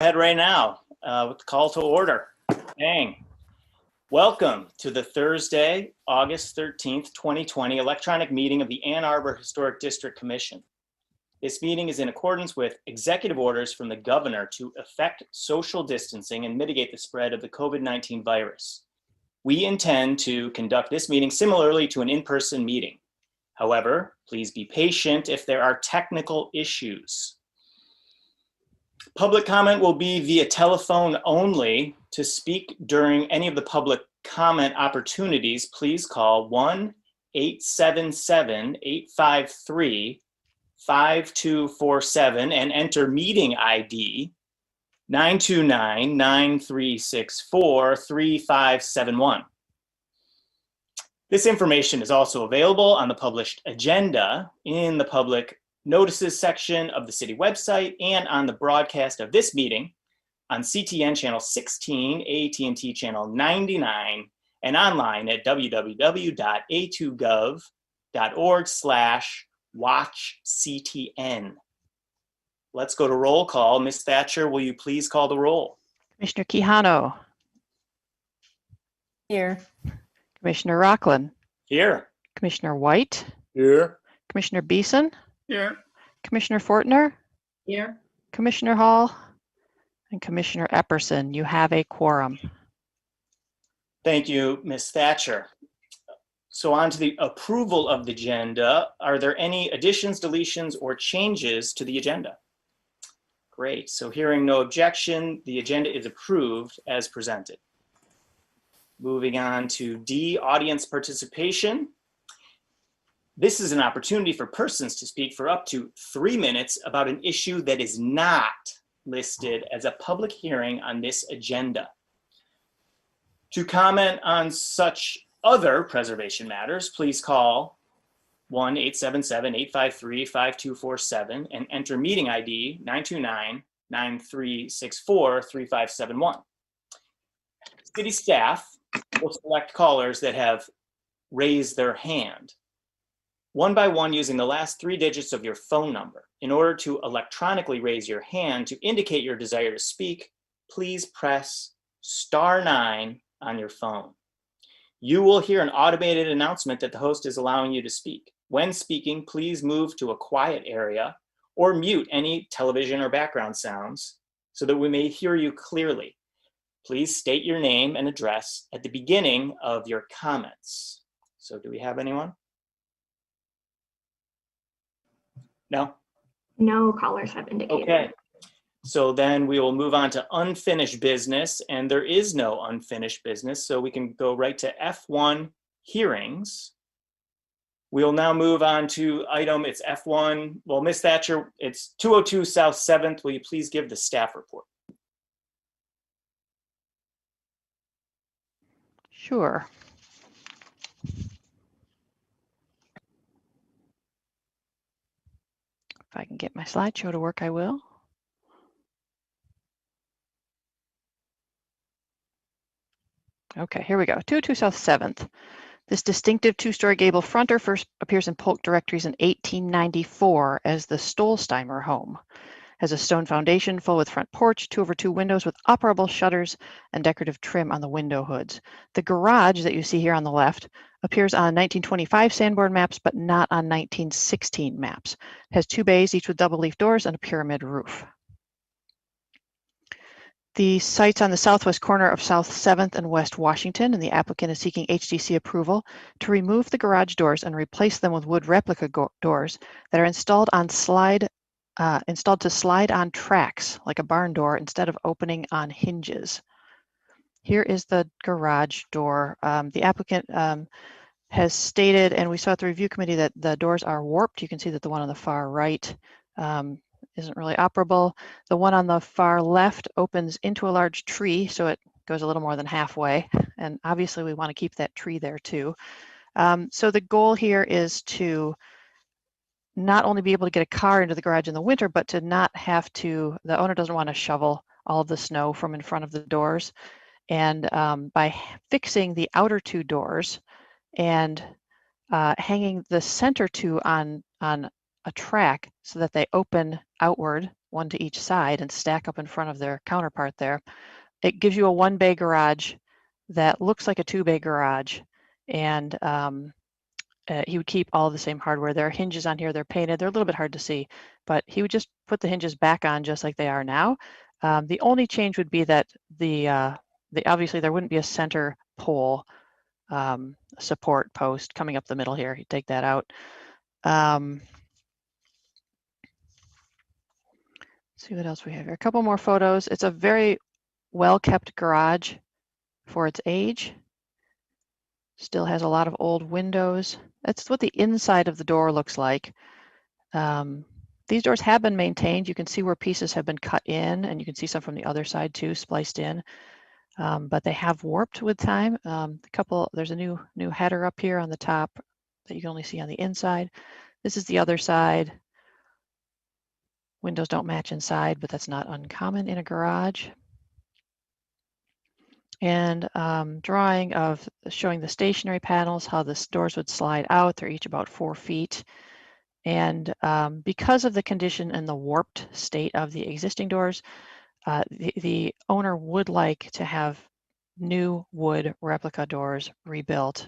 ahead right now with the call to order. Bang. Welcome to the Thursday, August 13th, 2020 electronic meeting of the Ann Arbor Historic District Commission. This meeting is in accordance with executive orders from the governor to effect social distancing and mitigate the spread of the COVID-19 virus. We intend to conduct this meeting similarly to an in-person meeting. However, please be patient if there are technical issues. Public comment will be via telephone only. To speak during any of the public comment opportunities, please call 1-877-853-5247 and enter meeting ID 929-9364-3571. This information is also available on the published agenda in the public notices section of the city website and on the broadcast of this meeting on CTN channel 16, AT&T channel 99, and online at www.a2gov.org/watchctn. Let's go to roll call. Ms. Thatcher, will you please call the roll? Commissioner Quijano. Here. Commissioner Rockland. Here. Commissioner White. Here. Commissioner Beeson. Here. Commissioner Fortner. Here. Commissioner Hall. And Commissioner Epperson. You have a quorum. Thank you, Ms. Thatcher. So on to the approval of the agenda. Are there any additions, deletions, or changes to the agenda? Great. So hearing no objection, the agenda is approved as presented. Moving on to D, audience participation. This is an opportunity for persons to speak for up to 3 minutes about an issue that is not listed as a public hearing on this agenda. To comment on such other preservation matters, please call 1-877-853-5247 and enter meeting ID 929-9364-3571. City staff will select callers that have raised their hand, one by one using the last 3 digits of your phone number. In order to electronically raise your hand to indicate your desire to speak, please press *9 on your phone. You will hear an automated announcement that the host is allowing you to speak. When speaking, please move to a quiet area or mute any television or background sounds so that we may hear you clearly. Please state your name and address at the beginning of your comments. So do we have anyone? No? No callers have indicated. Okay. So then we will move on to unfinished business, and there is no unfinished business, so we can go right to F1 hearings. We'll now move on to item, it's F1, well, Ms. Thatcher, it's 202 South 7th. Will you please give the staff report? Sure. If I can get my slideshow to work, I will. Okay, here we go. 202 South 7th. This distinctive 2-story gable fronter first appears in Polk directories in 1894 as the Stolzheimer home. Has a stone foundation full with front porch, 2/2 windows with operable shutters and decorative trim on the window hoods. The garage that you see here on the left appears on 1925 Sanborn maps, but not on 1916 maps. It has 2 bays, each with double leaf doors and a pyramid roof. The site's on the southwest corner of South 7th and West Washington, and the applicant is seeking HDC approval to remove the garage doors and replace them with wood replica doors that are installed to slide on tracks like a barn door instead of opening on hinges. Here is the garage door. The applicant has stated, and we saw at the review committee, that the doors are warped. You can see that the one on the far right isn't really operable. The one on the far left opens into a large tree, so it goes a little more than halfway. And obviously we want to keep that tree there too. So the goal here is to not only be able to get a car into the garage in the winter, but to not have to, the owner doesn't want to shovel all of the snow from in front of the doors. And by fixing the outer 2 doors and hanging the center 2 on a track so that they open outward one to each side, and stack up in front of their counterpart there, it gives you a one-bay garage that looks like a two-bay garage. And he would keep all the same hardware. There are hinges on here. They're painted. They're a little bit hard to see, but he would just put the hinges back on just like they are now. The only change would be that obviously there wouldn't be a center pole support post coming up the middle here. You take that out. See what else we have here. A couple more photos. It's a very well-kept garage for its age. Still has a lot of old windows. That's what the inside of the door looks like. These doors have been maintained. You can see where pieces have been cut in, and you can see some from the other side too, spliced in. But they have warped with time. There's a new header up here on the top that you can only see on the inside. This is the other side. Windows don't match inside, but that's not uncommon in a garage. And drawing of showing the stationary panels, how the doors would slide out. They're each about 4 feet. And because of the condition and the warped state of the existing doors, the owner would like to have new wood replica doors rebuilt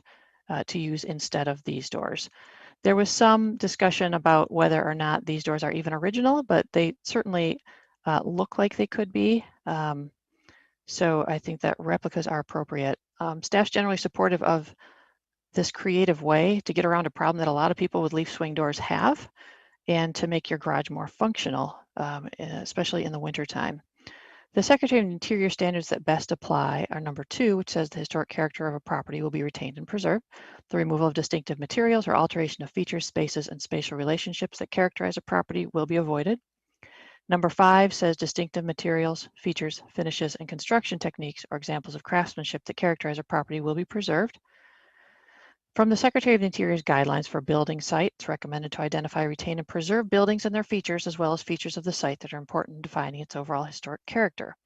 to use instead of these doors. There was some discussion about whether or not these doors are even original, but they certainly look like they could be. So I think that replicas are appropriate. Staff's generally supportive of this creative way to get around a problem that a lot of people with leaf swing doors have, and to make your garage more functional, especially in the wintertime. The Secretary of Interior standards that best apply are number 2, which says the historic character of a property will be retained and preserved. The removal of distinctive materials or alteration of features, spaces, and spatial relationships that characterize a property will be avoided. Number 5 says distinctive materials, features, finishes, and construction techniques or examples of craftsmanship that characterize a property will be preserved. From the Secretary of the Interior's guidelines for building site, it's recommended to identify, retain, and preserve buildings and their features, as well as features of the site that are important in defining its overall historic character.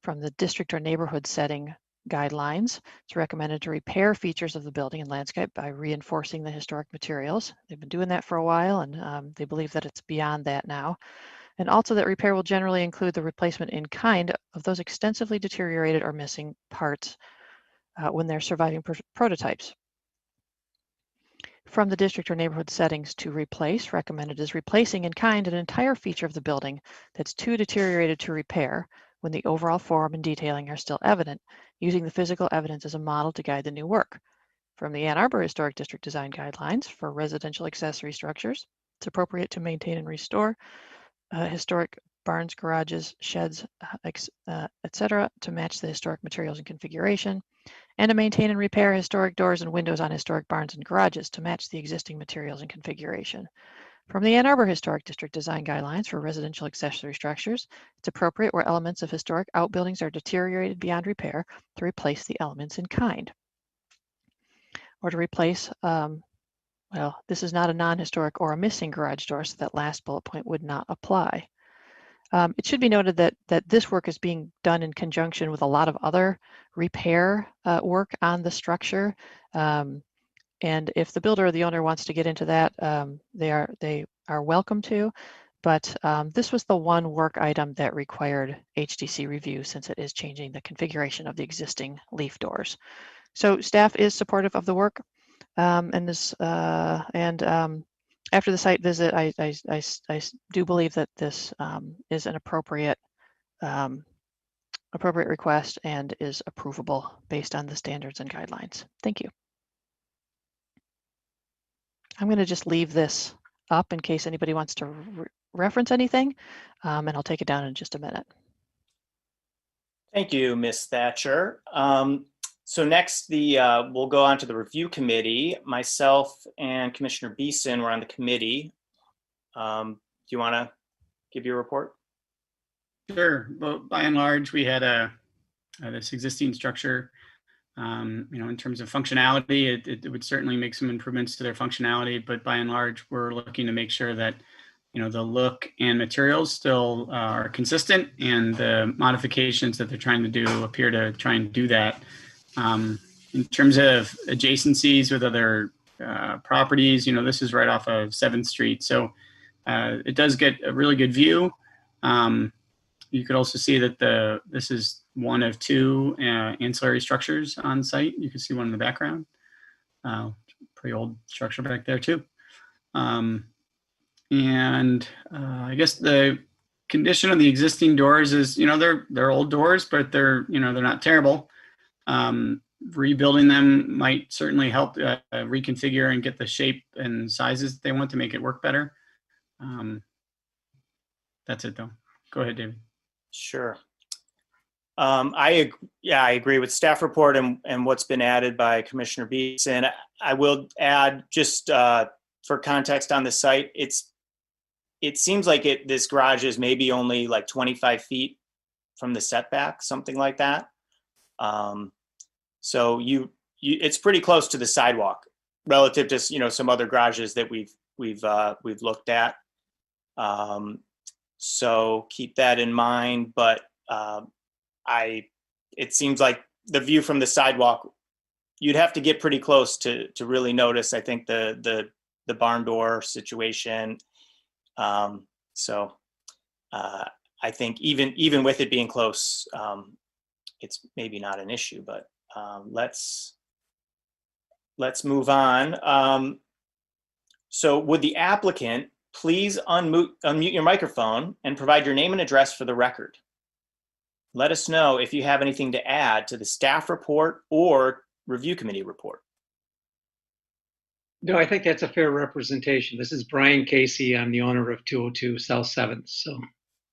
From the district or neighborhood setting guidelines, it's recommended to repair features of the building and landscape by reinforcing the historic materials. They've been doing that for a while, and they believe that it's beyond that now. And also that repair will generally include the replacement in kind of those extensively deteriorated or missing parts when they're surviving prototypes. From the district or neighborhood settings to replace, recommended is replacing in kind an entire feature of the building that's too deteriorated to repair when the overall form and detailing are still evident, using the physical evidence as a model to guide the new work. From the Ann Arbor Historic District Design Guidelines for residential accessory structures, it's appropriate to maintain and restore historic barns, garages, sheds, etc., to match the historic materials and configuration, and to maintain and repair historic doors and windows on historic barns and garages to match the existing materials and configuration. From the Ann Arbor Historic District Design Guidelines for residential accessory structures, it's appropriate where elements of historic outbuildings are deteriorated beyond repair to replace the elements in kind. Or to replace, well, this is not a non-historic or a missing garage door, so that last bullet point would not apply. It should be noted that this work is being done in conjunction with a lot of other repair work on the structure. And if the builder or the owner wants to get into that, they are welcome to. But this was the one work item that required HDC review, since it is changing the configuration of the existing leaf doors. So staff is supportive of the work, after the site visit, I do believe that this is an appropriate request and is approvable based on the standards and guidelines. Thank you. I'm going to just leave this up in case anybody wants to reference anything, and I'll take it down in just a minute. Thank you, Ms. Thatcher. So next, we'll go on to the review committee. Myself and Commissioner Beeson were on the committee. Do you want to give your report? Sure. Well, by and large, we had this existing structure. In terms of functionality, it would certainly make some improvements to their functionality, but by and large, we're looking to make sure that the look and materials still are consistent, and the modifications that they're trying to do appear to try and do that. In terms of adjacencies with other properties, this is right off of 7th Street. So it does get a really good view. You could also see that this is one of two ancillary structures on site. You can see one in the background. Pretty old structure back there too. I guess the condition of the existing doors is, they're old doors, but they're not terrible. Rebuilding them might certainly help reconfigure and get the shape and sizes that they want to make it work better. That's it though. Go ahead, David. Sure. I agree with staff report and what's been added by Commissioner Beeson. I will add, just for context on the site, it seems like this garage is maybe only like 25 feet from the setback, something like that. So it's pretty close to the sidewalk relative to some other garages that we've looked at. So keep that in mind. But it seems like the view from the sidewalk, you'd have to get pretty close to really notice, I think, the barn door situation. So I think even with it being close, it's maybe not an issue, but let's move on. So would the applicant please unmute your microphone and provide your name and address for the record? Let us know if you have anything to add to the staff report or review committee report. No, I think that's a fair representation. This is Brian Casey. I'm the owner of 202 South 7th, so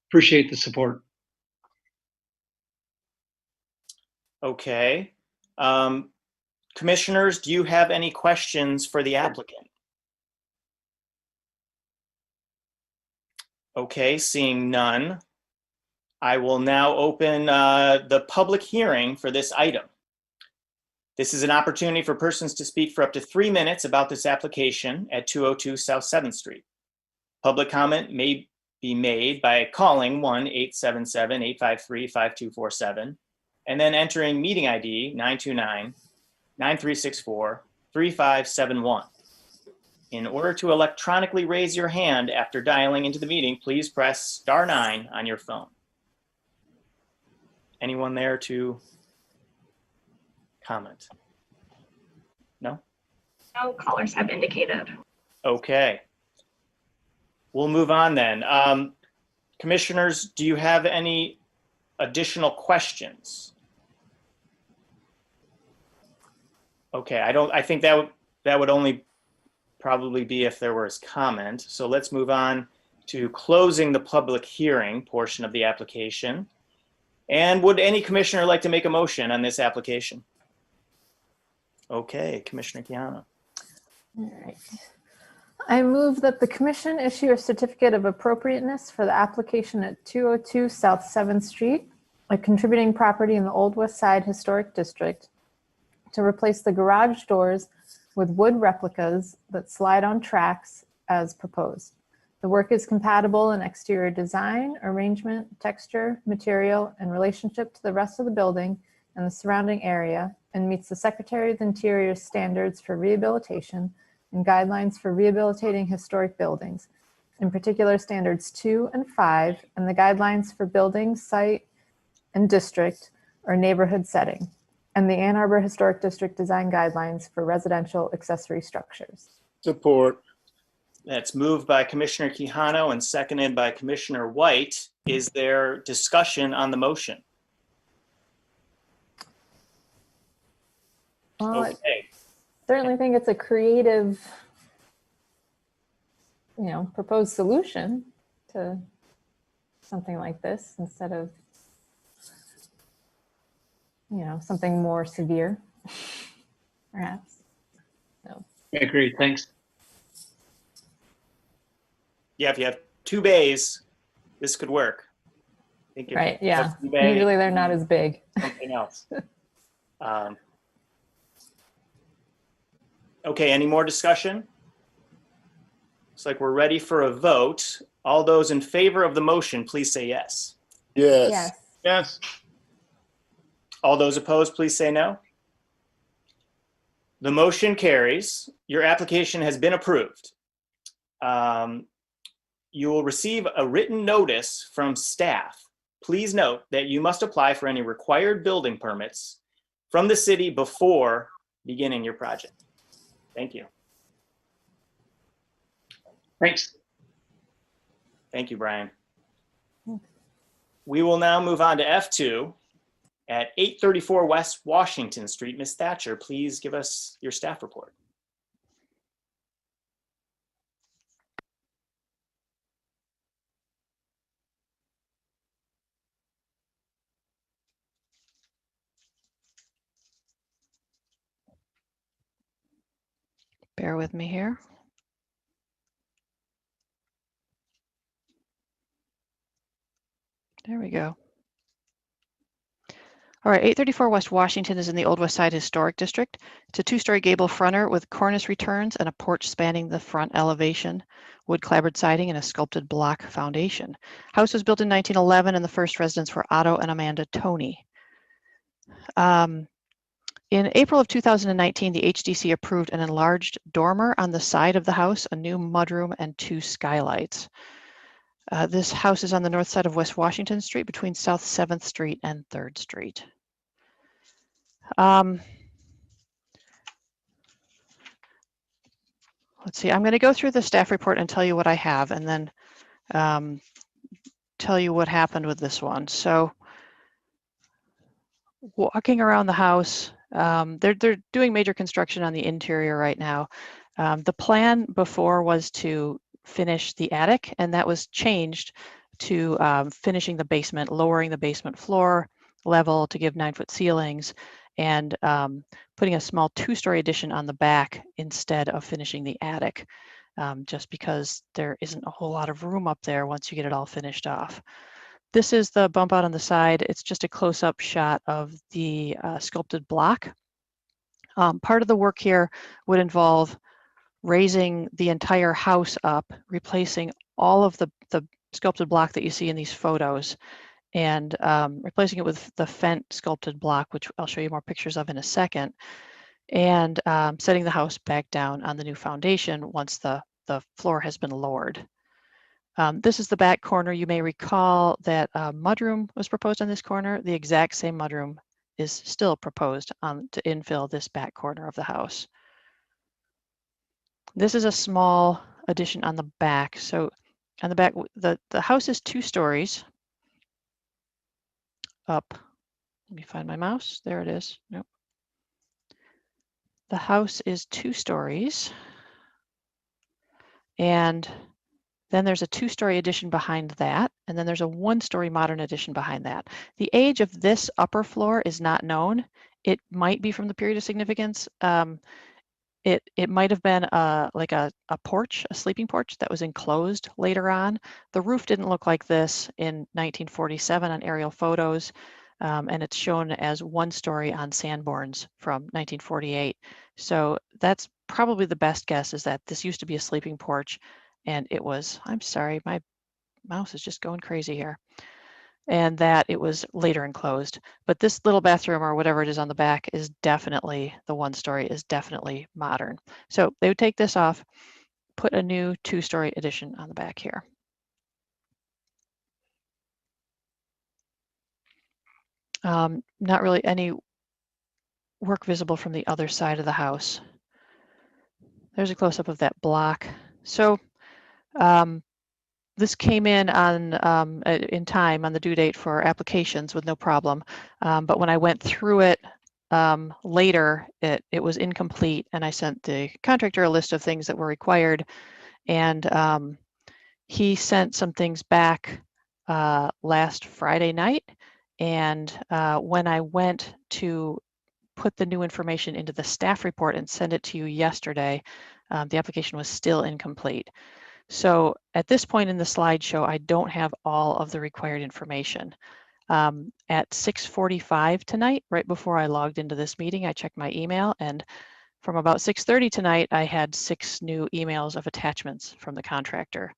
appreciate the support. Okay. Commissioners, do you have any questions for the applicant? Okay, seeing none, I will now open the public hearing for this item. This is an opportunity for persons to speak for up to 3 minutes about this application at 202 South 7th Street. Public comment may be made by calling 1-877-853-5247 and then entering meeting ID 929-9364-3571. In order to electronically raise your hand after dialing into the meeting, please press *9 on your phone. Anyone there to comment? No? No callers have indicated. Okay. We'll move on then. Commissioners, do you have any additional questions? Okay, I think that would only probably be if there was comment. So let's move on to closing the public hearing portion of the application. And would any commissioner like to make a motion on this application? Okay, Commissioner Quijano. All right. I move that the commission issue a certificate of appropriateness for the application at 202 South 7th Street, a contributing property in the Old West Side Historic District, to replace the garage doors with wood replicas that slide on tracks as proposed. The work is compatible in exterior design, arrangement, texture, material, and relationship to the rest of the building and the surrounding area, and meets the Secretary of the Interior's standards for rehabilitation and guidelines for rehabilitating historic buildings, in particular standards 2 and 5, and the guidelines for building, site, and district or neighborhood setting, and the Ann Arbor Historic District Design Guidelines for residential accessory structures. Support. That's moved by Commissioner Quijano and seconded by Commissioner White. Is there discussion on the motion? Well, Okay. I certainly think it's a creative, proposed solution to something like this instead of, something more severe, perhaps. So. I agree. Thanks. Yeah, if you have 2 bays, this could work. I think if Right, you have yeah. 2 bays, Usually they're not as big. something else. Okay, any more discussion? Looks like we're ready for a vote. All those in favor of the motion, please say yes. Yes. Yes. Yes. All those opposed, please say no. The motion carries. Your application has been approved. you will receive a written notice from staff. Please note that you must apply for any required building permits from the city before beginning your project. Thank you. Thanks. Thank you, Brian. We will now move on to F2 at 834 West Washington Street. Ms. Thatcher, please give us your staff report. Bear with me here. There we go. All right, 834 West Washington is in the Old West Side Historic District. It's a two-story gable fronter with cornice returns and a porch spanning the front elevation, wood clapboard siding, and a sculpted block foundation. House was built in 1911, and the first residents were Otto and Amanda Toney. In April of 2019, the HDC approved an enlarged dormer on the side of the house, a new mudroom, and 2 skylights. This house is on the north side of West Washington Street between South 7th Street and 3rd Street. Let's see, I'm going to go through the staff report and tell you what I have, and then tell you what happened with this one. So walking around the house, they're doing major construction on the interior right now. The plan before was to finish the attic, and that was changed to finishing the basement, lowering the basement floor level to give 9-foot ceilings, and putting a small 2-story addition on the back instead of finishing the attic, just because there isn't a whole lot of room up there once you get it all finished off. This is the bump out on the side. It's just a close-up shot of the sculpted block. Part of the work here would involve raising the entire house up, replacing all of the sculpted block that you see in these photos, and replacing it with the Fent sculpted block, which I'll show you more pictures of in a second, and setting the house back down on the new foundation once the floor has been lowered. This is the back corner. You may recall that a mudroom was proposed on this corner. The exact same mudroom is still proposed to infill this back corner of the house. This is a small addition on the back. So on the back, the house is 2 stories up. Let me find my mouse. There it is. Nope. The house is 2 stories. And then there's a 2-story addition behind that. And then there's a 1-story modern addition behind that. The age of this upper floor is not known. It might be from the period of significance. It might have been like a porch, a sleeping porch that was enclosed later on. The roof didn't look like this in 1947 on aerial photos, and it's shown as 1-story on Sanborns from 1948. So that's probably the best guess, is that this used to be a sleeping porch, and it was, I'm sorry, my mouse is just going crazy here, and that it was later enclosed. But this little bathroom or whatever it is on the back is definitely, the 1-story is definitely modern. So they would take this off, put a new 2-story addition on the back here. Not really any work visible from the other side of the house. There's a close-up of that block. So this came in on in time on the due date for applications with no problem. But when I went through it later, it was incomplete, and I sent the contractor a list of things that were required, and he sent some things back last Friday night. And when I went to put the new information into the staff report and send it to you yesterday, the application was still incomplete. So at this point in the slideshow, I don't have all of the required information. At 6:45 tonight, right before I logged into this meeting, I checked my email, and from about 6:30 tonight, I had 6 new emails of attachments from the contractor.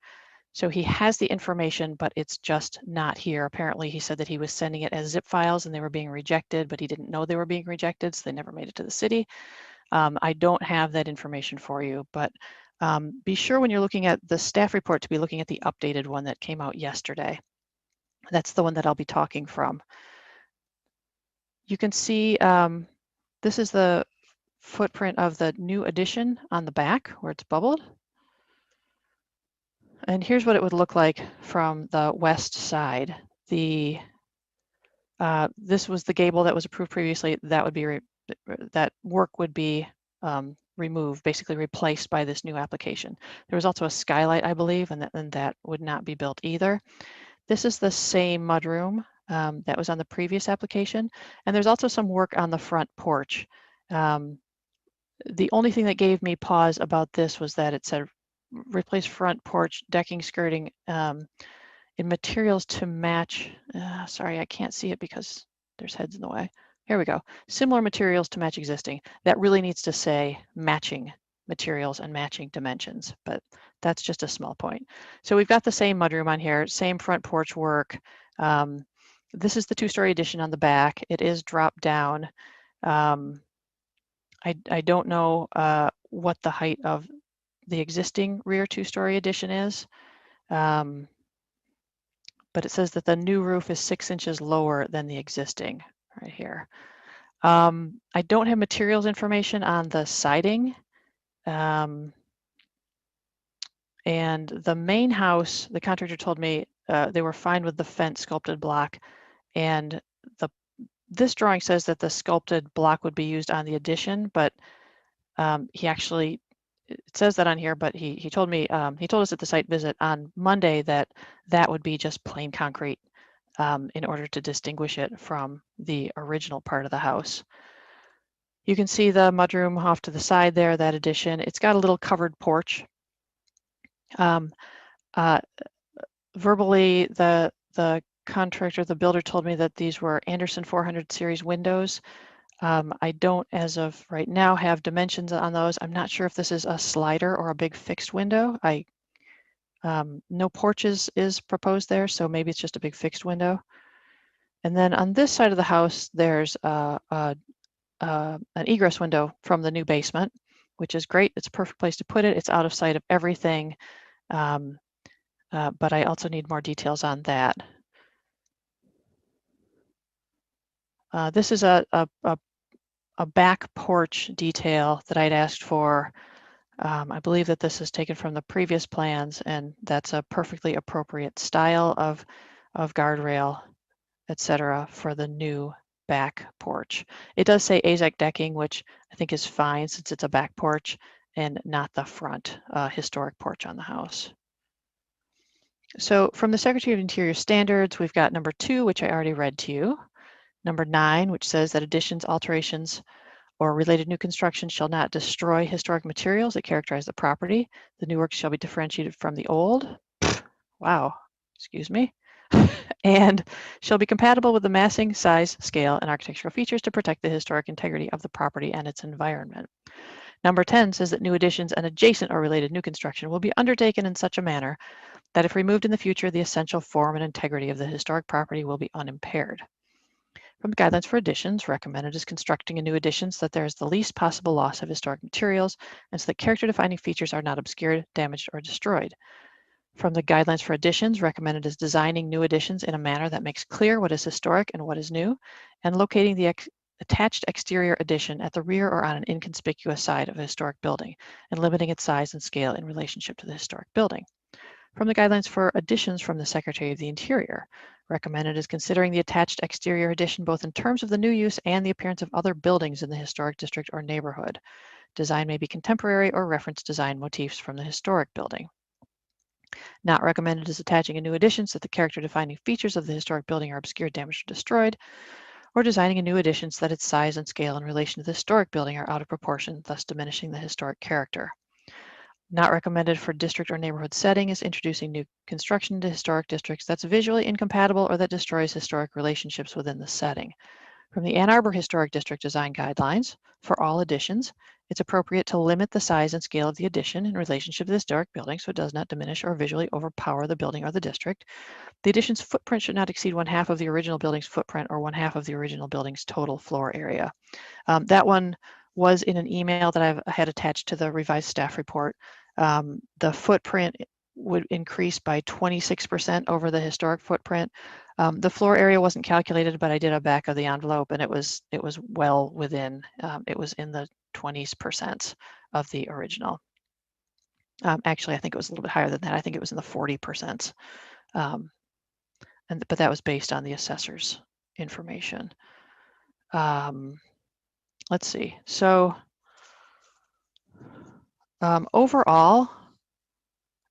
So he has the information, but it's just not here. Apparently, he said that he was sending it as zip files and they were being rejected, but he didn't know they were being rejected, so they never made it to the city. I don't have that information for you, but Be sure when you're looking at the staff report to be looking at the updated one that came out yesterday. That's the one that I'll be talking from. You can see this is the footprint of the new addition on the back where it's bubbled. And here's what it would look like from the west side. This was the gable that was approved previously. That would be that work would be removed, basically replaced by this new application. There was also a skylight, I believe, and that would not be built either. This is the same mudroom that was on the previous application, and there's also some work on the front porch. The only thing that gave me pause about this was that it said replace front porch decking skirting in materials to match. Sorry, I can't see it because there's heads in the way. Here we go. Similar materials to match existing. That really needs to say matching materials and matching dimensions, but that's just a small point. So we've got the same mudroom on here, same front porch work. This is the two-story addition on the back. It is dropped down. I don't know what the height of the existing rear two-story addition is, but it says that the new roof is 6 inches lower than the existing right here. I don't have materials information on the siding. And the main house, the contractor told me they were fine with the fence sculpted block, and this drawing says that the sculpted block would be used on the addition, but it says that on here, but he told me, he told us at the site visit on Monday that would be just plain concrete in order to distinguish it from the original part of the house. You can see the mudroom off to the side there, that addition. It's got a little covered porch. Verbally, the contractor, the builder, told me that these were Anderson 400 series windows. I don't, as of right now, have dimensions on those. I'm not sure if this is a slider or a big fixed window. No porches is proposed there, so maybe it's just a big fixed window. And then on this side of the house, there's an egress window from the new basement, which is great. It's a perfect place to put it. It's out of sight of everything, but I also need more details on that. This is a back porch detail that I'd asked for. I believe that this is taken from the previous plans, and that's a perfectly appropriate style of guardrail, etc., for the new back porch. It does say AZEK decking, which I think is fine since it's a back porch and not the front historic porch on the house. So from the Secretary of Interior Standards, we've got number 2, which I already read to you. Number 9, which says that additions, alterations, or related new construction shall not destroy historic materials that characterize the property. The new works shall be differentiated from the old. Wow, excuse me. And shall be compatible with the massing, size, scale, and architectural features to protect the historic integrity of the property and its environment. Number 10 says that new additions and adjacent or related new construction will be undertaken in such a manner that if removed in the future, the essential form and integrity of the historic property will be unimpaired. From the guidelines for additions, recommended is constructing a new addition so that there is the least possible loss of historic materials and so that character-defining features are not obscured, damaged, or destroyed. From the guidelines for additions, recommended is designing new additions in a manner that makes clear what is historic and what is new, and locating the attached exterior addition at the rear or on an inconspicuous side of a historic building, and limiting its size and scale in relationship to the historic building. From the guidelines for additions from the Secretary of the Interior, recommended is considering the attached exterior addition both in terms of the new use and the appearance of other buildings in the historic district or neighborhood. Design may be contemporary or reference design motifs from the historic building. Not recommended is attaching a new addition so that the character-defining features of the historic building are obscured, damaged, or destroyed, or designing a new addition so that its size and scale in relation to the historic building are out of proportion, thus diminishing the historic character. Not recommended for district or neighborhood setting is introducing new construction into historic districts that's visually incompatible or that destroys historic relationships within the setting. From the Ann Arbor Historic District Design Guidelines, for all additions, it's appropriate to limit the size and scale of the addition in relationship to the historic building so it does not diminish or visually overpower the building or the district. The addition's footprint should not exceed 1/2 of the original building's footprint or 1/2 of the original building's total floor area. That one was in an email that I had attached to the revised staff report. The footprint would increase by 26% over the historic footprint. The floor area wasn't calculated, but I did a back of the envelope, and it was well within. It was in the 20% of the original. Actually, I think it was a little bit higher than that. I think it was in the 40%. But that was based on the assessor's information. Let's see. So overall,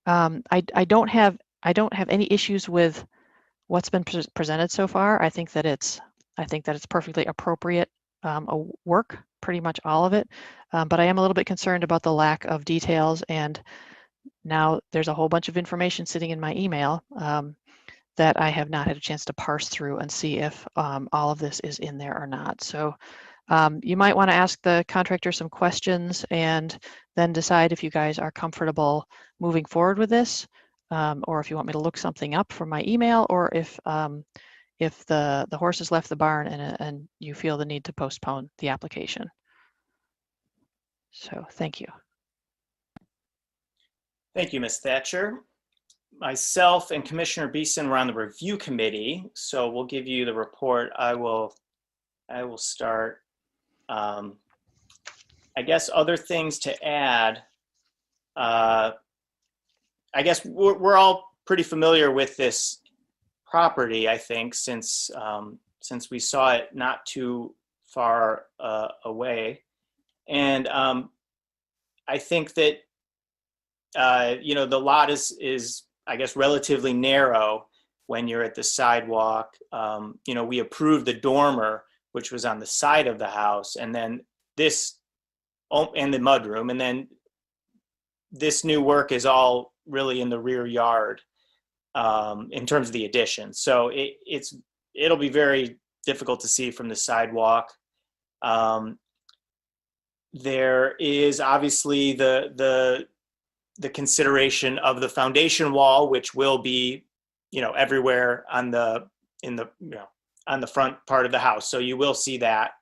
I don't have any issues with what's been presented so far. I think that it's perfectly appropriate work, pretty much all of it. But I am a little bit concerned about the lack of details, and now there's a whole bunch of information sitting in my email that I have not had a chance to parse through and see if all of this is in there or not. So you might want to ask the contractor some questions and then decide if you guys are comfortable moving forward with this, or if you want me to look something up from my email, or if the horse has left the barn and you feel the need to postpone the application. So thank you. Thank you, Ms. Thatcher. Myself and Commissioner Beeson were on the review committee, so we'll give you the report. I will start. I guess other things to add. I guess we're all pretty familiar with this property, I think, since we saw it not too far away, and I think that the lot is I guess relatively narrow when you're at the sidewalk. We approved the dormer, which was on the side of the house, and then and the mudroom, and then this new work is all really in the rear yard in terms of the addition. So it'll be very difficult to see from the sidewalk. There is obviously the consideration of the foundation wall, which will be, everywhere on the front part of the house. So you will see that,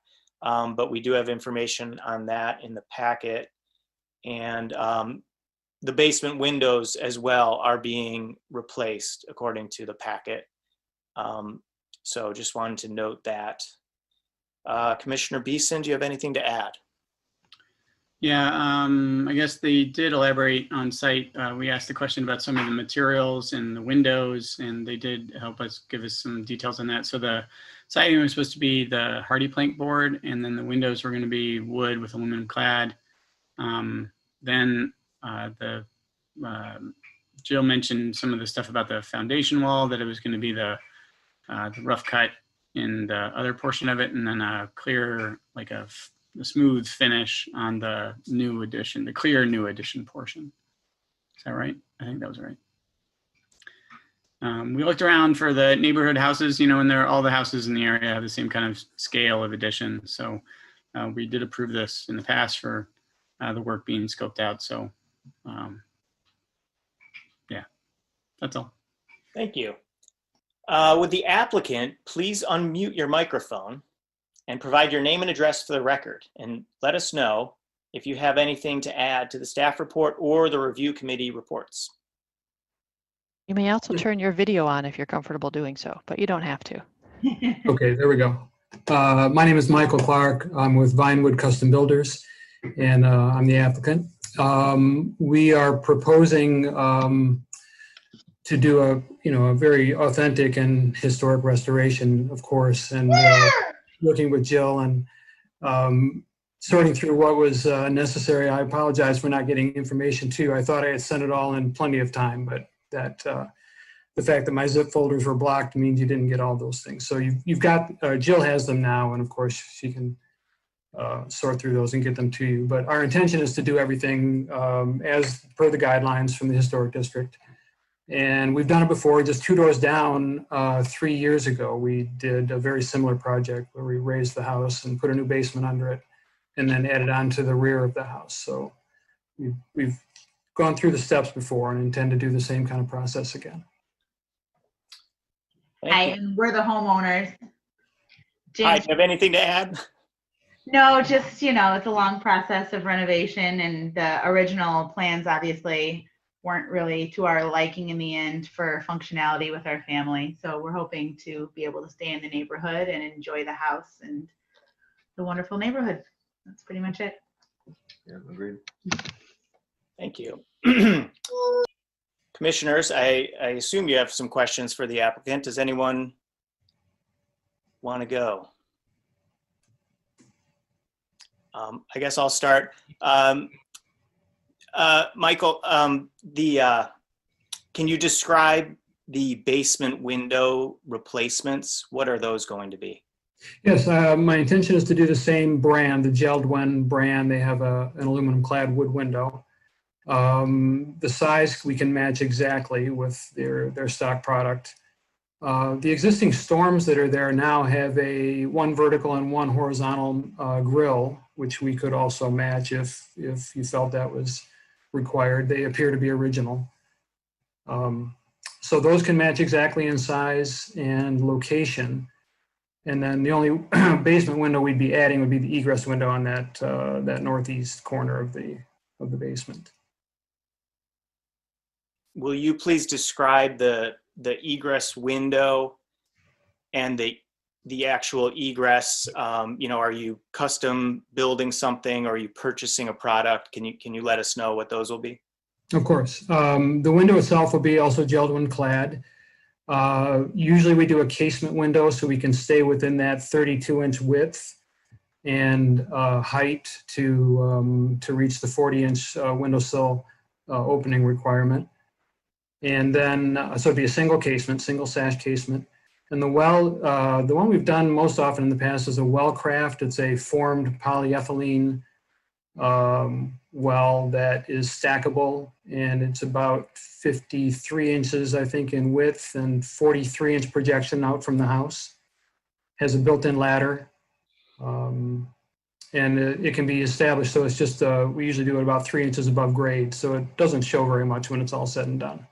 but we do have information on that in the packet. And the basement windows as well are being replaced according to the packet. So just wanted to note that. Commissioner Beeson, do you have anything to add? Yeah, I guess they did elaborate on site. We asked a question about some of the materials and the windows, and they did give us some details on that. So the siding was supposed to be the hardy plank board, and then the windows were going to be wood with aluminum clad. Then Jill mentioned some of the stuff about the foundation wall, that it was going to be the rough cut in the other portion of it, and then a clear, like a smooth finish on the new addition, the clear new addition portion. Is that right? I think that was right. We looked around for the neighborhood houses, and all the houses in the area have the same kind of scale of addition. So we did approve this in the past for the work being scoped out. So yeah, that's all. Thank you. Would the applicant please unmute your microphone and provide your name and address for the record, and let us know if you have anything to add to the staff report or the review committee reports. You may also turn your video on if you're comfortable doing so, but you don't have to. Okay, there we go. My name is Michael Clark. I'm with Vinewood Custom Builders, and I'm the applicant. We are proposing to do a very authentic and historic restoration, of course, and working with Jill and sorting through what was necessary. I apologize for not getting information too. I thought I had sent it all in plenty of time, but that the fact that my zip folders were blocked means you didn't get all those things. So you've got, Jill has them now, and of course she can sort through those and get them to you. But our intention is to do everything as per the guidelines from the Historic District. And we've done it before. Just 2 doors down 3 years ago, we did a very similar project where we raised the house and put a new basement under it and then added on to the rear of the house. So we've gone through the steps before and intend to do the same kind of process again. Thank you. And we're the homeowners. Hi, do you have anything to add? No, just, it's a long process of renovation, and the original plans obviously weren't really to our liking in the end for functionality with our family. So we're hoping to be able to stay in the neighborhood and enjoy the house and the wonderful neighborhood. That's pretty much it. Yeah, agreed. Thank you. Commissioners, I assume you have some questions for the applicant. Does anyone want to go? I guess I'll start. Michael, can you describe the basement window replacements? What are those going to be? Yes, my intention is to do the same brand, the Geldwen brand. They have an aluminum clad wood window. The size we can match exactly with their stock product. The existing storms that are there now have one vertical and one horizontal grill, which we could also match if you felt that was required. They appear to be original. So those can match exactly in size and location. And then the only basement window we'd be adding would be the egress window on that northeast corner of the basement. Will you please describe the egress window and the actual egress? Are you custom building something, or are you purchasing a product? Can you let us know what those will be? Of course. The window itself will be also Geldwen clad. Usually we do a casement window so we can stay within that 32-inch width and height to reach the 40-inch windowsill opening requirement. And then, so it'd be a single casement, single sash casement. And the one we've done most often in the past is a Wellcraft. It's a formed polyethylene well that is stackable, and it's about 53 inches, I think, in width and 43-inch projection out from the house. Has a built-in ladder, and it can be established. So it's just, we usually do it about 3 inches above grade. So it doesn't show very much when it's all said and done.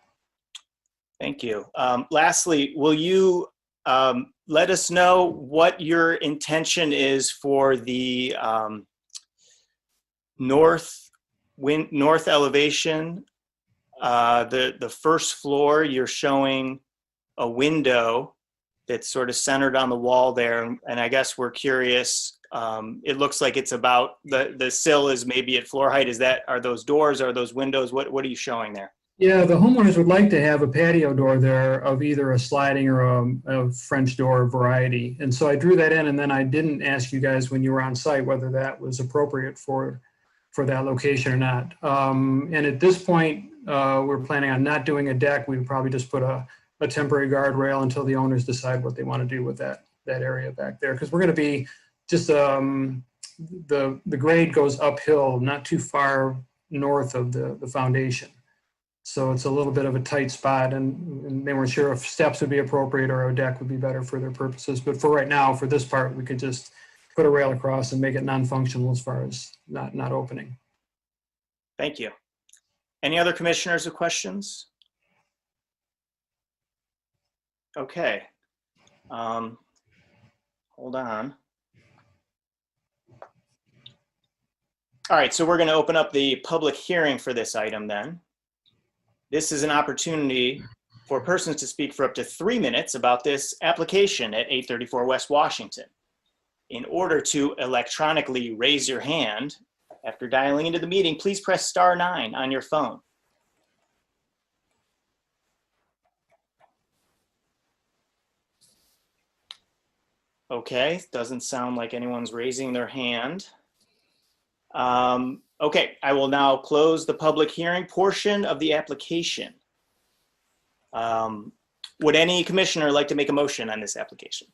Thank you. Lastly, will you let us know what your intention is for the north elevation? The first floor, you're showing a window that's sort of centered on the wall there, and I guess we're curious. It looks like it's about the sill is maybe at floor height. Are those doors? Are those windows? What are you showing there? Yeah, the homeowners would like to have a patio door there of either a sliding or a French door variety. And so I drew that in, and then I didn't ask you guys when you were on site whether that was appropriate for that location or not. And at this point, we're planning on not doing a deck. We would probably just put a temporary guardrail until the owners decide what they want to do with that area back there. Because we're going to be just, the grade goes uphill, not too far north of the foundation. So it's a little bit of a tight spot, and they weren't sure if steps would be appropriate or a deck would be better for their purposes. But for right now, for this part, we could just put a rail across and make it non-functional as far as not opening. Thank you. Any other commissioners with questions? Okay. Hold on. All right, so we're going to open up the public hearing for this item then. This is an opportunity for persons to speak for up to 3 minutes about this application at 834 West Washington. In order to electronically raise your hand after dialing into the meeting, please press *9 on your phone. Okay, doesn't sound like anyone's raising their hand. Okay, I will now close the public hearing portion of the application. Would any commissioner like to make a motion on this application?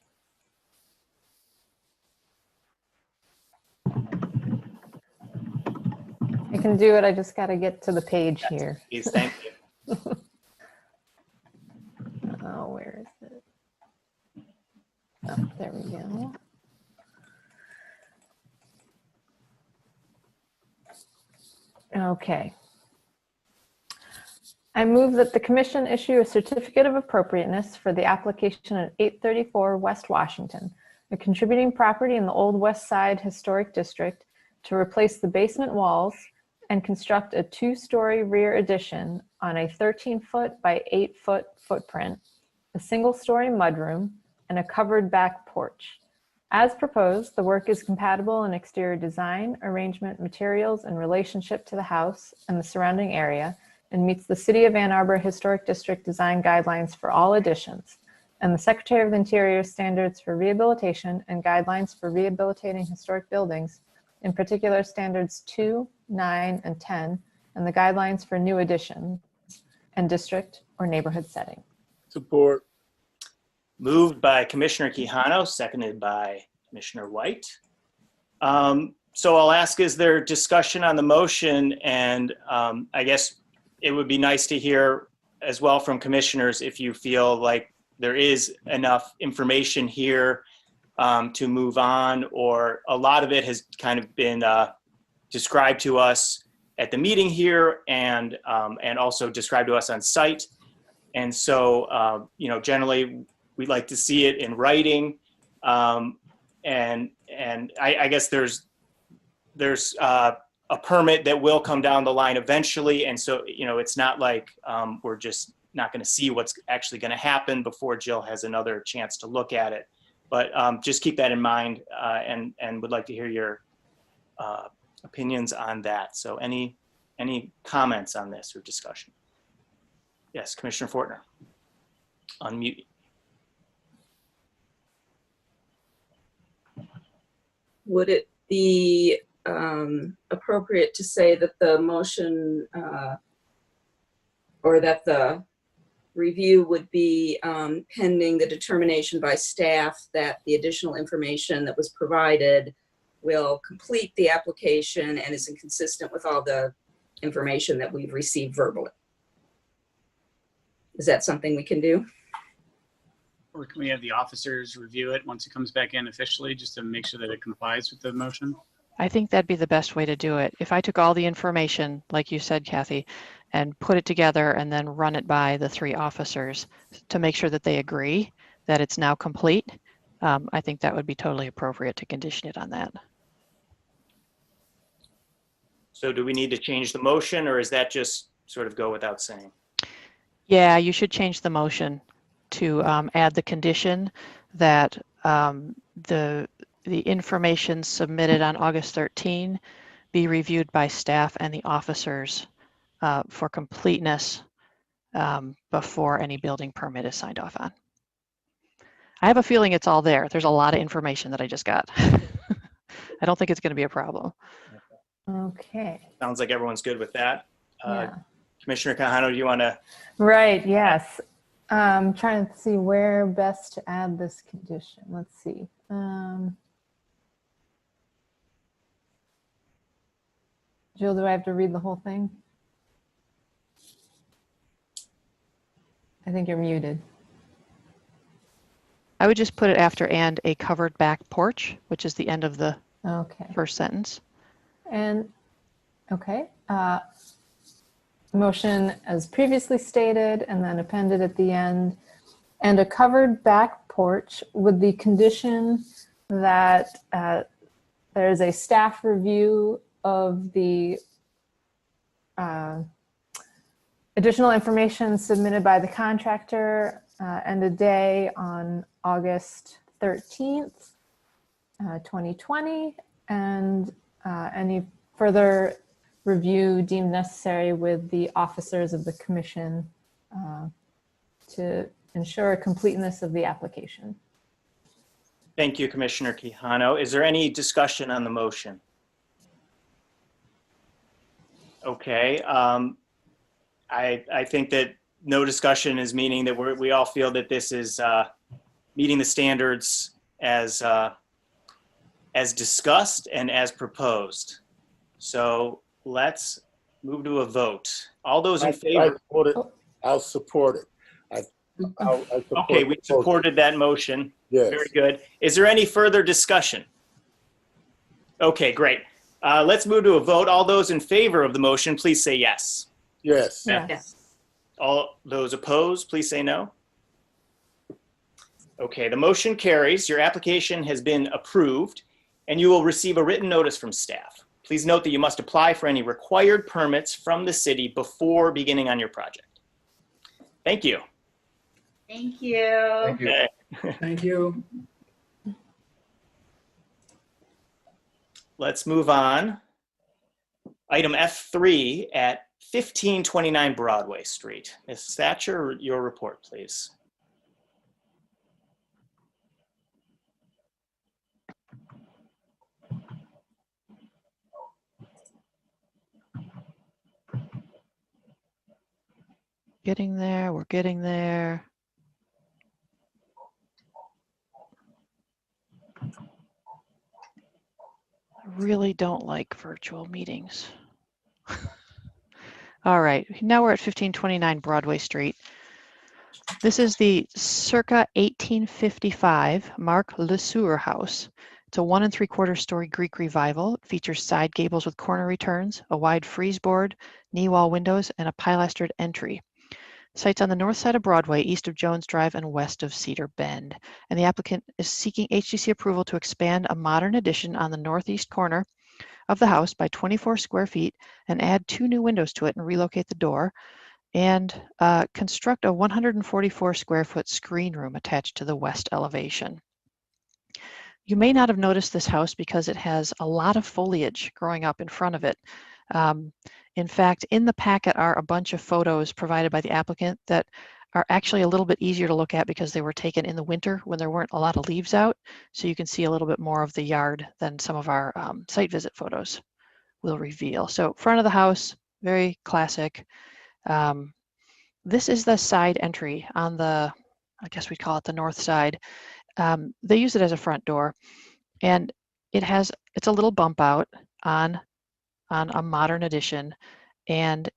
I can do it. I just got to get to the page here. Please, thank you. Oh, where is it? Oh, there we go. Okay. I move that the commission issue a certificate of appropriateness for the application at 834 West Washington, a contributing property in the Old West Side Historic District to replace the basement walls and construct a 2-story rear addition on a 13-foot by 8-foot footprint, a single-story mudroom, and a covered back porch. As proposed, the work is compatible in exterior design, arrangement, materials, and relationship to the house and the surrounding area, and meets the City of Ann Arbor Historic District design guidelines for all additions, and the Secretary of the Interior standards for rehabilitation and guidelines for rehabilitating historic buildings, in particular standards 2, 9, and 10, and the guidelines for new additions and district or neighborhood setting. Support. Moved by Commissioner Quijano, seconded by Commissioner White. So I'll ask, is there discussion on the motion? And I guess it would be nice to hear as well from commissioners if you feel like there is enough information here to move on, or a lot of it has kind of been described to us at the meeting here and also described to us on site. And so, generally we'd like to see it in writing. And I guess there's a permit that will come down the line eventually. And so, it's not like we're just not going to see what's actually going to happen before Jill has another chance to look at it. But just keep that in mind and would like to hear your opinions on that. So any comments on this or discussion? Yes, Commissioner Fortner. Unmute. Would it be appropriate to say that the motion or that the review would be pending the determination by staff that the additional information that was provided will complete the application and is inconsistent with all the information that we've received verbally? Is that something we can do? Or can we have the officers review it once it comes back in officially, just to make sure that it complies with the motion? I think that'd be the best way to do it. If I took all the information, like you said, Kathy, and put it together and then run it by the 3 officers to make sure that they agree that it's now complete, I think that would be totally appropriate to condition it on that. So do we need to change the motion, or is that just sort of go without saying? Yeah, you should change the motion to add the condition that the information submitted on August 13 be reviewed by staff and the officers for completeness before any building permit is signed off on. I have a feeling it's all there. There's a lot of information that I just got. I don't think it's going to be a problem. Okay. Sounds like everyone's good with that. Yeah. Commissioner Quijano, do you want to? Right, yes. Trying to see where best to add this condition. Let's see. Jill, do I have to read the whole thing? I think you're muted. I would just put it after "and a covered back porch," which is the end of the Okay. first sentence. And, okay. Motion as previously stated and then appended at the end, and a covered back porch with the condition that there is a staff review of the additional information submitted by the contractor and a day on August 13th, 2020, and any further review deemed necessary with the officers of the commission to ensure completeness of the application. Thank you, Commissioner Quijano. Is there any discussion on the motion? Okay. I think that no discussion is meaning that we all feel that this is meeting the standards as discussed and as proposed. So let's move to a vote. All those in favor? I'll support it. I'll support Okay, we the motion. supported that motion. Yes. Very good. Is there any further discussion? Okay, great. Let's move to a vote. All those in favor of the motion, please say yes. Yes. Yes. All those opposed, please say no. Okay, the motion carries. Your application has been approved, and you will receive a written notice from staff. Please note that you must apply for any required permits from the city before beginning on your project. Thank you. Thank you. Thank you. Okay. Thank you. Let's move on. Item F3 at 1529 Broadway Street. Ms. Thatcher, your report, please. Getting there, we're getting there. I really don't like virtual meetings. All right, now we're at 1529 Broadway Street. This is the circa 1855 Marc Le Sueur house. It's a 1 3/4 story Greek revival. It features side gables with corner returns, a wide frieze board, knee wall windows, and a pilastered entry. Site's on the north side of Broadway, east of Jones Drive and west of Cedar Bend. And the applicant is seeking HDC approval to expand a modern addition on the northeast corner of the house by 24 square feet and add 2 new windows to it and relocate the door, and construct a 144 square foot screen room attached to the west elevation. You may not have noticed this house because it has a lot of foliage growing up in front of it. In fact, in the packet are a bunch of photos provided by the applicant that are actually a little bit easier to look at because they were taken in the winter when there weren't a lot of leaves out. So you can see a little bit more of the yard than some of our site visit photos will reveal. So front of the house, very classic. This is the side entry on the, I guess we'd call it the north side. They use it as a front door, and it's a little bump out on a modern addition, and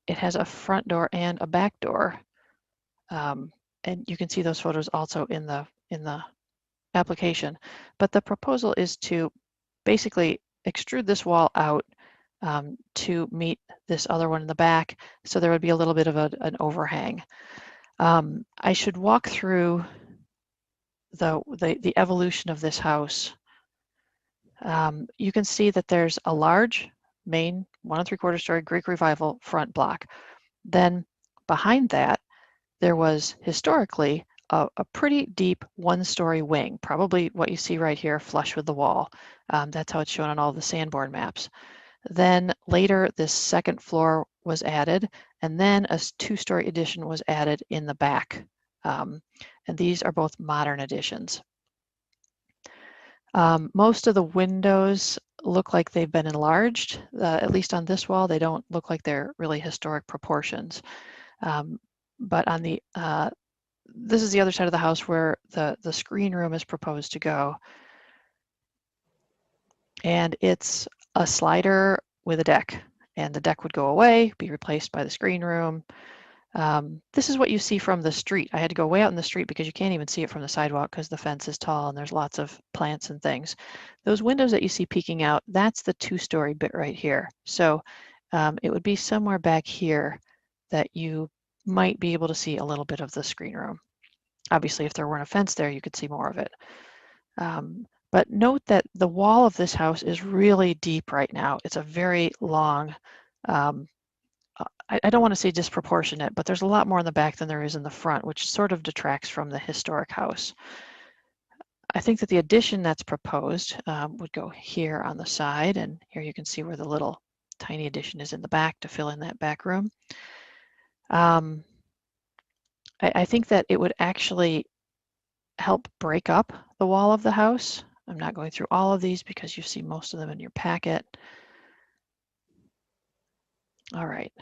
it has a front door and a back door. And you can see those photos also in the application. But the proposal is to basically extrude this wall out to meet this other one in the back, so there would be a little bit of an overhang. I should walk through the evolution of this house. You can see that there's a large main 1 3/4 story Greek revival front block. Then behind that, there was historically a pretty deep 1-story wing, probably what you see right here, flush with the wall. That's how it's shown on all the Sanborn maps. Then later, this second floor was added, and then a 2-story addition was added in the back. And these are both modern additions. Most of the windows look like they've been enlarged, at least on this wall. They don't look like they're really historic proportions. But on the, this is the other side of the house where the screen room is proposed to go. And it's a slider with a deck, and the deck would go away, be replaced by the screen room. This is what you see from the street. I had to go way out in the street because you can't even see it from the sidewalk because the fence is tall and there's lots of plants and things. Those windows that you see peeking out, that's the 2-story bit right here. So it would be somewhere back here that you might be able to see a little bit of the screen room. Obviously, if there weren't a fence there, you could see more of it. But note that the wall of this house is really deep right now. It's a very long, I don't want to say disproportionate, but there's a lot more in the back than there is in the front, which sort of detracts from the historic house. I think that the addition that's proposed would go here on the side, and here you can see where the little tiny addition is in the back to fill in that back room. I think that it would actually help break up the wall of the house. I'm not going through all of these because you see most of them in your packet. All right.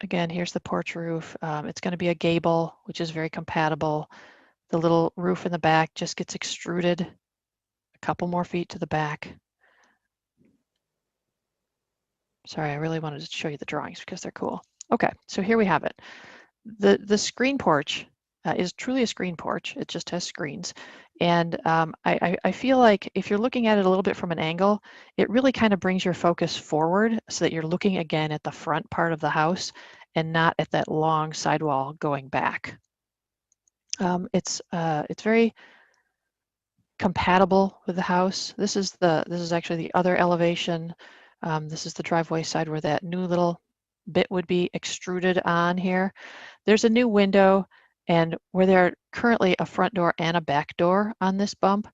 Again, here's the porch roof. It's going to be a gable, which is very compatible. The little roof in the back just gets extruded a couple more feet to the back. Sorry, I really wanted to show you the drawings because they're cool. Okay, so here we have it. The screen porch is truly a screen porch. It just has screens. And I feel like if you're looking at it a little bit from an angle, it really kind of brings your focus forward so that you're looking again at the front part of the house and not at that long sidewall going back. It's very compatible with the house. This is actually the other elevation. This is the driveway side where that new little bit would be extruded on here. There's a new window, and where there are currently a front door and a back door on this bump,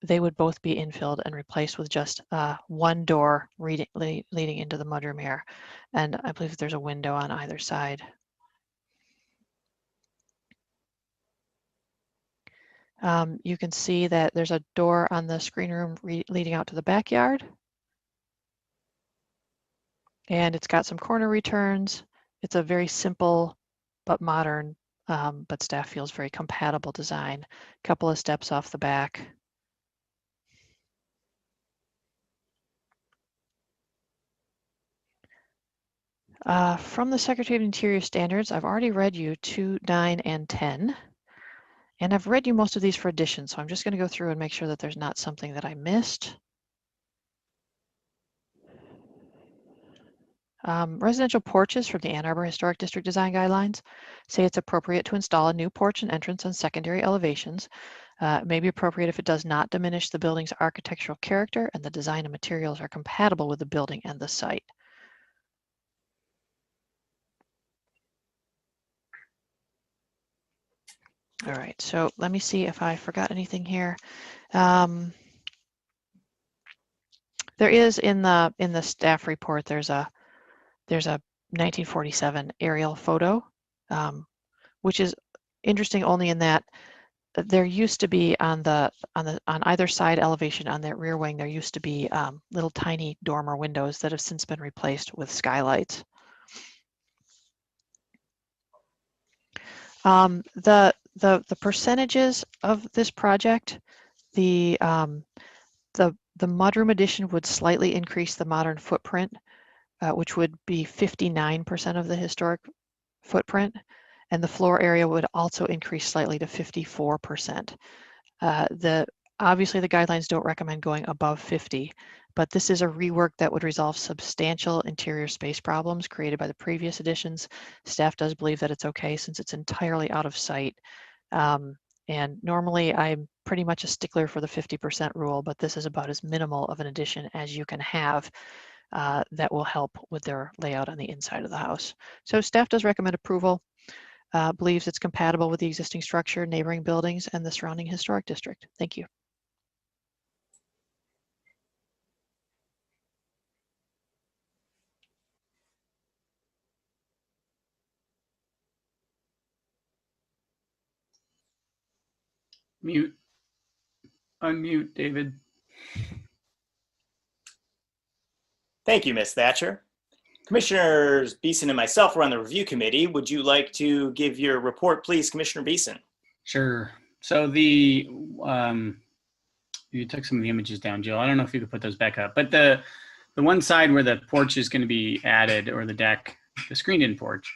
they would both be infilled and replaced with just one door leading into the mudroom here. And I believe there's a window on either side. You can see that there's a door on the screen room leading out to the backyard. And it's got some corner returns. It's a very simple but modern, but staff feels very compatible design. Couple of steps off the back. From the Secretary of Interior Standards, I've already read you 2, 9, and 10. And I've read you most of these for additions, so I'm just going to go through and make sure that there's not something that I missed. Residential porches from the Ann Arbor Historic District Design Guidelines say it's appropriate to install a new porch and entrance on secondary elevations. It may be appropriate if it does not diminish the building's architectural character and the design and materials are compatible with the building and the site. All right, so let me see if I forgot anything here. There is in the staff report, there's a 1947 aerial photo, which is interesting only in that there used to be on either side elevation on that rear wing, there used to be little tiny dormer windows that have since been replaced with skylights. The percentages of this project, the mudroom addition would slightly increase the modern footprint, which would be 59% of the historic footprint, and the floor area would also increase slightly to 54%. Obviously, the guidelines don't recommend going above 50, but this is a rework that would resolve substantial interior space problems created by the previous additions. Staff does believe that it's okay since it's entirely out of sight. And normally I'm pretty much a stickler for the 50% rule, but this is about as minimal of an addition as you can have that will help with their layout on the inside of the house. So staff does recommend approval, believes it's compatible with the existing structure, neighboring buildings, and the surrounding historic district. Thank you. Unmute, David. Thank you, Ms. Thatcher. Commissioners Beeson and myself were on the review committee. Would you like to give your report, please, Commissioner Beeson? Sure. So you took some of the images down, Jill. I don't know if you could put those back up, but the one side where the porch is going to be added, or the deck, the screened-in porch,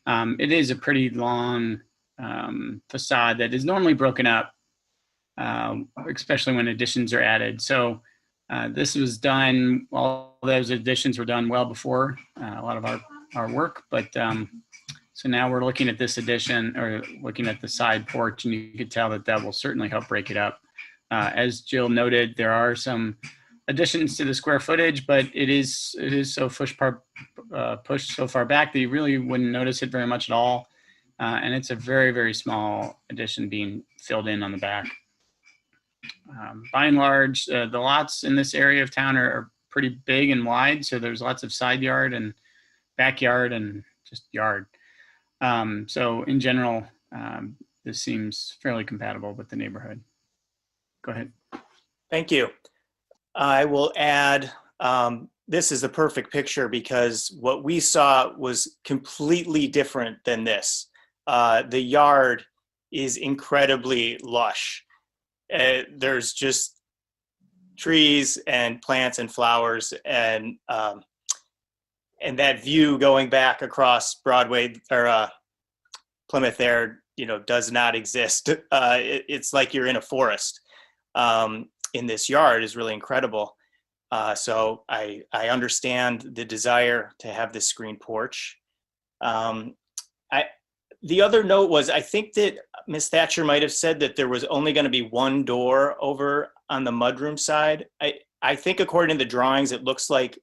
it is a pretty long facade that is normally broken up, especially when additions are added. So this was done, all those additions were done well before a lot of our work, but so now we're looking at this addition, or looking at the side porch, and you could tell that will certainly help break it up. As Jill noted, there are some additions to the square footage, but it is so pushed so far back that you really wouldn't notice it very much at all. And it's a very, very small addition being filled in on the back. By and large, the lots in this area of town are pretty big and wide, so there's lots of side yard and backyard and just yard. So in general, this seems fairly compatible with the neighborhood. Go ahead. Thank you. I will add, this is the perfect picture because what we saw was completely different than this. The yard is incredibly lush. There's just trees and plants and flowers, and that view going back across Broadway or Plymouth there, does not exist. It's like you're in a forest. in this yard is really incredible. So I understand the desire to have this screened porch. The other note was, I think that Ms. Thatcher might have said that there was only going to be one door over on the mudroom side. I think according to the drawings, it looks like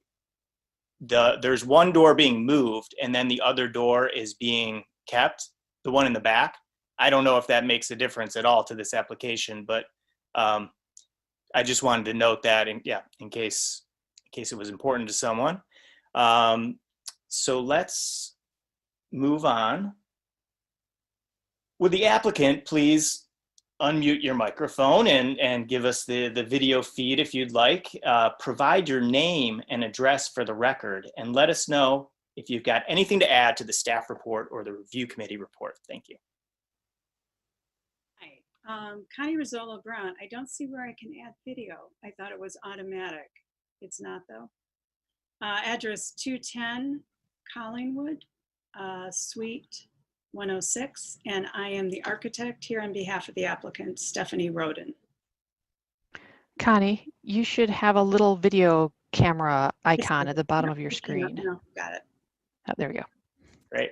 there's one door being moved and then the other door is being kept, the one in the back. I don't know if that makes a difference at all to this application, but I just wanted to note that in case it was important to someone. So let's move on. Would the applicant please unmute your microphone and give us the video feed if you'd like. Provide your name and address for the record, and let us know if you've got anything to add to the staff report or the review committee report. Thank you. Hi, Connie Rizzolo Brown. I don't see where I can add video. I thought it was automatic. It's not though. Address 210 Collingwood, Suite 106, and I am the architect here on behalf of the applicant, Stephanie Roden. Connie, you should have a little video camera icon at the bottom of your screen. No, got it. Oh, there we go. Great.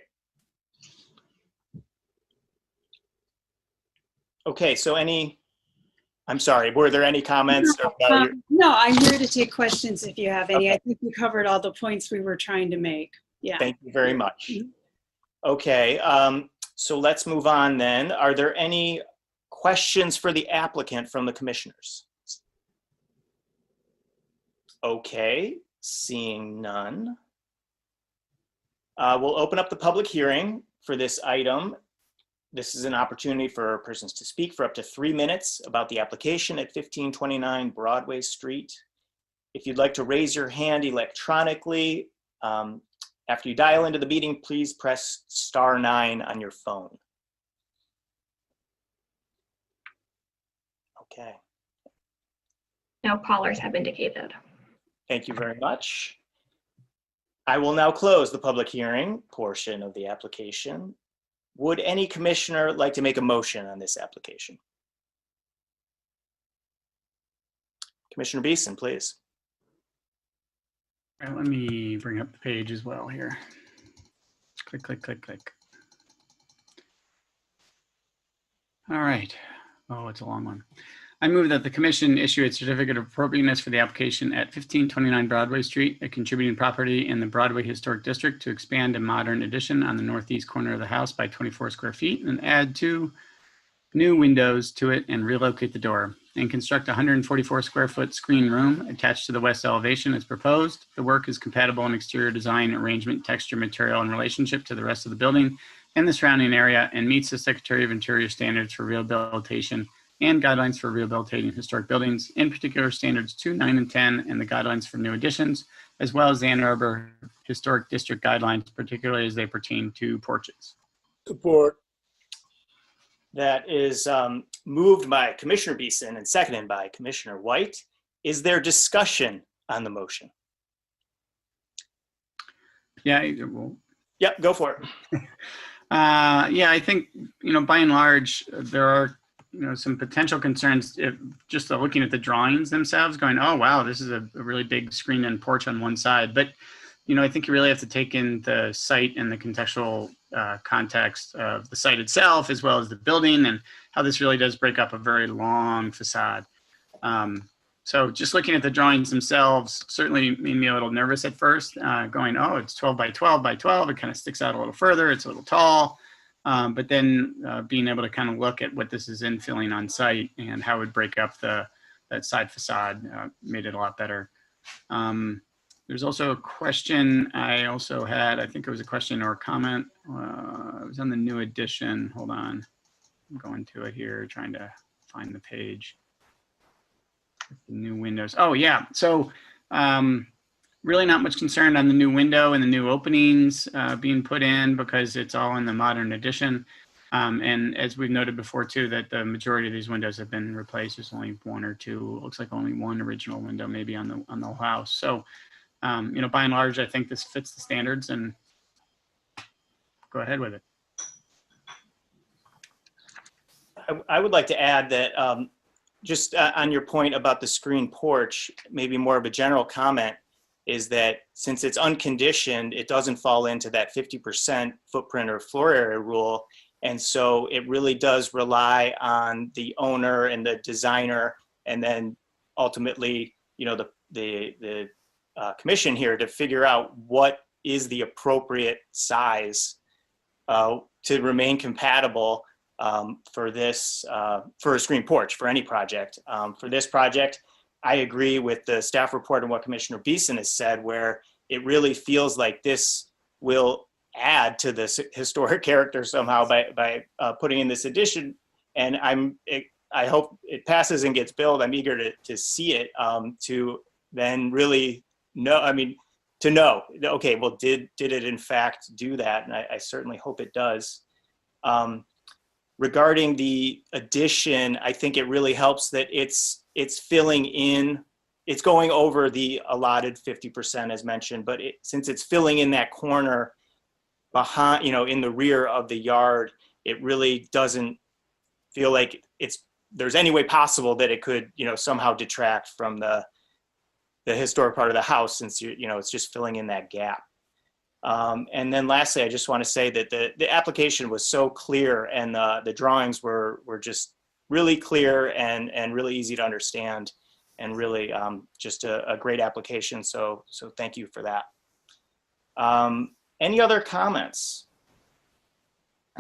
Okay, so I'm sorry, were there any comments? No, I'm here to take questions if you have any. Okay. I think we covered all the points we were trying to make. Yeah. Thank you very much. Okay, so let's move on then. Are there any questions for the applicant from the commissioners? Okay, seeing none. We'll open up the public hearing for this item. This is an opportunity for persons to speak for up to 3 minutes about the application at 1529 Broadway Street. If you'd like to raise your hand electronically, after you dial into the meeting, please press *9 on your phone. Okay. No callers have indicated. Thank you very much. I will now close the public hearing portion of the application. Would any commissioner like to make a motion on this application? Commissioner Beeson, please. All right, let me bring up the page as well here. Click, click, click, click. All right. Oh, it's a long one. I move that the commission issue a certificate of appropriateness for the application at 1529 Broadway Street, a contributing property in the Broadway Historic District, to expand a modern addition on the northeast corner of the house by 24 square feet and add 2 new windows to it and relocate the door, and construct a 144 square foot screen room attached to the west elevation as proposed. The work is compatible in exterior design, arrangement, texture, material, and relationship to the rest of the building and the surrounding area, and meets the Secretary of Interior standards for rehabilitation and guidelines for rehabilitating historic buildings, in particular standards 2, 9, and 10, and the guidelines for new additions, as well as the Ann Arbor Historic District guidelines, particularly as they pertain to porches. Support. That is moved by Commissioner Beeson and seconded by Commissioner White. Is there discussion on the motion? Yeah, Yep, go for it. Yeah, I think, by and large, there are some potential concerns if just looking at the drawings themselves, going, oh, wow, this is a really big screen and porch on one side. But, I think you really have to take in the site and the contextual context of the site itself, as well as the building, and how this really does break up a very long facade. So just looking at the drawings themselves certainly made me a little nervous at first, going, oh, it's 12 by 12 by 12. It kind of sticks out a little further. It's a little tall. But then being able to kind of look at what this is infilling on site and how it would break up that side facade made it a lot better. There's also a question I also had. I think it was a question or a comment. It was on the new edition. Hold on. I'm going to it here, trying to find the page. The new windows. Oh, yeah. So really not much concern on the new window and the new openings being put in, because it's all in the modern edition. And as we've noted before too, that the majority of these windows have been replaced. There's only 1 or 2, looks like only 1 original window maybe on the whole house. So, by and large, I think this fits the standards, and go ahead with it. I would like to add that just on your point about the screen porch, maybe more of a general comment is that since it's unconditioned, it doesn't fall into that 50% footprint or floor area rule. And so it really does rely on the owner and the designer, and then ultimately, you know, the commission here to figure out what is the appropriate size to remain compatible for this, for a screen porch, for any project. For this project, I agree with the staff report and what Commissioner Beeson has said, where it really feels like this will add to this historic character somehow by putting in this addition. And I hope it passes and gets built. I'm eager to see it, to then really know, I mean, to know, okay, well, did it in fact do that? And I certainly hope it does. Regarding the addition, I think it really helps that it's filling in, it's going over the allotted 50% as mentioned, but since it's filling in that corner behind, you know, in the rear of the yard, it really doesn't feel like there's any way possible that it could, you know, somehow detract from the historic part of the house, since you know, it's just filling in that gap. And then lastly, I just want to say that the application was so clear, and the drawings were just really clear and really easy to understand, and really just a great application. So thank you for that. Any other comments?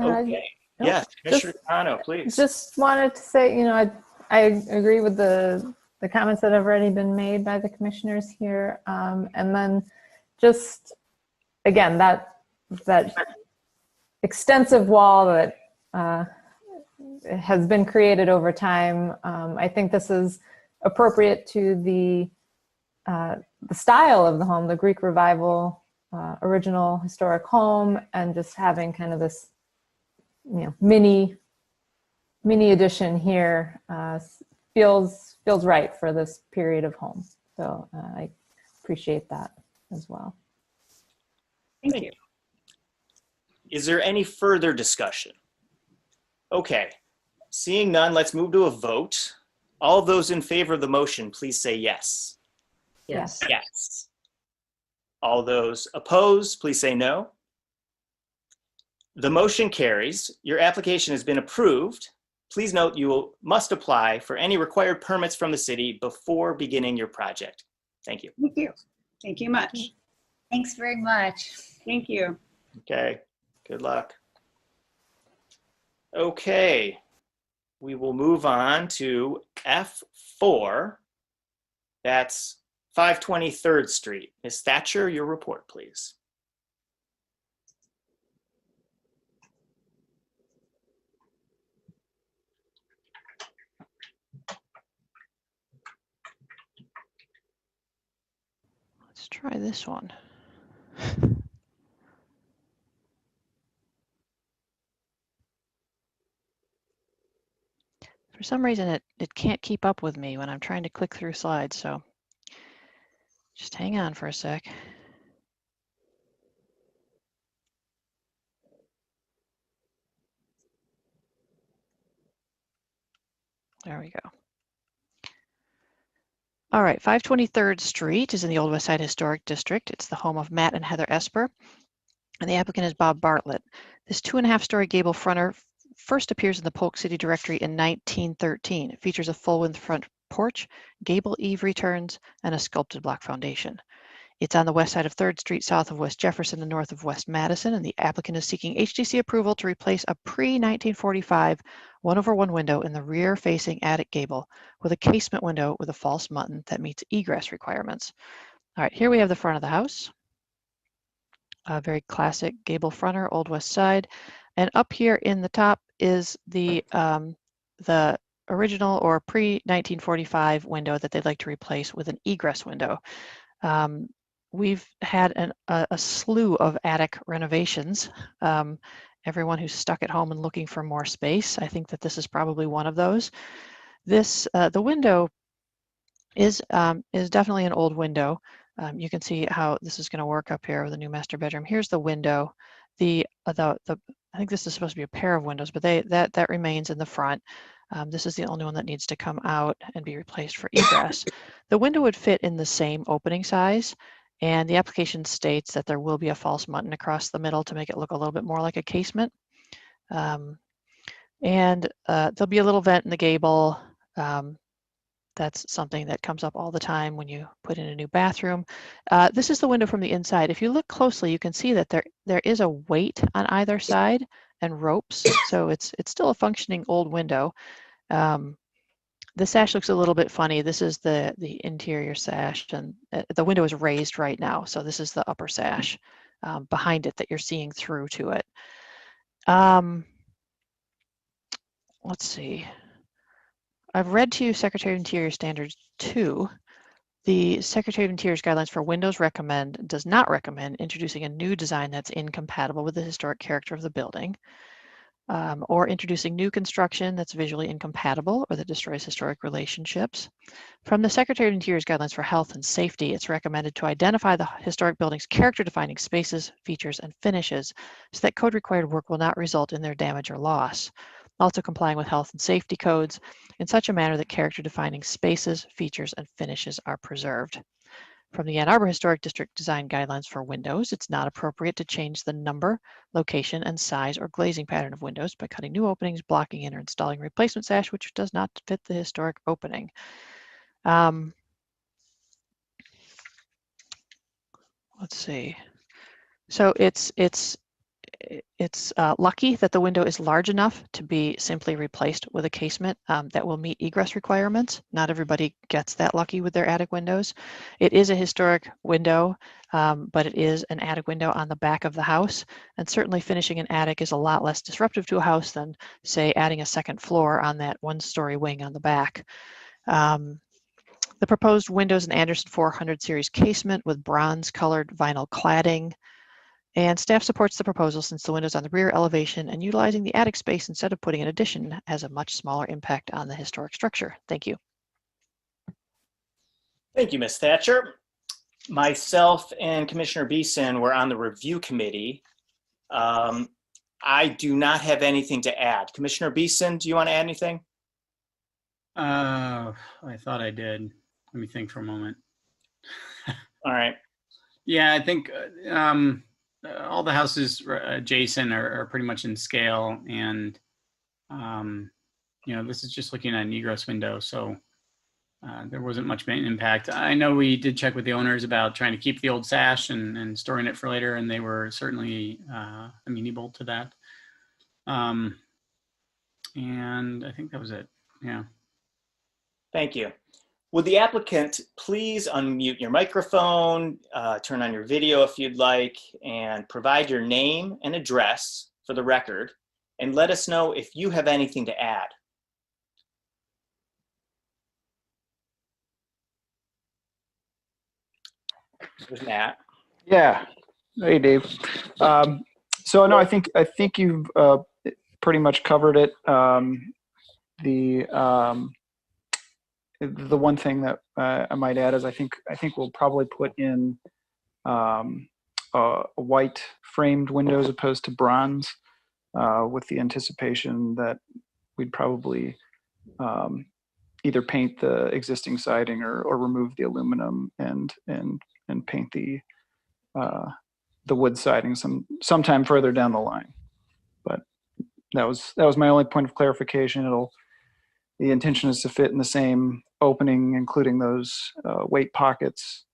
Okay. Nope. Yes, Commissioner Kano, please. Just wanted to say, you know, I agree with the comments that have already been made by the commissioners here. And then just, again, that extensive wall that has been created over time. I think this is appropriate to the style of the home, the Greek Revival original historic home, and just having kind of this, you know, mini addition here feels right for this period of home. So I appreciate that as well. Thank you. Is there any further discussion? Okay, seeing none, let's move to a vote. All those in favor of the motion, please say yes. Yes. Yes. All those opposed, please say no. The motion carries. Your application has been approved. Please note you must apply for any required permits from the city before beginning your project. Thank you. Thank you. Thank you much. Thanks very much. Thank you. Okay, good luck. Okay, we will move on to F4. That's 523rd Street. Ms. Thatcher, your report, please. Let's try this one. For some reason, it can't keep up with me when I'm trying to click through slides, so just hang on for a sec. There we go. All right, 523rd Street is in the Old West Side Historic District. It's the home of Matt and Heather Esper, and the applicant is Bob Bartlett. This 2.5-story gable fronter first appears in the Polk City Directory in 1913. It features a full-width front porch, gable eave returns, and a sculpted block foundation. It's on the west side of 3rd Street, south of West Jefferson and north of West Madison, and the applicant is seeking HDC approval to replace a pre-1945 1/1 window in the rear-facing attic gable with a casement window with a false mutton that meets egress requirements. All right, here we have the front of the house. A very classic gable fronter, Old West Side. And up here in the top is the original or pre-1945 window that they'd like to replace with an egress window. We've had a slew of attic renovations. Everyone who's stuck at home and looking for more space, I think that this is probably one of those. This the window is definitely an old window. You can see how this is going to work up here with the new master bedroom. Here's the window. I think this is supposed to be a pair of windows, but that remains in the front. This is the only one that needs to come out and be replaced for egress. The window would fit in the same opening size, and the application states that there will be a false mutton across the middle to make it look a little bit more like a casement. There'll be a little vent in the gable. That's something that comes up all the time when you put in a new bathroom. This is the window from the inside. If you look closely, you can see that there is a weight on either side and ropes. So it's still a functioning old window. The sash looks a little bit funny. This is the interior sash, and the window is raised right now. So this is the upper sash behind it that you're seeing through to it. Let's see. I've read to you Secretary of Interior Standards 2. The Secretary of Interior's guidelines for windows does not recommend introducing a new design that's incompatible with the historic character of the building, or introducing new construction that's visually incompatible or that destroys historic relationships. From the Secretary of Interior's guidelines for health and safety, it's recommended to identify the historic building's character-defining spaces, features, and finishes so that code-required work will not result in their damage or loss. Also complying with health and safety codes in such a manner that character-defining spaces, features, and finishes are preserved. From the Ann Arbor Historic District Design Guidelines for windows, it's not appropriate to change the number, location, and size or glazing pattern of windows by cutting new openings, blocking in, or installing replacement sash which does not fit the historic opening. Let's see. So it's lucky that the window is large enough to be simply replaced with a casement that will meet egress requirements. Not everybody gets that lucky with their attic windows. It is a historic window, but it is an attic window on the back of the house. And certainly finishing an attic is a lot less disruptive to a house than, say, adding a second floor on that one-story wing on the back. The proposed windows in Anderson 400 series casement with bronze-colored vinyl cladding. And staff supports the proposal since the windows on the rear elevation and utilizing the attic space instead of putting an addition has a much smaller impact on the historic structure. Thank you. Thank you, Ms. Thatcher. Myself and Commissioner Beeson were on the review committee. I do not have anything to add. Commissioner Beeson, do you want to add anything? I thought I did. Let me think for a moment. All right. Yeah, I think all the houses adjacent are pretty much in scale, and this is just looking at an egress window, so there wasn't much impact. I know we did check with the owners about trying to keep the old sash and storing it for later, and they were certainly amenable to that. And I think that was it. Yeah. Thank you. Would the applicant please unmute your microphone, turn on your video if you'd like, and provide your name and address for the record, and let us know if you have anything to add. There's Matt. Yeah. Hey, Dave. So no, I think you've pretty much covered it. The one thing that I might add is I think we'll probably put in white framed windows as opposed to bronze, with the anticipation that we'd probably either paint the existing siding or remove the aluminum and paint the wood siding sometime further down the line. But that was my only point of clarification. The intention is to fit in the same opening, including those weight pockets,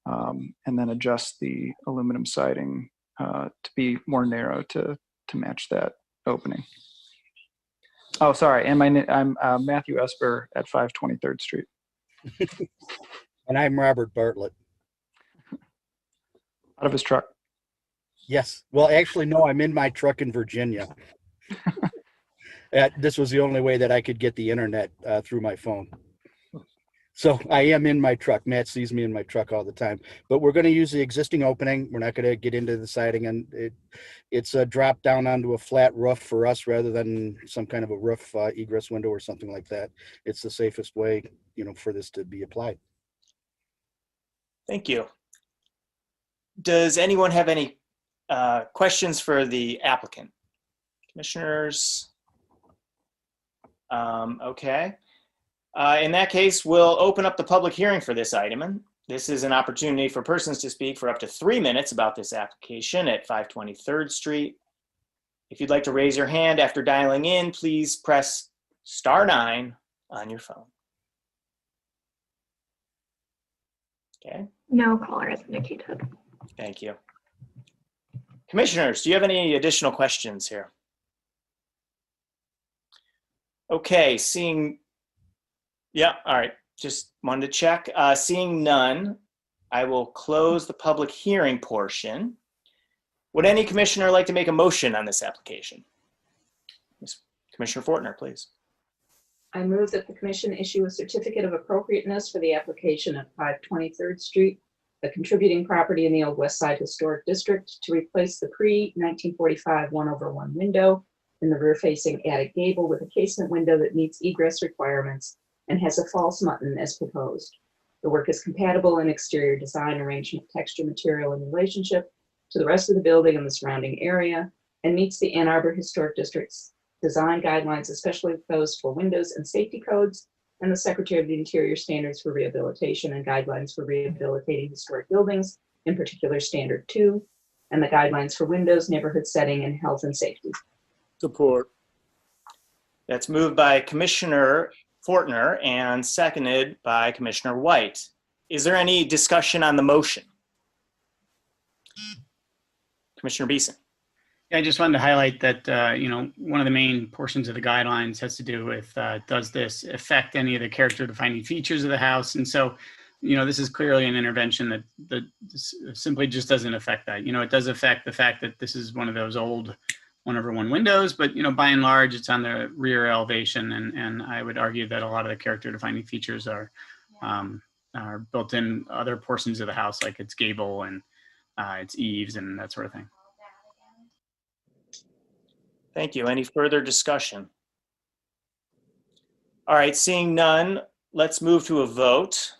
and then adjust the aluminum siding to be more narrow to match that opening. Oh, sorry, and I'm Matthew Esper at 523rd Street. And I'm Robert Bartlett. Out of his truck. Yes. Well, actually, no, I'm in my truck in Virginia. This was the only way that I could get the internet through my phone. So I am in my truck. Matt sees me in my truck all the time. But we're going to use the existing opening. We're not going to get into the siding. And it's a drop down onto a flat roof for us rather than some kind of a roof egress window or something like that. It's the safest way, for this to be applied. Thank you. Does anyone have any questions for the applicant? Commissioners? Okay. In that case, we'll open up the public hearing for this item. This is an opportunity for persons to speak for up to 3 minutes about this application at 523rd Street. If you'd like to raise your hand after dialing in, please press *9 on your phone. Okay, No caller is indicated. thank you. Commissioners, do you have any additional questions here? Okay, yeah, all right, just wanted to check. Seeing none, I will close the public hearing portion. Would any commissioner like to make a motion on this application? Commissioner Fortner, please. I move that the commission issue a certificate of appropriateness for the application at 523rd Street, a contributing property in the Old West Side Historic District, to replace the pre-1945 1/1 window in the rear-facing attic gable with a casement window that meets egress requirements and has a false mutton as proposed. The work is compatible in exterior design, arrangement, texture, material, and relationship to the rest of the building and the surrounding area, and meets the Ann Arbor Historic District's design guidelines, especially those for windows and safety codes, and the Secretary of the Interior standards for rehabilitation and guidelines for rehabilitating historic buildings, in particular Standard 2, and the guidelines for windows, neighborhood setting, and health and safety. Support. That's moved by Commissioner Fortner and seconded by Commissioner White. Is there any discussion on the motion? Commissioner Beeson. Yeah, I just wanted to highlight that, one of the main portions of the guidelines has to do with, does this affect any of the character defining features of the house? And so, this is clearly an intervention that simply just doesn't affect that. It does affect the fact that this is one of those old 1/1 windows, but, by and large, it's on the rear elevation. And I would argue that a lot of the character defining features are built in other portions of the house, like its gable and its eaves and that sort of thing. Thank you. Any further discussion? All right, seeing none, let's move to a vote.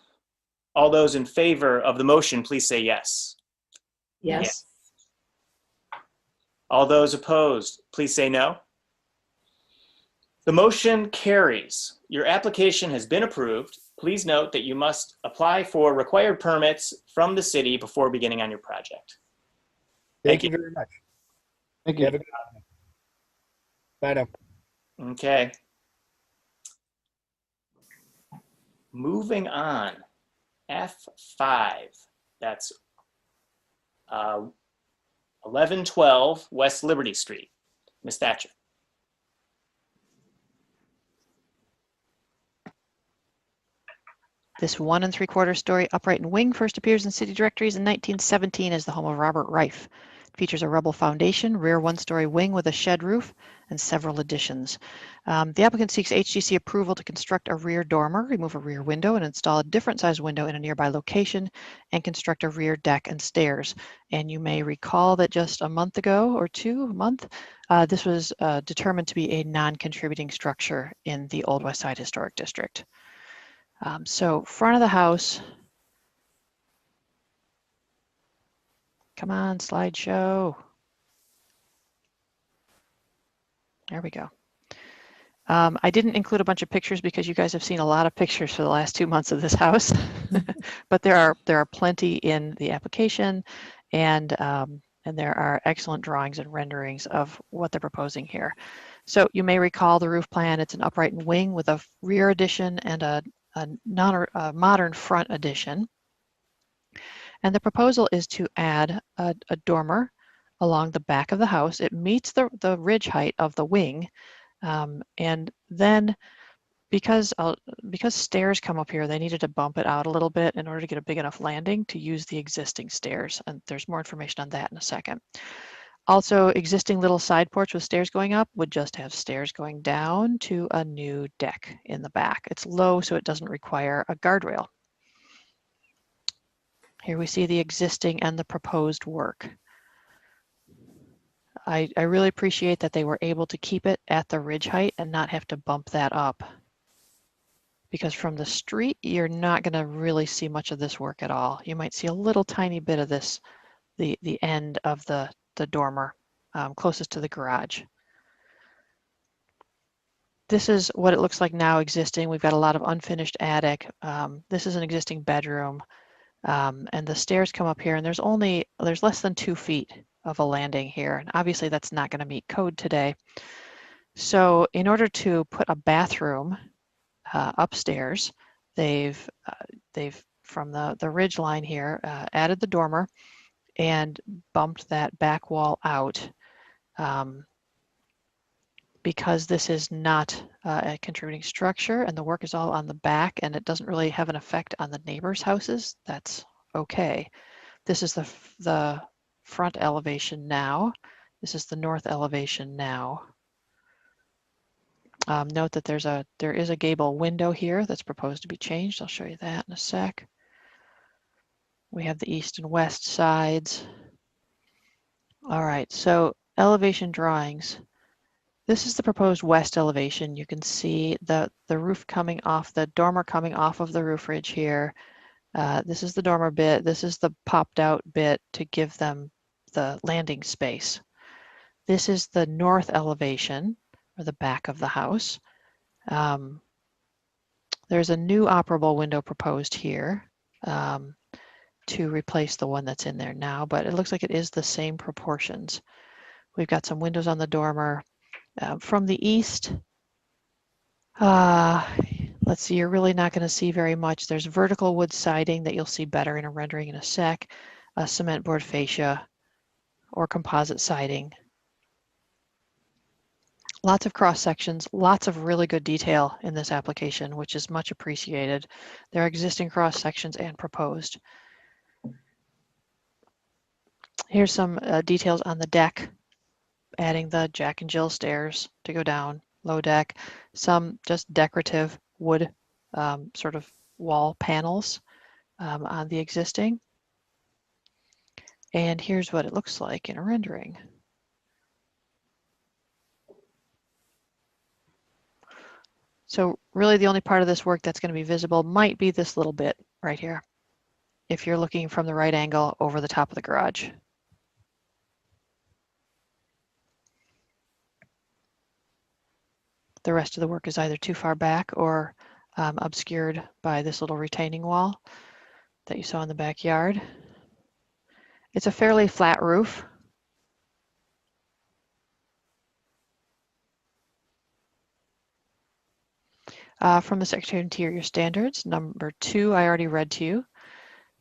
All those in favor of the motion, please say yes. Yes. All those opposed, please say no. The motion carries. Your application has been approved. Please note that you must apply for required permits from the city before beginning on your project. Thank you very much. Thank you. Have a good evening. Bye now. Okay. Moving on. F5. That's 1112 West Liberty Street. Ms. Thatcher. This 1 3/4 story upright and wing first appears in city directories in 1917 as the home of Robert Reif. It features a rubble foundation, rear 1-story wing with a shed roof, and several additions. The applicant seeks HGC approval to construct a rear dormer, remove a rear window, and install a different size window in a nearby location, and construct a rear deck and stairs. And you may recall that just a month ago, or this was determined to be a non-contributing structure in the Old West Side Historic District. So front of the house. Come on, slideshow. There we go. I didn't include a bunch of pictures because you guys have seen a lot of pictures for the last 2 months of this house, but there are plenty in the application, and there are excellent drawings and renderings of what they're proposing here. So you may recall the roof plan. It's an upright and wing with a rear addition and a modern front addition. And the proposal is to add a dormer along the back of the house. It meets the ridge height of the wing. And then because stairs come up here, they needed to bump it out a little bit in order to get a big enough landing to use the existing stairs. And there's more information on that in a second. Also, existing little side porch with stairs going up would just have stairs going down to a new deck in the back. It's low, so it doesn't require a guardrail. Here we see the existing and the proposed work. I really appreciate that they were able to keep it at the ridge height and not have to bump that up. Because from the street, you're not going to really see much of this work at all. You might see a little tiny bit of this, the end of the dormer closest to the garage. This is what it looks like now existing. We've got a lot of unfinished attic. This is an existing bedroom. And the stairs come up here, and there's less than 2 feet of a landing here. And obviously that's not going to meet code today. So in order to put a bathroom upstairs, they've from the ridge line here, added the dormer and bumped that back wall out. Because this is not a contributing structure and the work is all on the back and it doesn't really have an effect on the neighbors' houses, that's okay. This is the front elevation now. This is the north elevation now. Note that there is a gable window here that's proposed to be changed. I'll show you that in a sec. We have the east and west sides. All right, so elevation drawings. This is the proposed west elevation. You can see the roof coming off, the dormer coming off of the roof ridge here. This is the dormer bit. This is the popped out bit to give them the landing space. This is the north elevation, or the back of the house. There's a new operable window proposed here to replace the one that's in there now, but it looks like it is the same proportions. We've got some windows on the dormer. From the east, let's see, you're really not going to see very much. There's vertical wood siding that you'll see better in a rendering in a sec, cement board fascia, or composite siding. Lots of cross sections, lots of really good detail in this application, which is much appreciated. There are existing cross sections and proposed. Here's some details on the deck, adding the Jack and Jill stairs to go down, low deck, some just decorative wood sort of wall panels on the existing. And here's what it looks like in a rendering. So really the only part of this work that's going to be visible might be this little bit right here, if you're looking from the right angle over the top of the garage. The rest of the work is either too far back or obscured by this little retaining wall that you saw in the backyard. It's a fairly flat roof. From the Secretary of Interior Standards, number 2, I already read to you.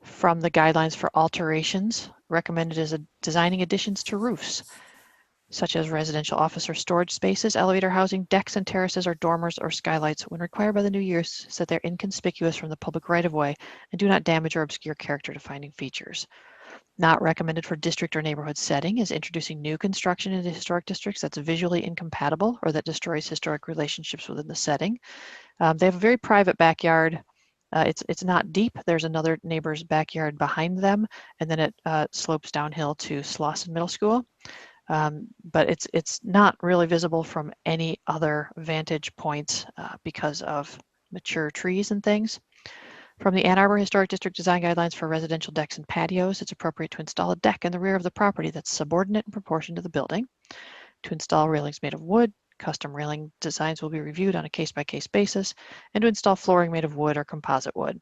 From the guidelines for alterations, recommended is designing additions to roofs, such as residential office or storage spaces, elevator housing, decks and terraces, or dormers or skylights when required by the new use, so that they're inconspicuous from the public right-of-way and do not damage or obscure character-defining features. Not recommended for district or neighborhood setting is introducing new construction into historic districts that's visually incompatible or that destroys historic relationships within the setting. They have a very private backyard. It's not deep. There's another neighbor's backyard behind them, and then it slopes downhill to Slauson Middle School. But it's not really visible from any other vantage points because of mature trees and things. From the Ann Arbor Historic District Design Guidelines for residential decks and patios, it's appropriate to install a deck in the rear of the property that's subordinate in proportion to the building. To install railings made of wood, custom railing designs will be reviewed on a case-by-case basis, and to install flooring made of wood or composite wood.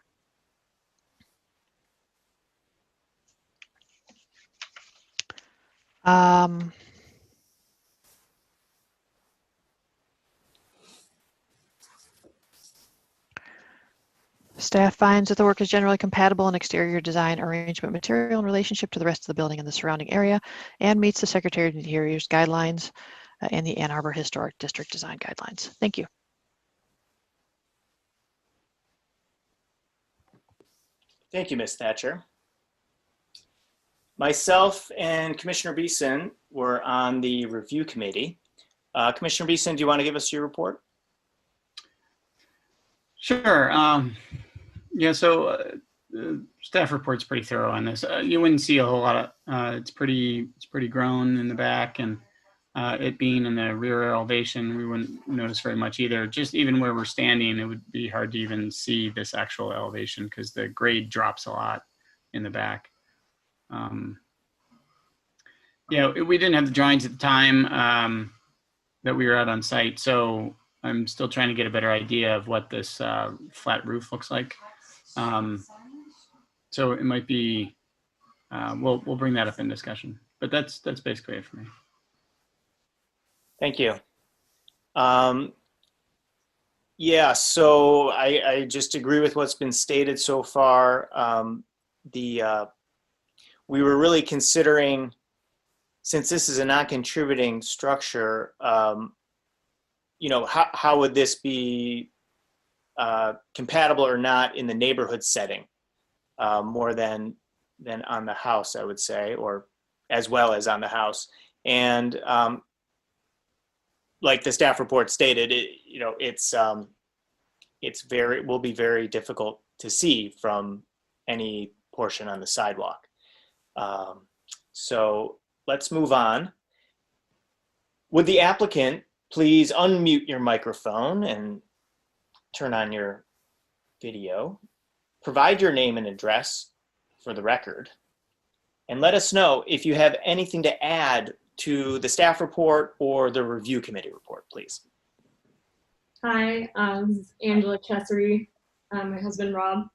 Staff finds that the work is generally compatible in exterior design, arrangement, material, and relationship to the rest of the building and the surrounding area, and meets the Secretary of Interior's guidelines and the Ann Arbor Historic District Design Guidelines. Thank you. Thank you, Ms. Thatcher. Myself and Commissioner Beeson were on the review committee. Commissioner Beeson, do you want to give us your report? Sure. Yeah, so the staff report's pretty thorough on this. You wouldn't see a whole lot of, it's pretty grown in the back, and it being in the rear elevation, we wouldn't notice very much either. Just even where we're standing, it would be hard to even see this actual elevation because the grade drops a lot in the back. Yeah, we didn't have the drawings at the time that we were out on site, so I'm still trying to get a better idea of what this flat roof looks like. So it might be, we'll bring that up in discussion, but that's basically it for me. Thank you. Yeah, so I just agree with what's been stated so far. We were really considering, since this is a non-contributing structure, you know, how would this be compatible or not in the neighborhood setting, more than on the house, I would say, or as well as on the house. And like the staff report stated, you know, will be very difficult to see from any portion on the sidewalk. So let's move on. Would the applicant please unmute your microphone and turn on your video? Provide your name and address for the record, and let us know if you have anything to add to the staff report or the review committee report, please. Hi, this is Angela Chessery, my husband Rob,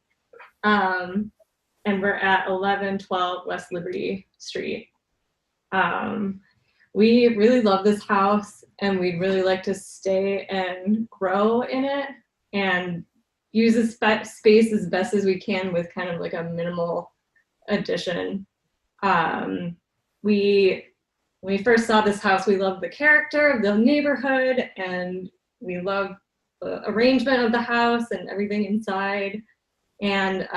and we're at 1112 West Liberty Street. We really love this house, and we'd really like to stay and grow in it and use the space as best as we can with kind of like a minimal addition. When we first saw this house, we loved the character of the neighborhood, and we love the arrangement of the house and everything inside. And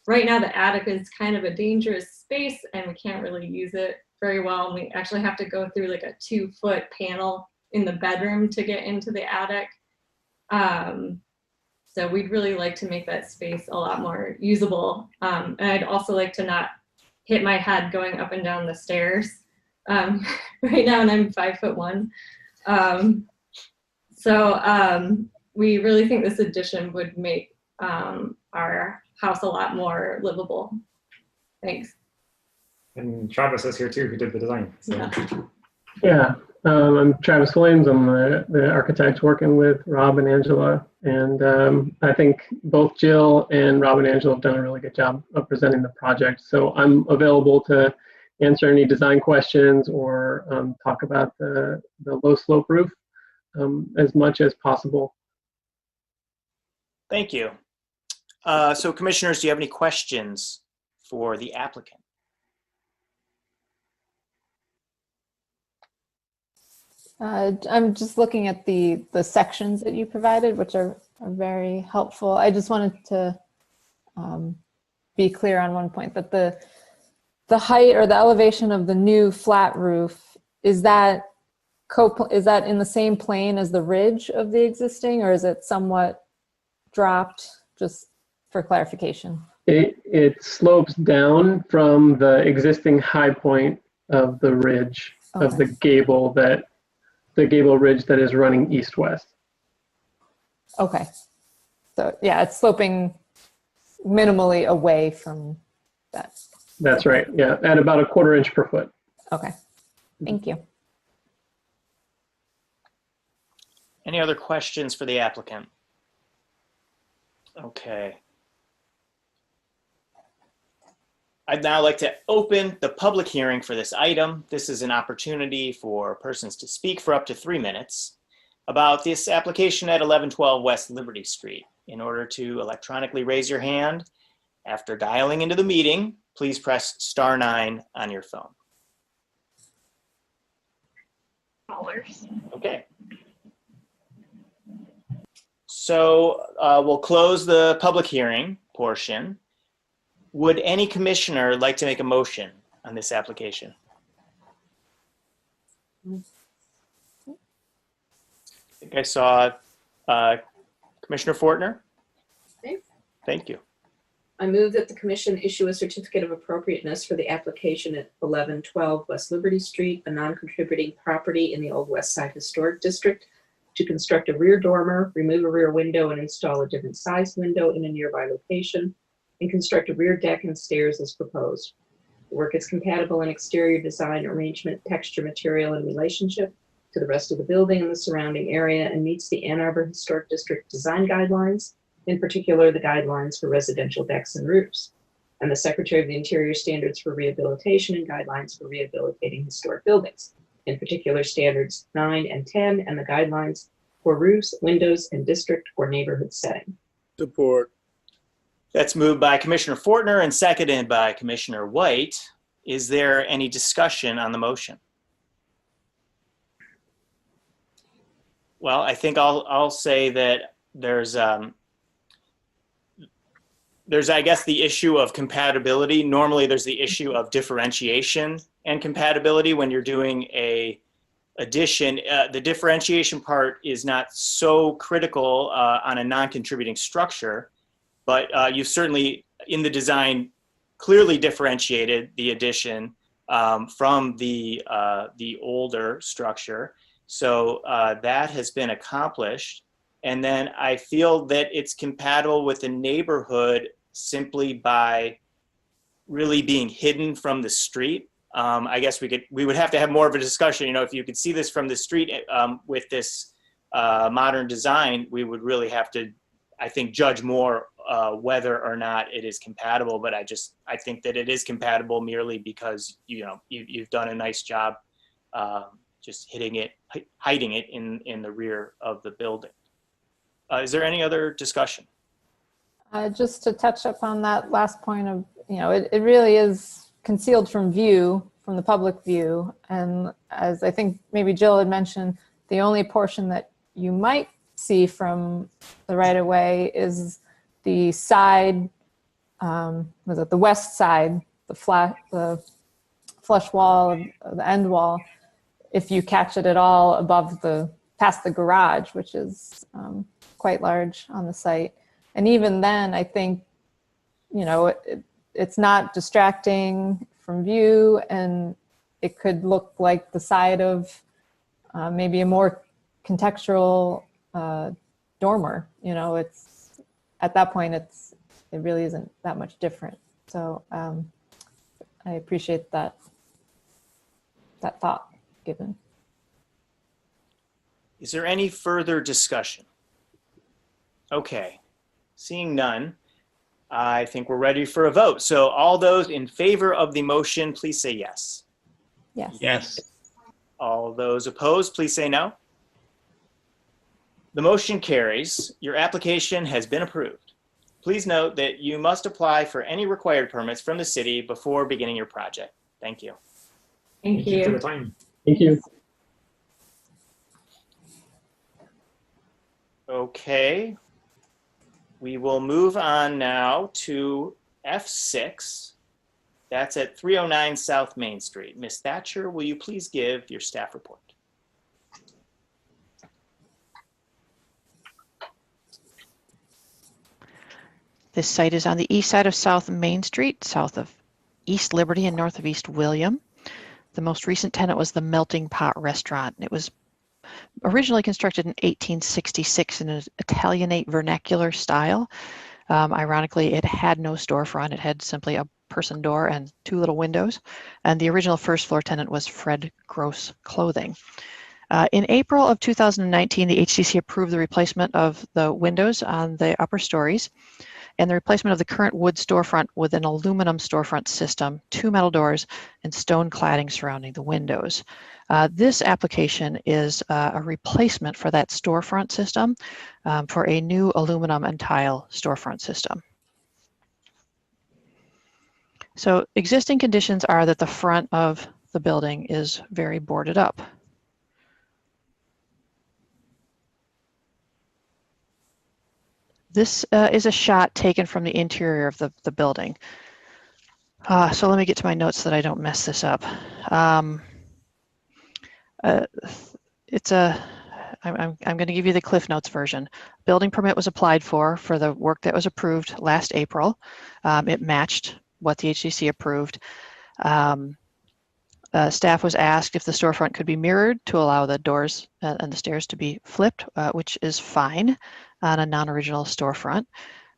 right now the attic is kind of a dangerous space, and we can't really use it very well. And we actually have to go through like a 2-foot panel in the bedroom to get into the attic. So we'd really like to make that space a lot more usable. And I'd also like to not hit my head going up and down the stairs right now, and I'm 5'1". We really think this addition would make our house a lot more livable. Thanks. And Travis is here too, who did the design. So. Yeah, I'm Travis Williams. I'm the architect working with Rob and Angela. And I think both Jill and Rob and Angela have done a really good job of presenting the project. So I'm available to answer any design questions or talk about the low slope roof as much as possible. Thank you. So commissioners, do you have any questions for the applicant? I'm just looking at the sections that you provided, which are very helpful. I just wanted to be clear on one point, that the height or the elevation of the new flat roof, is that in the same plane as the ridge of the existing, or is it somewhat dropped? Just for clarification. It slopes down from the existing high point of the ridge of the gable ridge that is running east-west. Okay. So yeah, it's sloping minimally away from that. That's right. Yeah, at about 1/4 inch per foot. Okay. Thank you. Any other questions for the applicant? Okay. I'd now like to open the public hearing for this item. This is an opportunity for persons to speak for up to 3 minutes about this application at 1112 West Liberty Street. In order to electronically raise your hand after dialing into the meeting, please press *9 on your phone. Callers. Okay. So we'll close the public hearing portion. Would any commissioner like to make a motion on this application? I think I saw Commissioner Fortner. Okay. Thank you. I move that the commission issue a certificate of appropriateness for the application at 1112 West Liberty Street, a non-contributing property in the Old West Side Historic District, to construct a rear dormer, remove a rear window, and install a different size window in a nearby location, and construct a rear deck and stairs as proposed. The work is compatible in exterior design, arrangement, texture, material, and relationship to the rest of the building and the surrounding area and meets the Ann Arbor Historic District design guidelines, in particular the guidelines for residential decks and roofs, and the Secretary of the Interior standards for rehabilitation and guidelines for rehabilitating historic buildings, in particular standards 9 and 10 and the guidelines for roofs, windows, and district or neighborhood setting. Support. That's moved by Commissioner Fortner and seconded by Commissioner White. Is there any discussion on the motion? Well, I think I'll say that there's I guess the issue of compatibility. Normally there's the issue of differentiation and compatibility when you're doing a addition. The differentiation part is not so critical on a non-contributing structure, but you've certainly in the design clearly differentiated the addition from the older structure. So that has been accomplished. And then I feel that it's compatible with the neighborhood simply by really being hidden from the street. I guess we would have to have more of a discussion. You know, if you could see this from the street with this modern design, we would really have to, I think, judge more whether or not it is compatible. But I think that it is compatible merely because, you know, you've done a nice job just hiding it in the rear of the building. Is there any other discussion? Just to touch upon that last point of, you know, it really is concealed from view, from the public view. And as I think maybe Jill had mentioned, the only portion that you might see from the right of way is the side, was it the west side, the flush wall, the end wall, if you catch it at all above past the garage, which is quite large on the site. And even then, I think, you know, it's not distracting from view, and it could look like the side of maybe a more contextual dormer. You know, it's at that point, it really isn't that much different. So I appreciate that thought given. Is there any further discussion? Okay, seeing none, I think we're ready for a vote. So all those in favor of the motion, please say yes. Yes. Yes. All those opposed, please say no. The motion carries. Your application has been approved. Please note that you must apply for any required permits from the city before beginning your project. Thank you. Thank you for the time. Thank you. Okay. We will move on now to F6. That's at 309 South Main Street. Ms. Thatcher, will you please give your staff report? This site is on the east side of South Main Street, south of East Liberty and north of East William. The most recent tenant was the Melting Pot Restaurant. It was originally constructed in 1866 in an Italianate vernacular style. Ironically, it had no storefront. It had simply a person door and 2 little windows. And the original first floor tenant was Fred Gross Clothing. In April of 2019, the HCC approved the replacement of the windows on the upper stories and the replacement of the current wood storefront with an aluminum storefront system, 2 metal doors, and stone cladding surrounding the windows. This application is a replacement for that storefront system for a new aluminum and tile storefront system. So existing conditions are that the front of the building is very boarded up. This is a shot taken from the interior of the building. So let me get to my notes so that I don't mess this up. I'm going to give you the Cliff Notes version. Building permit was applied for the work that was approved last April. It matched what the HCC approved. Staff was asked if the storefront could be mirrored to allow the doors and the stairs to be flipped, which is fine on a non-original storefront.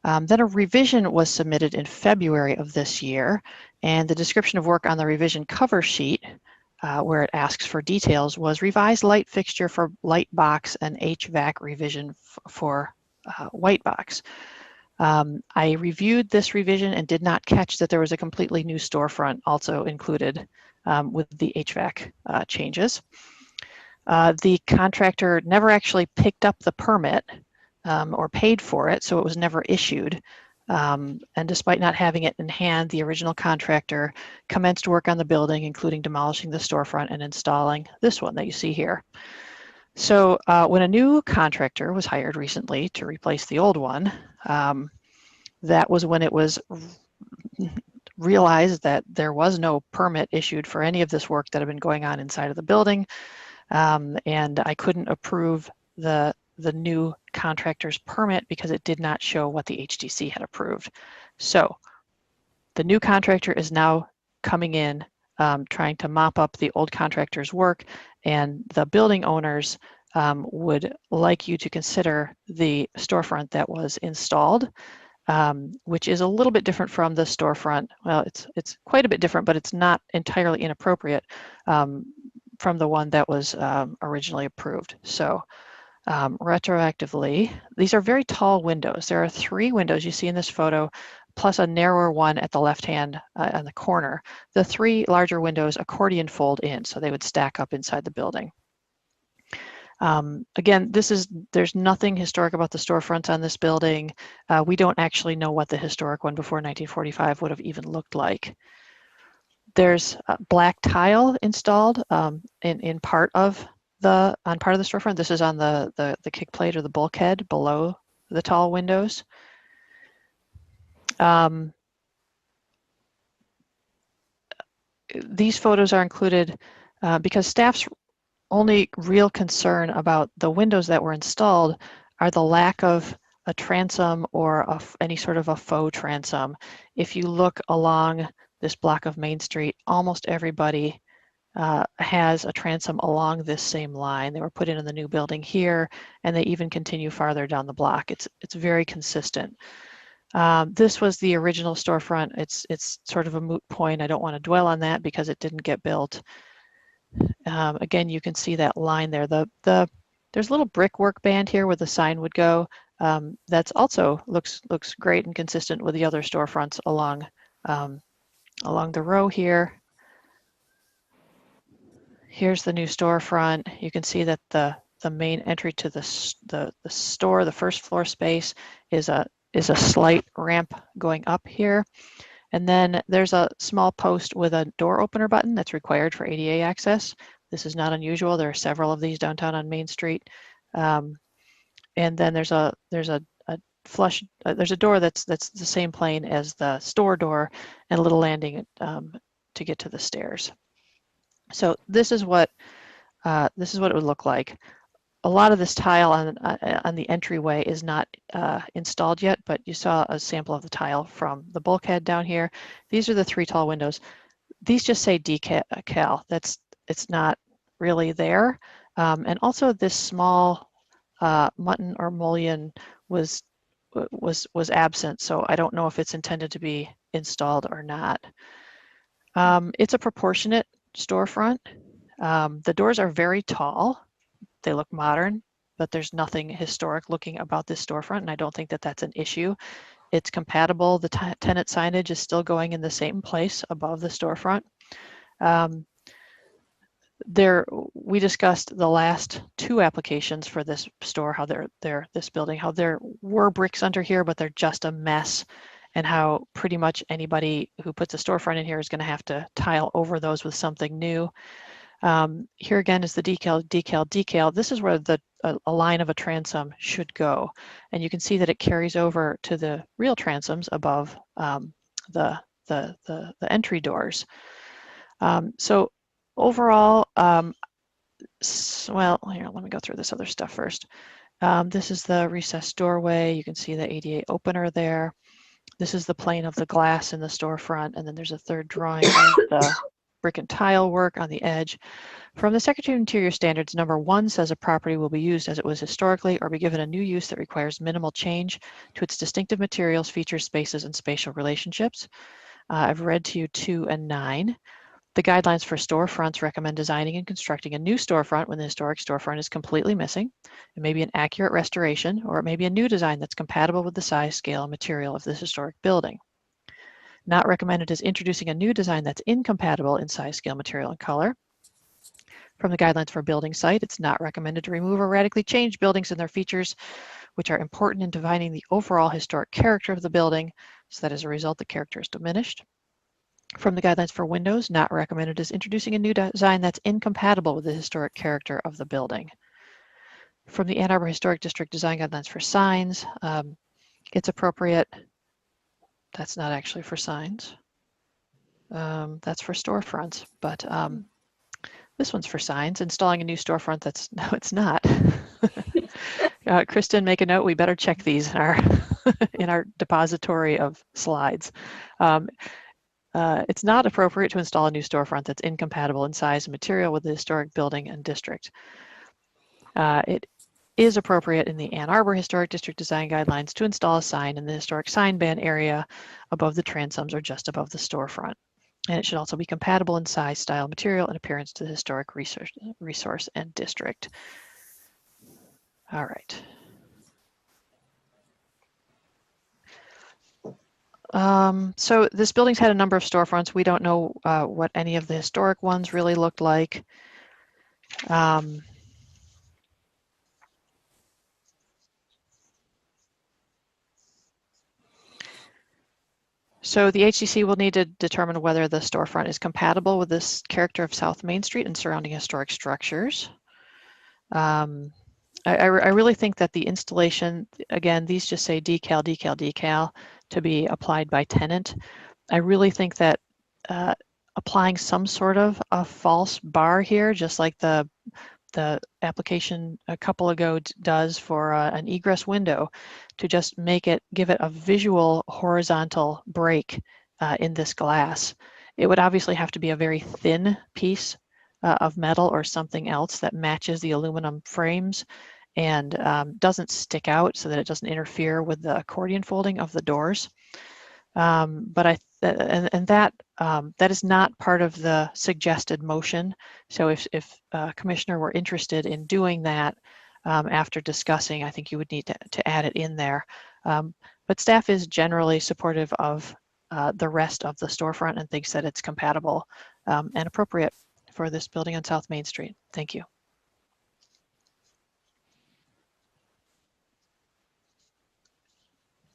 Then a revision was submitted in February of this year, and the description of work on the revision cover sheet where it asks for details, was revised light fixture for light box and HVAC revision for white box. I reviewed this revision and did not catch that there was a completely new storefront also included with the HVAC changes. The contractor never actually picked up the permit or paid for it, so it was never issued. And despite not having it in hand, the original contractor commenced work on the building, including demolishing the storefront and installing this one that you see here. So when a new contractor was hired recently to replace the old one, that was when it was realized that there was no permit issued for any of this work that had been going on inside of the building. And I couldn't approve the new contractor's permit because it did not show what the HDC had approved. So the new contractor is now coming in, trying to mop up the old contractor's work, and the building owners would like you to consider the storefront that was installed, which is a little bit different from the storefront. Well, it's quite a bit different, but it's not entirely inappropriate from the one that was originally approved. So retroactively, these are very tall windows. There are 3 windows you see in this photo, plus a narrower one at the left hand on the corner. The 3 larger windows accordion fold in, so they would stack up inside the building. Again, there's nothing historic about the storefronts on this building. We don't actually know what the historic one before 1945 would have even looked like. There's black tile installed in part of the storefront. This is on the kick plate or the bulkhead below the tall windows. These photos are included because staff's only real concern about the windows that were installed are the lack of a transom or any sort of a faux transom. If you look along this block of Main Street, almost everybody has a transom along this same line. They were put in the new building here, and they even continue farther down the block. It's very consistent. This was the original storefront. It's sort of a moot point. I don't want to dwell on that because it didn't get built. Again, you can see that line there. There's a little brickwork band here where the sign would go. That's also looks great and consistent with the other storefronts along the row here. Here's the new storefront. You can see that the main entry to the store, the first floor space, is a slight ramp going up here. And then there's a small post with a door opener button that's required for ADA access. This is not unusual. There are several of these downtown on Main Street. And then there's a door that's the same plane as the store door and a little landing to get to the stairs. So this is what it would look like. A lot of this tile on the entryway is not installed yet, but you saw a sample of the tile from the bulkhead down here. These are the 3 tall windows. These just say decal. It's not really there. And also this small mutton or mullion was absent, so I don't know if it's intended to be installed or not. It's a proportionate storefront. The doors are very tall. They look modern, but there's nothing historic looking about this storefront, and I don't think that that's an issue. It's compatible. The tenant signage is still going in the same place above the storefront. We discussed the last 2 applications for this store, how this building, how there were bricks under here, but they're just a mess, and how pretty much anybody who puts a storefront in here is going to have to tile over those with something new. Here again is the decal. This is where a line of a transom should go. And you can see that it carries over to the real transoms above the entry doors. So overall, well, here, let me go through this other stuff first. This is the recessed doorway. You can see the ADA opener there. This is the plane of the glass in the storefront. And then there's a third drawing of the brick and tile work on the edge. From the Secretary of Interior Standards, number 1 says a property will be used as it was historically or be given a new use that requires minimal change to its distinctive materials, features, spaces, and spatial relationships. I've read to you 2 and 9. The guidelines for storefronts recommend designing and constructing a new storefront when the historic storefront is completely missing. It may be an accurate restoration, or it may be a new design that's compatible with the size, scale, and material of this historic building. Not recommended is introducing a new design that's incompatible in size, scale, material, and color. From the guidelines for a building site, it's not recommended to remove or radically change buildings and their features, which are important in defining the overall historic character of the building, so that as a result, the character is diminished. From the guidelines for windows, not recommended is introducing a new design that's incompatible with the historic character of the building. From the Ann Arbor Historic District Design Guidelines for signs, it's appropriate. That's not actually for signs. That's for storefronts, but this one's for signs. Installing a new storefront, no, it's not. Kristen, make a note. We better check these in our in our depository of slides. It's not appropriate to install a new storefront that's incompatible in size and material with the historic building and district. It is appropriate in the Ann Arbor Historic District Design Guidelines to install a sign in the historic sign ban area above the transoms or just above the storefront. And it should also be compatible in size, style, material, and appearance to the historic resource and district. All right. So this building's had a number of storefronts. We don't know what any of the historic ones really looked like. So the HDC will need to determine whether the storefront is compatible with this character of South Main Street and surrounding historic structures. I really think that the installation, again, these just say decal, decal, decal to be applied by tenant. I really think that applying some sort of a false bar here, just like the application a couple ago does for an egress window, to just give it a visual horizontal break in this glass. It would obviously have to be a very thin piece of metal or something else that matches the aluminum frames and doesn't stick out so that it doesn't interfere with the accordion folding of the doors. But that is not part of the suggested motion. So if Commissioner were interested in doing that after discussing, I think you would need to add it in there. But staff is generally supportive of the rest of the storefront and thinks that it's compatible and appropriate for this building on South Main Street. Thank you.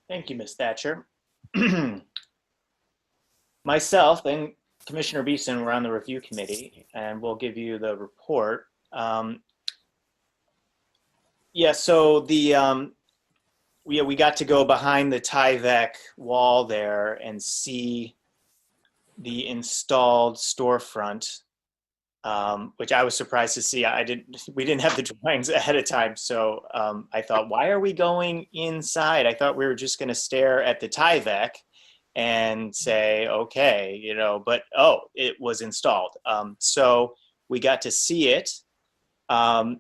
Thank you, Ms. Thatcher. Myself and Commissioner Beeson were on the review committee, and we'll give you the report. Yeah, so we got to go behind the Tyvek wall there and see the installed storefront, which I was surprised to see. We didn't have the drawings ahead of time, so I thought, why are we going inside? I thought we were just going to stare at the Tyvek and say, okay, but it was installed. So we got to see it. I'll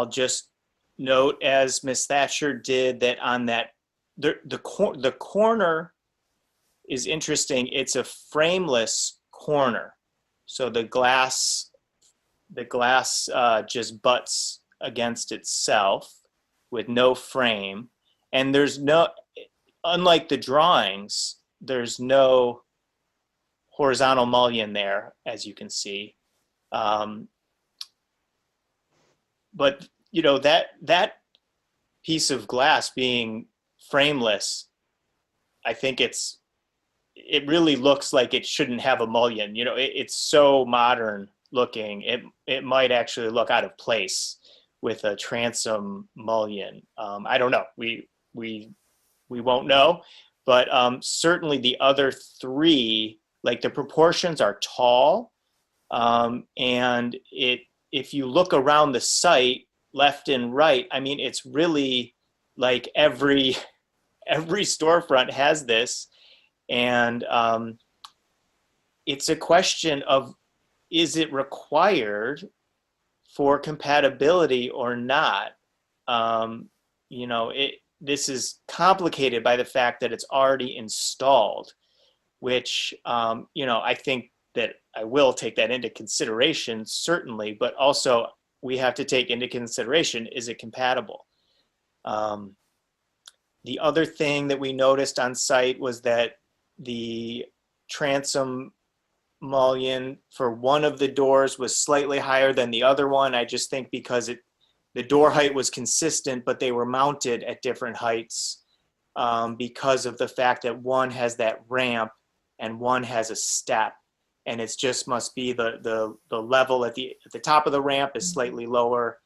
just note, as Ms. Thatcher did, that on that, the corner is interesting. It's a frameless corner. So the glass just butts against itself with no frame. And unlike the drawings, there's no horizontal mullion there, as you can see. But that piece of glass being frameless, I think it really looks like it shouldn't have a mullion. It's so modern looking. It might actually look out of place with a transom mullion. I don't know. We won't know, but certainly the other three, like the proportions are tall, and if you look around the site, left and right, I mean, it's really like every storefront has this, and it's a question of, is it required for compatibility or not? This is complicated by the fact that it's already installed, which I think that I will take that into consideration, certainly, but also we have to take into consideration, is it compatible? The other thing that we noticed on site was that the transom mullion for one of the doors was slightly higher than the other one. I just think because the door height was consistent, but they were mounted at different heights because of the fact that one has that ramp and one has a step, and it's just must be the level at the top of the ramp is slightly lower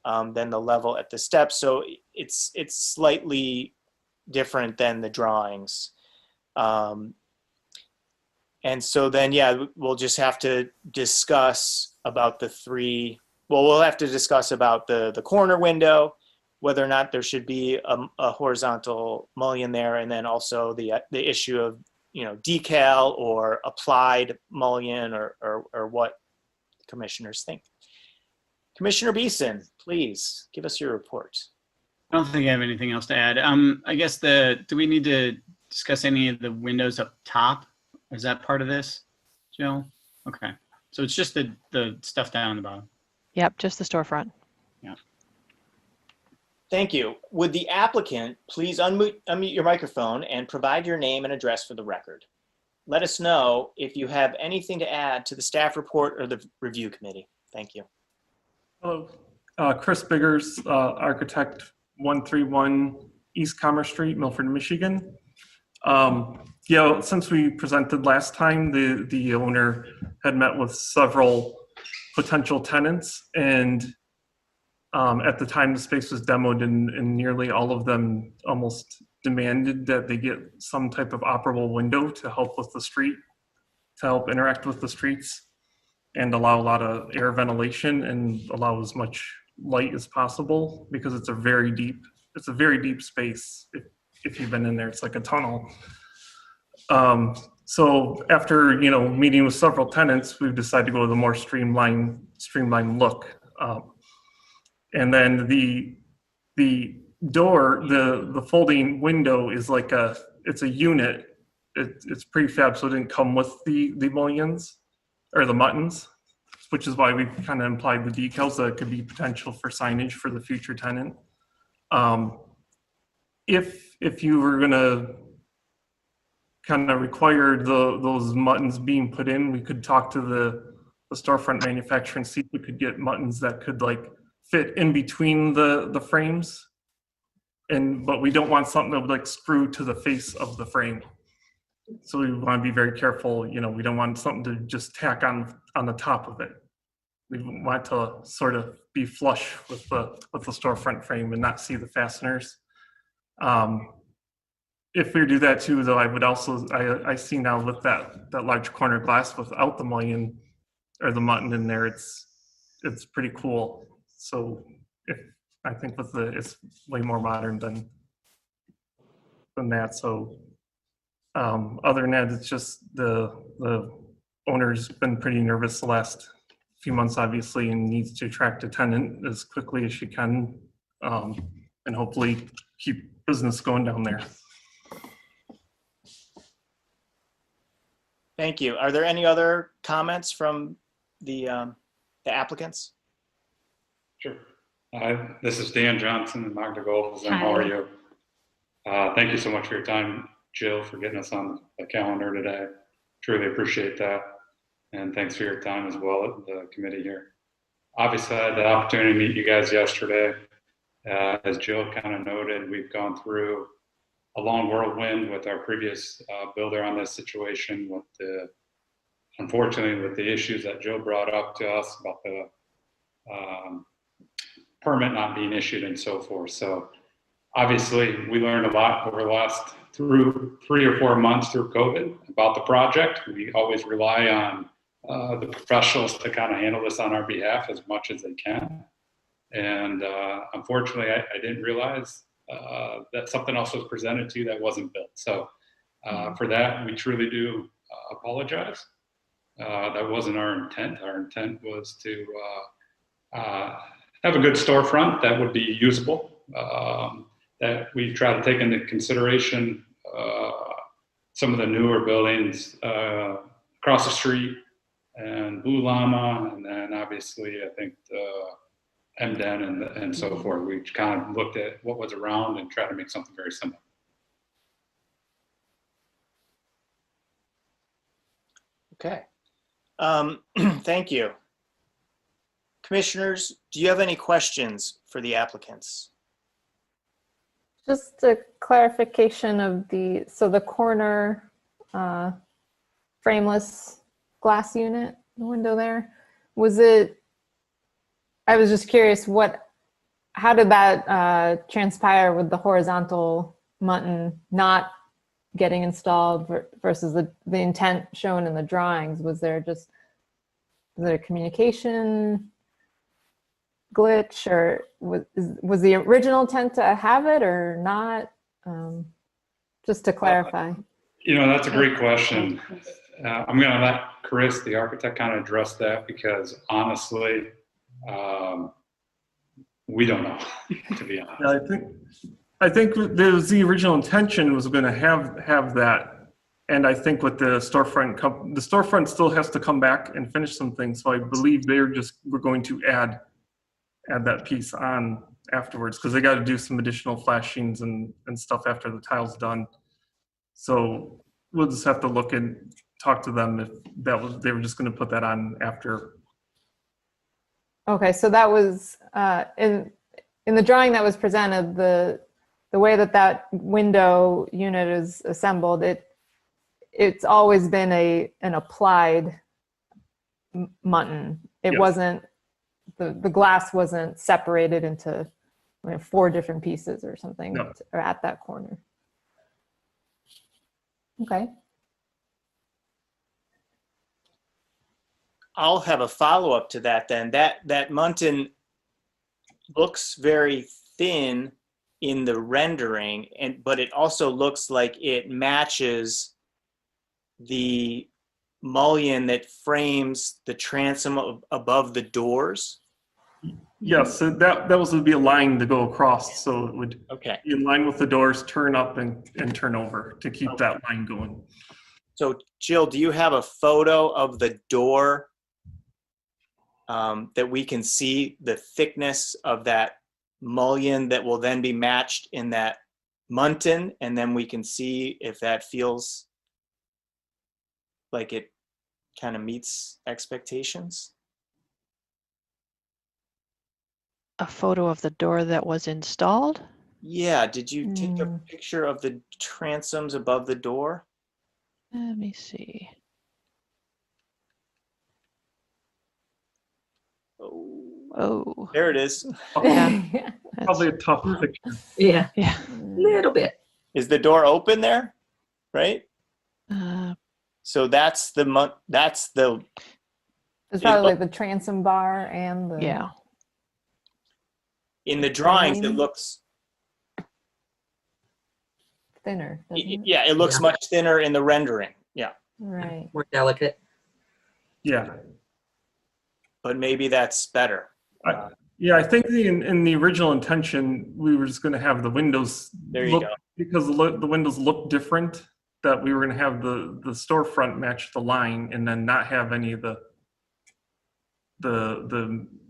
than the level at the step, so it's slightly different than the drawings. And so then, yeah, we'll just have to discuss about we'll have to discuss about the corner window, whether or not there should be a horizontal mullion there, and then also the issue of, decal or applied mullion or what commissioners think. Commissioner Beeson, please give us your report. I don't think I have anything else to add. I guess do we need to discuss any of the windows up top? Is that part of this, Jill? Okay. So it's just the stuff down the bottom. Yep, just the storefront. Yeah. Thank you. Would the applicant please unmute your microphone and provide your name and address for the record? Let us know if you have anything to add to the staff report or the review committee. Thank you. Hello, Chris Biggers, architect, 131 East Commerce Street, Milford, Michigan. Since we presented last time, the owner had met with several potential tenants, and at the time the space was demoed, and nearly all of them almost demanded that they get some type of operable window to help with the street, to help interact with the streets and allow a lot of air ventilation and allow as much light as possible, because it's a very deep space. If you've been in there, it's like a tunnel. So after meeting with several tenants, we've decided to go with a more streamlined look. And then the door, the folding window is like it's a unit. It's prefab, so it didn't come with the mullions or the muttons, which is why we kind of implied the decals that could be potential for signage for the future tenant. If you were gonna kind of require those muttons being put in, we could talk to the storefront manufacturer and see if we could get muttons that could fit in between the frames. But we don't want something that would screw to the face of the frame. So we want to be very careful. We don't want something to just tack on the top of it. We want to sort of be flush with the storefront frame and not see the fasteners. If we do that too, though, I would also, I see now with that large corner glass without the mullion or the mutton in there, it's pretty cool. So I think it's way more modern than that. So other than that, it's just the owner's been pretty nervous the last few months, obviously, and needs to attract a tenant as quickly as she can, and hopefully keep business going down there. Thank you. Are there any other comments from the applicants? Sure. This is Dan Johnson and Magda Gold. How are you? Thank you so much for your time, Jill, for getting us on the calendar today. Truly appreciate that. And thanks for your time as well at the committee here. Obviously, I had the opportunity to meet you guys yesterday. As Jill kind of noted, we've gone through a long whirlwind with our previous builder on this situation, unfortunately, with the issues that Jill brought up to us about the permit not being issued and so forth. So obviously, we learned a lot over the last through 3 or 4 months through COVID about the project. We always rely on the professionals to kind of handle this on our behalf as much as they can. And unfortunately, I didn't realize that something else was presented to you that wasn't built. So for that, we truly do apologize. That wasn't our intent. Our intent was to have a good storefront that would be usable, that we try to take into consideration some of the newer buildings across the street and Blue Llama, and then obviously I think the MDen and so forth. We kind of looked at what was around and tried to make something very similar. Okay. Thank you. Commissioners, do you have any questions for the applicants? Just a clarification of the corner frameless glass unit, the window there, I was just curious, how did that transpire with the horizontal muntin not getting installed versus the intent shown in the drawings? Was there a communication glitch, or was the original intent to have it or not? Just to clarify. That's a great question. I'm going to let Chris, the architect, kind of address that, because honestly, we don't know, to be honest. Yeah, I think the original intention was going to have that, and I think with the storefront still has to come back and finish some things. So I believe we're going to add that piece on afterwards, because they got to do some additional flashings and stuff after the tile's done. So we'll just have to look and talk to them if they were just going to put that on after. Okay, so that was in the drawing that was presented, the way that window unit is assembled, it's always been an applied muntin. It Yes. wasn't, the glass wasn't separated into 4 different pieces or something, No. or at that corner. Okay. I'll have a follow-up to that then. That muntin looks very thin in the rendering, but it also looks like it matches the mullion that frames the transom above the doors. Yes, so that would be a line to go across, so it would be in line with the doors, turn up and turn over to keep that line going. So Jill, do you have a photo of the door that we can see the thickness of that mullion that will then be matched in that muntin, and then we can see if that feels like it kind of meets expectations? A photo of the door that was installed? Yeah, did you take a picture of the transoms above the door? Let me see. Oh. There it is. Yeah. Probably a tough picture. Yeah. Yeah. Little bit. Is the door open there? Right? So that's the It's probably like the transom bar and the... Yeah. In the drawings, it frame. looks Thinner, doesn't it? yeah, it looks much thinner in the rendering. Yeah. Right. More delicate. Yeah. But maybe that's better. Yeah, I think in the original intention, we were just going to have the windows There you go. because the windows look different, that we were going to have the storefront match the line and then not have any of the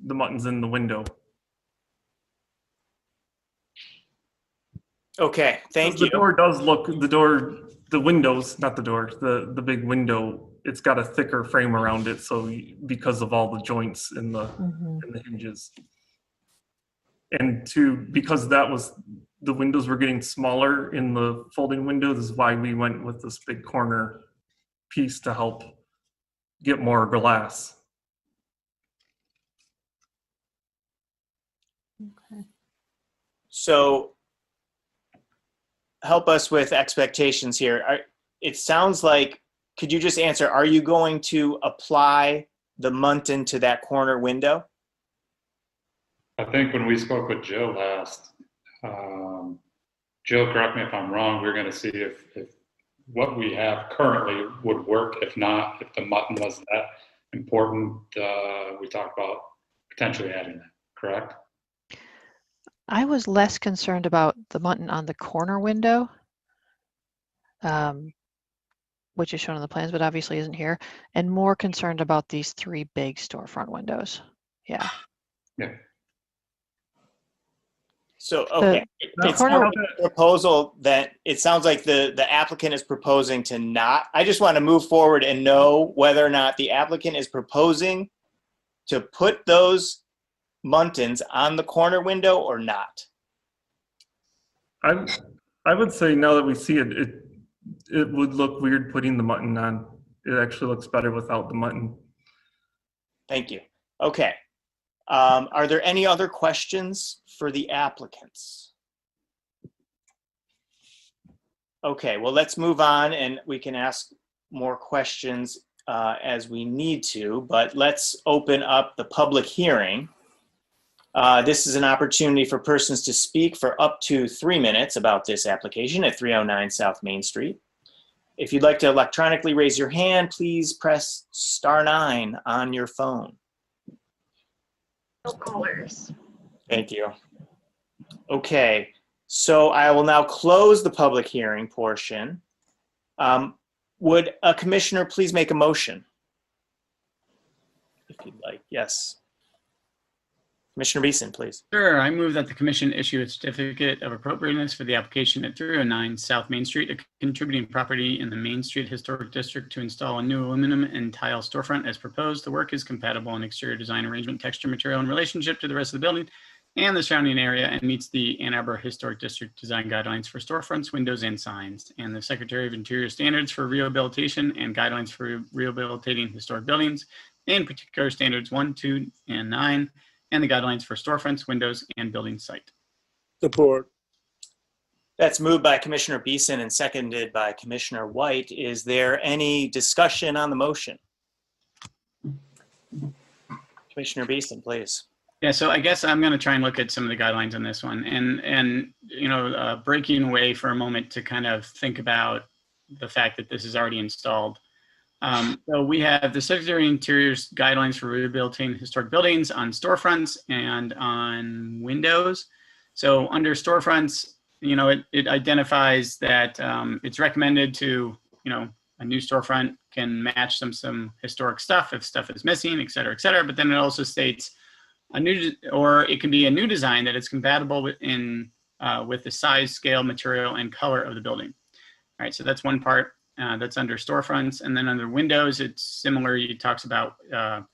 muttons in the window. Okay, thank you. The door does look, the windows, not the door, the big window, it's got a thicker frame around it, so because of all the joints in the hinges. And because the windows were getting smaller in the folding windows, is why we went with this big corner piece to help get more glass. Okay. So help us with expectations here. It sounds like, could you just answer, are you going to apply the muntin to that corner window? I think when we spoke with Jill last, Jill, correct me if I'm wrong, we're going to see if what we have currently would work. If not, if the mutton was that important, we talked about potentially adding that, correct? I was less concerned about the muntin on the corner window. which is shown on the plans, but obviously isn't here, and more concerned about these 3 big storefront windows. Yeah. Yeah. So, okay, The it's corner- not a proposal that, it sounds like the applicant is proposing to not, I just want to move forward and know whether or not the applicant is proposing to put those muntins on the corner window or not. I would say now that we see it, it would look weird putting the mutton on. It actually looks better without the mutton. Thank you. Okay. Are there any other questions for the applicants? Okay, well, let's move on and we can ask more questions as we need to, but let's open up the public hearing. This is an opportunity for persons to speak for up to 3 minutes about this application at 309 South Main Street. If you'd like to electronically raise your hand, please press *9 on your phone. No callers. Thank you. Okay, so I will now close the public hearing portion. Would a commissioner please make a motion? If you'd like, yes. Commissioner Beeson, please. Sure, I move that the commission issue a certificate of appropriateness for the application at 309 South Main Street, a contributing property in the Main Street Historic District, to install a new aluminum and tile storefront as proposed. The work is compatible in exterior design, arrangement, texture, material, and relationship to the rest of the building and the surrounding area, and meets the Ann Arbor Historic District design guidelines for storefronts, windows, and signs, and the Secretary of Interior standards for rehabilitation and guidelines for rehabilitating historic buildings, in particular standards 1, 2, and 9, and the guidelines for storefronts, windows, and building site. Support. That's moved by Commissioner Beeson and seconded by Commissioner White. Is there any discussion on the motion? Commissioner Beeson, please. Yeah, so I guess I'm going to try and look at some of the guidelines on this one, and you know, breaking away for a moment to kind of think about the fact that this is already installed. So we have the Secretary of Interior's guidelines for rehabilitating historic buildings on storefronts and on windows. So under storefronts, you know, it identifies that it's recommended to, you know, a new storefront can match some historic stuff if stuff is missing, et cetera, et cetera. But then it also states a new, or it can be a new design that is compatible with the size, scale, material, and color of the building. All right, so that's one part. That's under storefronts. And then under windows, it's similar. It talks about if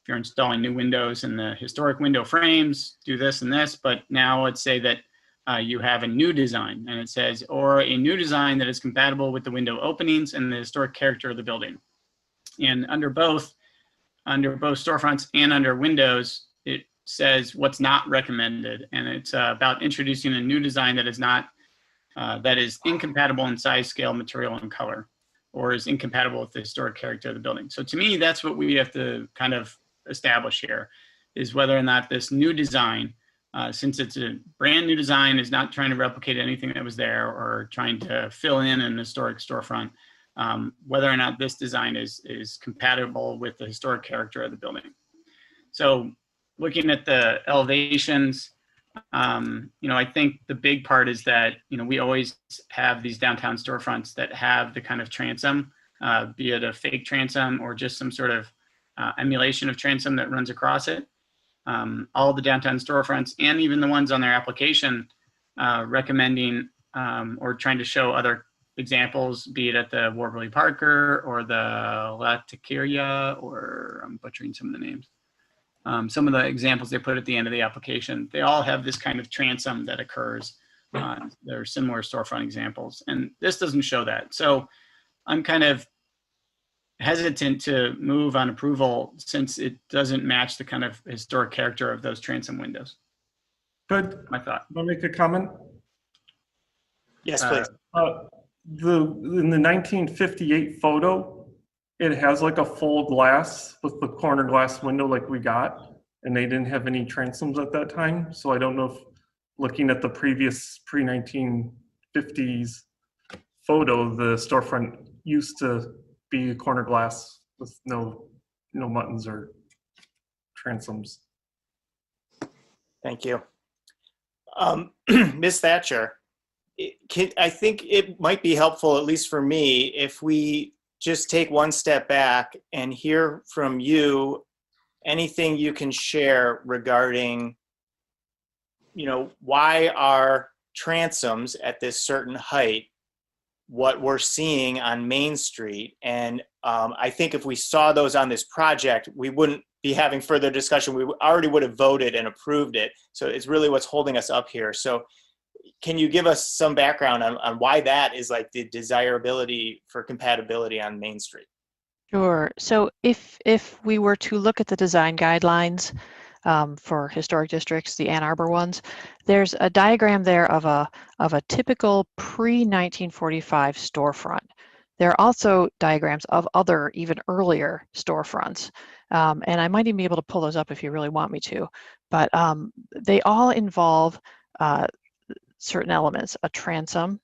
you're installing new windows in the historic window frames, do this and this. But now let's say that you have a new design, and it says, or a new design that is compatible with the window openings and the historic character of the building. And under both storefronts and under windows, it says what's not recommended. And it's about introducing a new design that is not, that is incompatible in size, scale, material, and color, or is incompatible with the historic character of the building. So to me, that's what we have to kind of establish here, is whether or not this new design, since it's a brand new design, is not trying to replicate anything that was there or trying to fill in an historic storefront, whether or not this design is compatible with the historic character of the building. So looking at the elevations, you know, I think the big part is that, you know, we always have these downtown storefronts that have the kind of transom, be it a fake transom or just some sort of emulation of transom that runs across it. All the downtown storefronts, and even the ones on their application, recommending or trying to show other examples, be it at the Warburley Parker or the La Taqueria, or I'm butchering some of the names. Some of the examples they put at the end of the application, they all have this kind of transom that occurs. There are similar storefront examples, and this doesn't show that. So I'm kind of hesitant to move on approval since it doesn't match the kind of historic character of those transom windows. Good. My thought. Can I make a comment? Yes, please. In the 1958 photo, it has like a full glass with the corner glass window like we got, and they didn't have any transoms at that time. So I don't know if looking at the previous pre-1950s photo, the storefront used to be a corner glass with no muttons or transoms. Thank you. Ms. Thatcher, I think it might be helpful, at least for me, if we just take one step back and hear from you anything you can share regarding, why are transoms at this certain height what we're seeing on Main Street. And I think if we saw those on this project, we wouldn't be having further discussion. We already would have voted and approved it. So it's really what's holding us up here. So can you give us some background on why that is like the desirability for compatibility on Main Street? Sure. So if we were to look at the design guidelines for historic districts, the Ann Arbor ones, there's a diagram there of a typical pre-1945 storefront. There are also diagrams of other even earlier storefronts. And I might even be able to pull those up if you really want me to. But they all involve certain elements: a transom,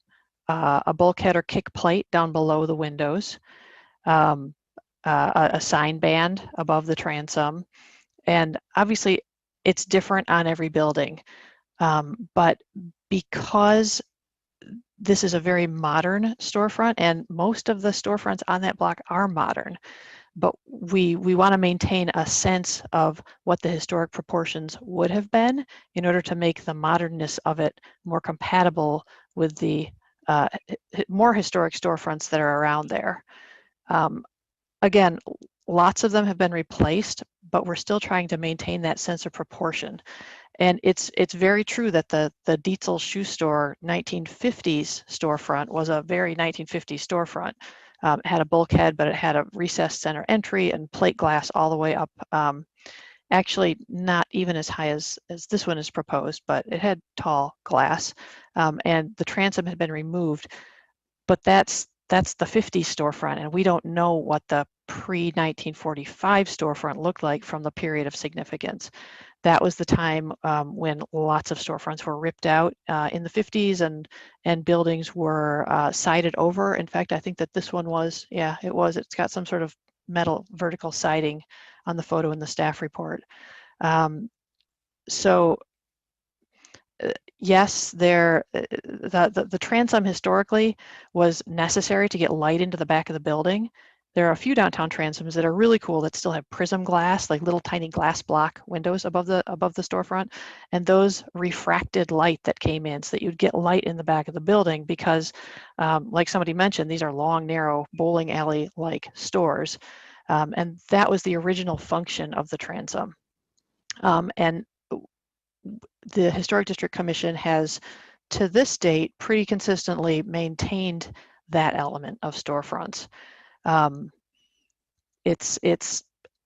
a bulkhead or kick plate down below the windows, a sign band above the transom. And obviously it's different on every building. But because this is a very modern storefront, and most of the storefronts on that block are modern, but we want to maintain a sense of what the historic proportions would have been in order to make the modernness of it more compatible with the more historic storefronts that are around there. Again, lots of them have been replaced, but we're still trying to maintain that sense of proportion. And it's very true that the Dietzel Shoe Store 1950s storefront was a very 1950s storefront. It had a bulkhead, but it had a recessed center entry and plate glass all the way up. Actually, not even as high as this one is proposed, but it had tall glass. And the transom had been removed. But that's the 50s storefront, and we don't know what the pre-1945 storefront looked like from the period of significance. That was the time when lots of storefronts were ripped out in the 50s, and buildings were sided over. In fact, I think that this one was, yeah, it was. It's got some sort of metal vertical siding on the photo in the staff report. Yes, the transom historically was necessary to get light into the back of the building. There are a few downtown transoms that are really cool that still have prism glass, like little tiny glass block windows above the storefront, and those refracted light that came in so that you'd get light in the back of the building because, like somebody mentioned, these are long, narrow bowling alley-like stores, and that was the original function of the transom. And the Historic District Commission has, to this date, pretty consistently maintained that element of storefronts. It's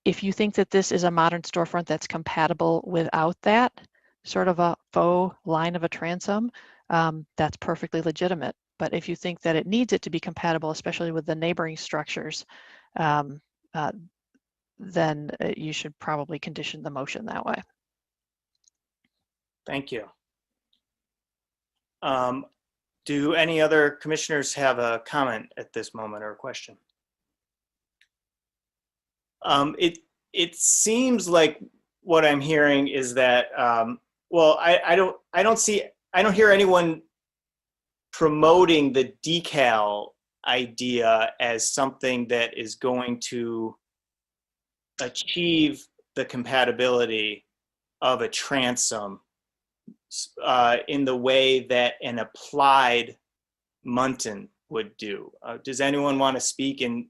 if you think that this is a modern storefront that's compatible without that sort of a faux line of a transom, that's perfectly legitimate. But if you think that it needs it to be compatible, especially with the neighboring structures, then you should probably condition the motion that way. Thank you. Do any other commissioners have a comment at this moment or a question? It seems like what I'm hearing is that, well, I don't hear anyone promoting the decal idea as something that is going to achieve the compatibility of a transom in the way that an applied muntin would do. Does anyone want to speak in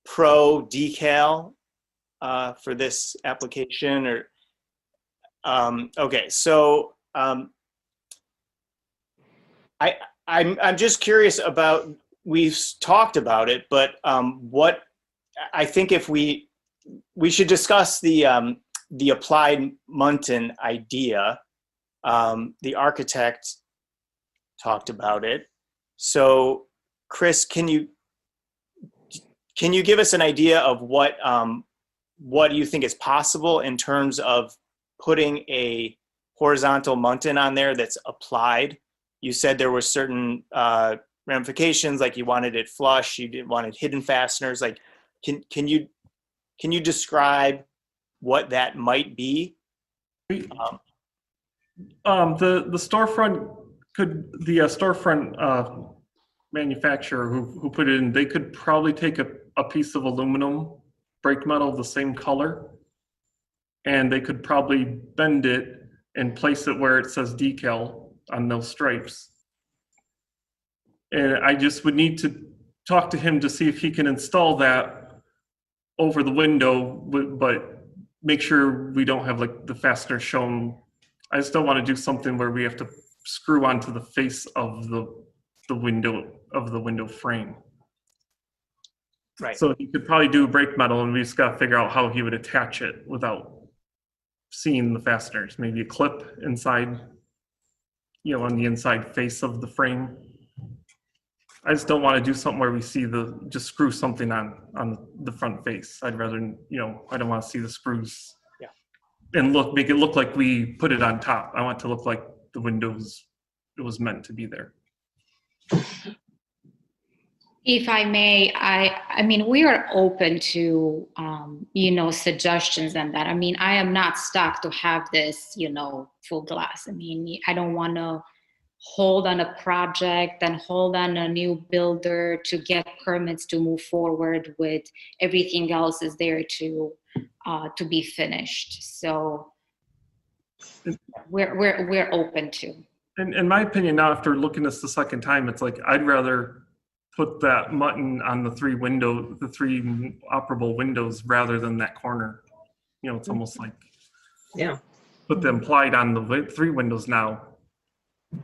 pro decal for this application? Or okay, so I'm just curious about, we've talked about it, but what I think if we should discuss the applied muntin idea. The architect talked about it. So Chris, can you give us an idea of what you think is possible in terms of putting a horizontal muntin on there that's applied? You said there were certain ramifications, like you wanted it flush, you didn't want it hidden fasteners. Like, can you describe what that might be? The storefront manufacturer who put it in, they could probably take a piece of aluminum brake metal of the same color, and they could probably bend it and place it where it says decal on those stripes. And I just would need to talk to him to see if he can install that over the window, but make sure we don't have like the fastener shown. I just don't want to do something where we have to screw onto the face of the window frame. Right. So he could probably do brake metal, and we just got to figure out how he would attach it without seeing the fasteners. Maybe a clip inside, on the inside face of the frame. I just don't want to do something where we see just screw something on the front face. I'd rather, I don't want to see the screws. Yeah. And make it look like we put it on top. I want it to look like the windows, it was meant to be there. If I may, I mean, we are open to, suggestions and that. I mean, I am not stuck to have this, full glass. I mean, I don't want to hold on a project and hold on a new builder to get permits to move forward with everything else is there to be finished. So we're open to. In my opinion, now after looking at this the second time, it's like I'd rather put that mutton on the three operable windows rather than that corner. It's almost like put the implied on the three windows now,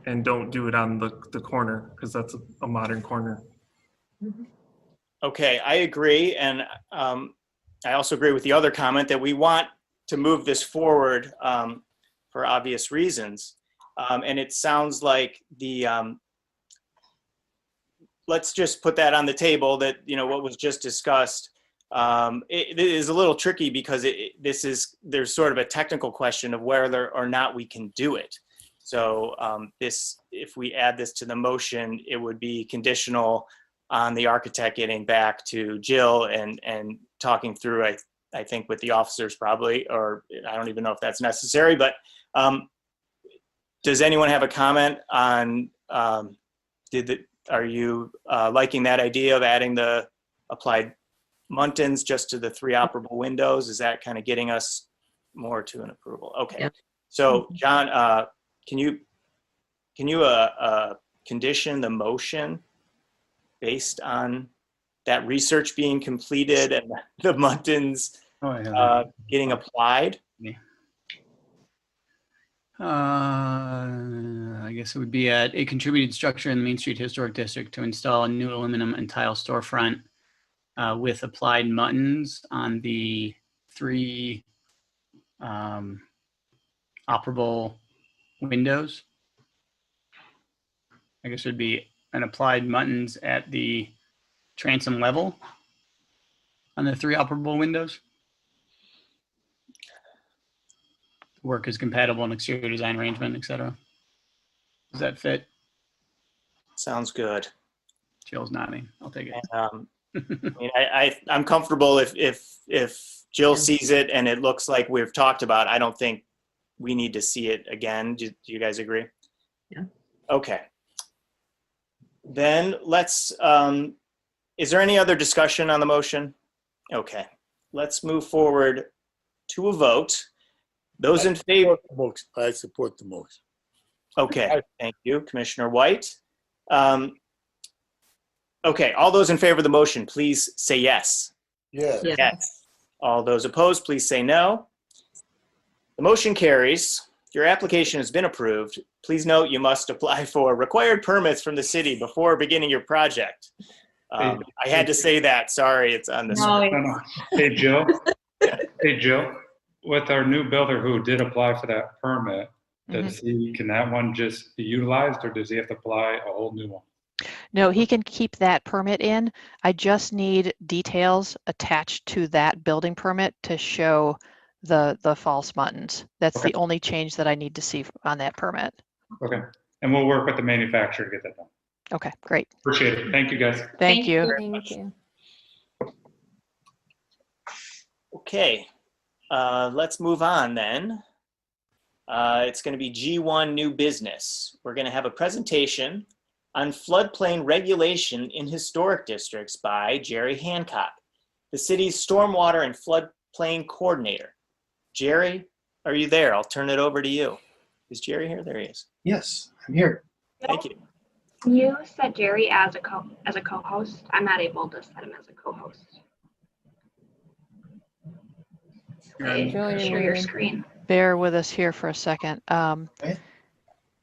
and don't do it on the corner, because that's a modern corner. Okay, I agree, and I also agree with the other comment that we want to move this forward for obvious reasons. And it sounds like let's just put that on the table, that, what was just discussed. It is a little tricky because there's sort of a technical question of whether or not we can do it. So if we add this to the motion, it would be conditional on the architect getting back to Jill and talking through, I think, with the officers probably, or I don't even know if that's necessary, but does anyone have a comment on, are you liking that idea of adding the applied muntins just to the three operable windows? Is that kind of getting us more to an approval? Okay. Yeah. So John, can you condition the motion based on that research being completed and the muntins getting applied? I guess it would be a contributed structure in the Main Street Historic District to install a new aluminum and tile storefront with applied muntins on the three operable windows. I guess it would be an applied muntins at the transom level on the three operable windows. Work is compatible in exterior design arrangement, etc. Does that fit? Sounds good. Jill's nodding. I'll take it. I'm comfortable if Jill sees it and it looks like we've talked about. I don't think we need to see it again. Do you guys agree? Yeah. Okay. Then let's. Is there any other discussion on the motion? Okay. Let's move forward to a vote. Those in favor? I support the motion. Okay, thank you, Commissioner White. Okay, all those in favor of the motion, please say yes. Yes. Yes. All those opposed, please say no. The motion carries. Your application has been approved. Please note you must apply for required permits from the city before beginning your project. I had to say that. Sorry, it's on this. No. Hey, Joe. Hey, Joe. With our new builder who did apply for that permit, can that one just be utilized, or does he have to apply a whole new one? No, he can keep that permit in. I just need details attached to that building permit to show the false muntins. That's the only change that I need to see on that permit. Okay. And we'll work with the manufacturer to get that done. Okay, great. Appreciate it. Thank you, guys. Thank you. Thank you. Okay, let's move on then. It's going to be G1 new business. We're going to have a presentation on floodplain regulation in historic districts by Jerry Hancock, the city's stormwater and floodplain coordinator. Jerry, are you there? I'll turn it over to you. Is Jerry here? There he is. Yes, I'm here. Thank you. You set Jerry as a co-host. I'm not able to set him as a co-host. Okay, Julie, share your screen. Bear with us here for a second.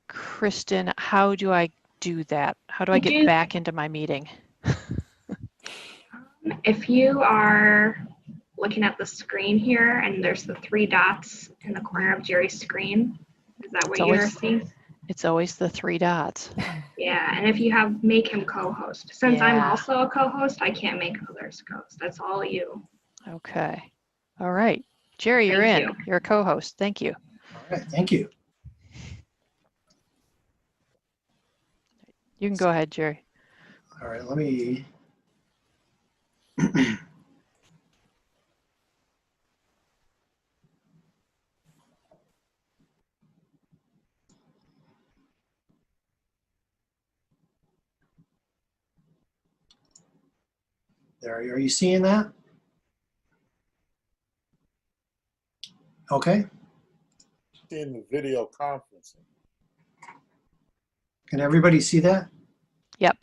Kristen, how do I do that? How do I get back into my meeting? If you are looking at the screen here and there's the 3 dots in the corner of Jerry's screen, is that what you're seeing? It's always the 3 dots. Yeah, and if you have make him co-host. Since I'm Yeah. also a co-host, I can't make others co-host. That's all you. Okay. All right. Jerry, you're in. You're a co-host. Thank you. All right, thank you. You can go ahead, Jerry. All right, let me. There, are you seeing that? Okay. In the video conferencing. Can everybody see that? Yep.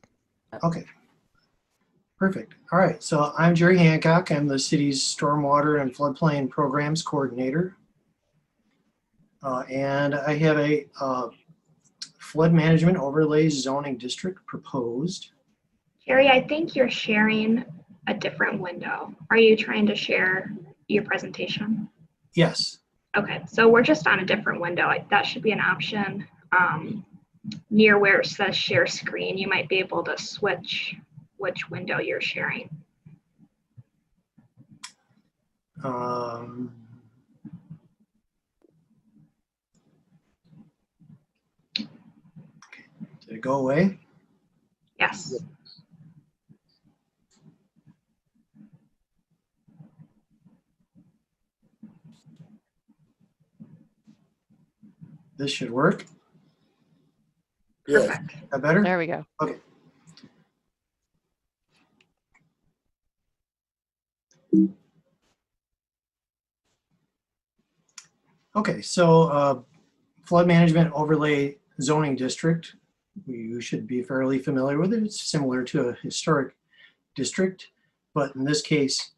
Okay. Perfect. All right. So I'm Jerry Hancock. I'm the city's stormwater and floodplain programs coordinator. And I have a flood management overlay zoning district proposed. Jerry, I think you're sharing a different window. Are you trying to share your presentation? Yes. Okay, so we're just on a different window. That should be an option near where it says share screen. You might be able to switch which window you're sharing. Did it go away? Yes. This should work. Yes. That better? There we go. Okay. Okay, so flood management overlay zoning district, you should be fairly familiar with it. It's similar to a historic district, but in this case,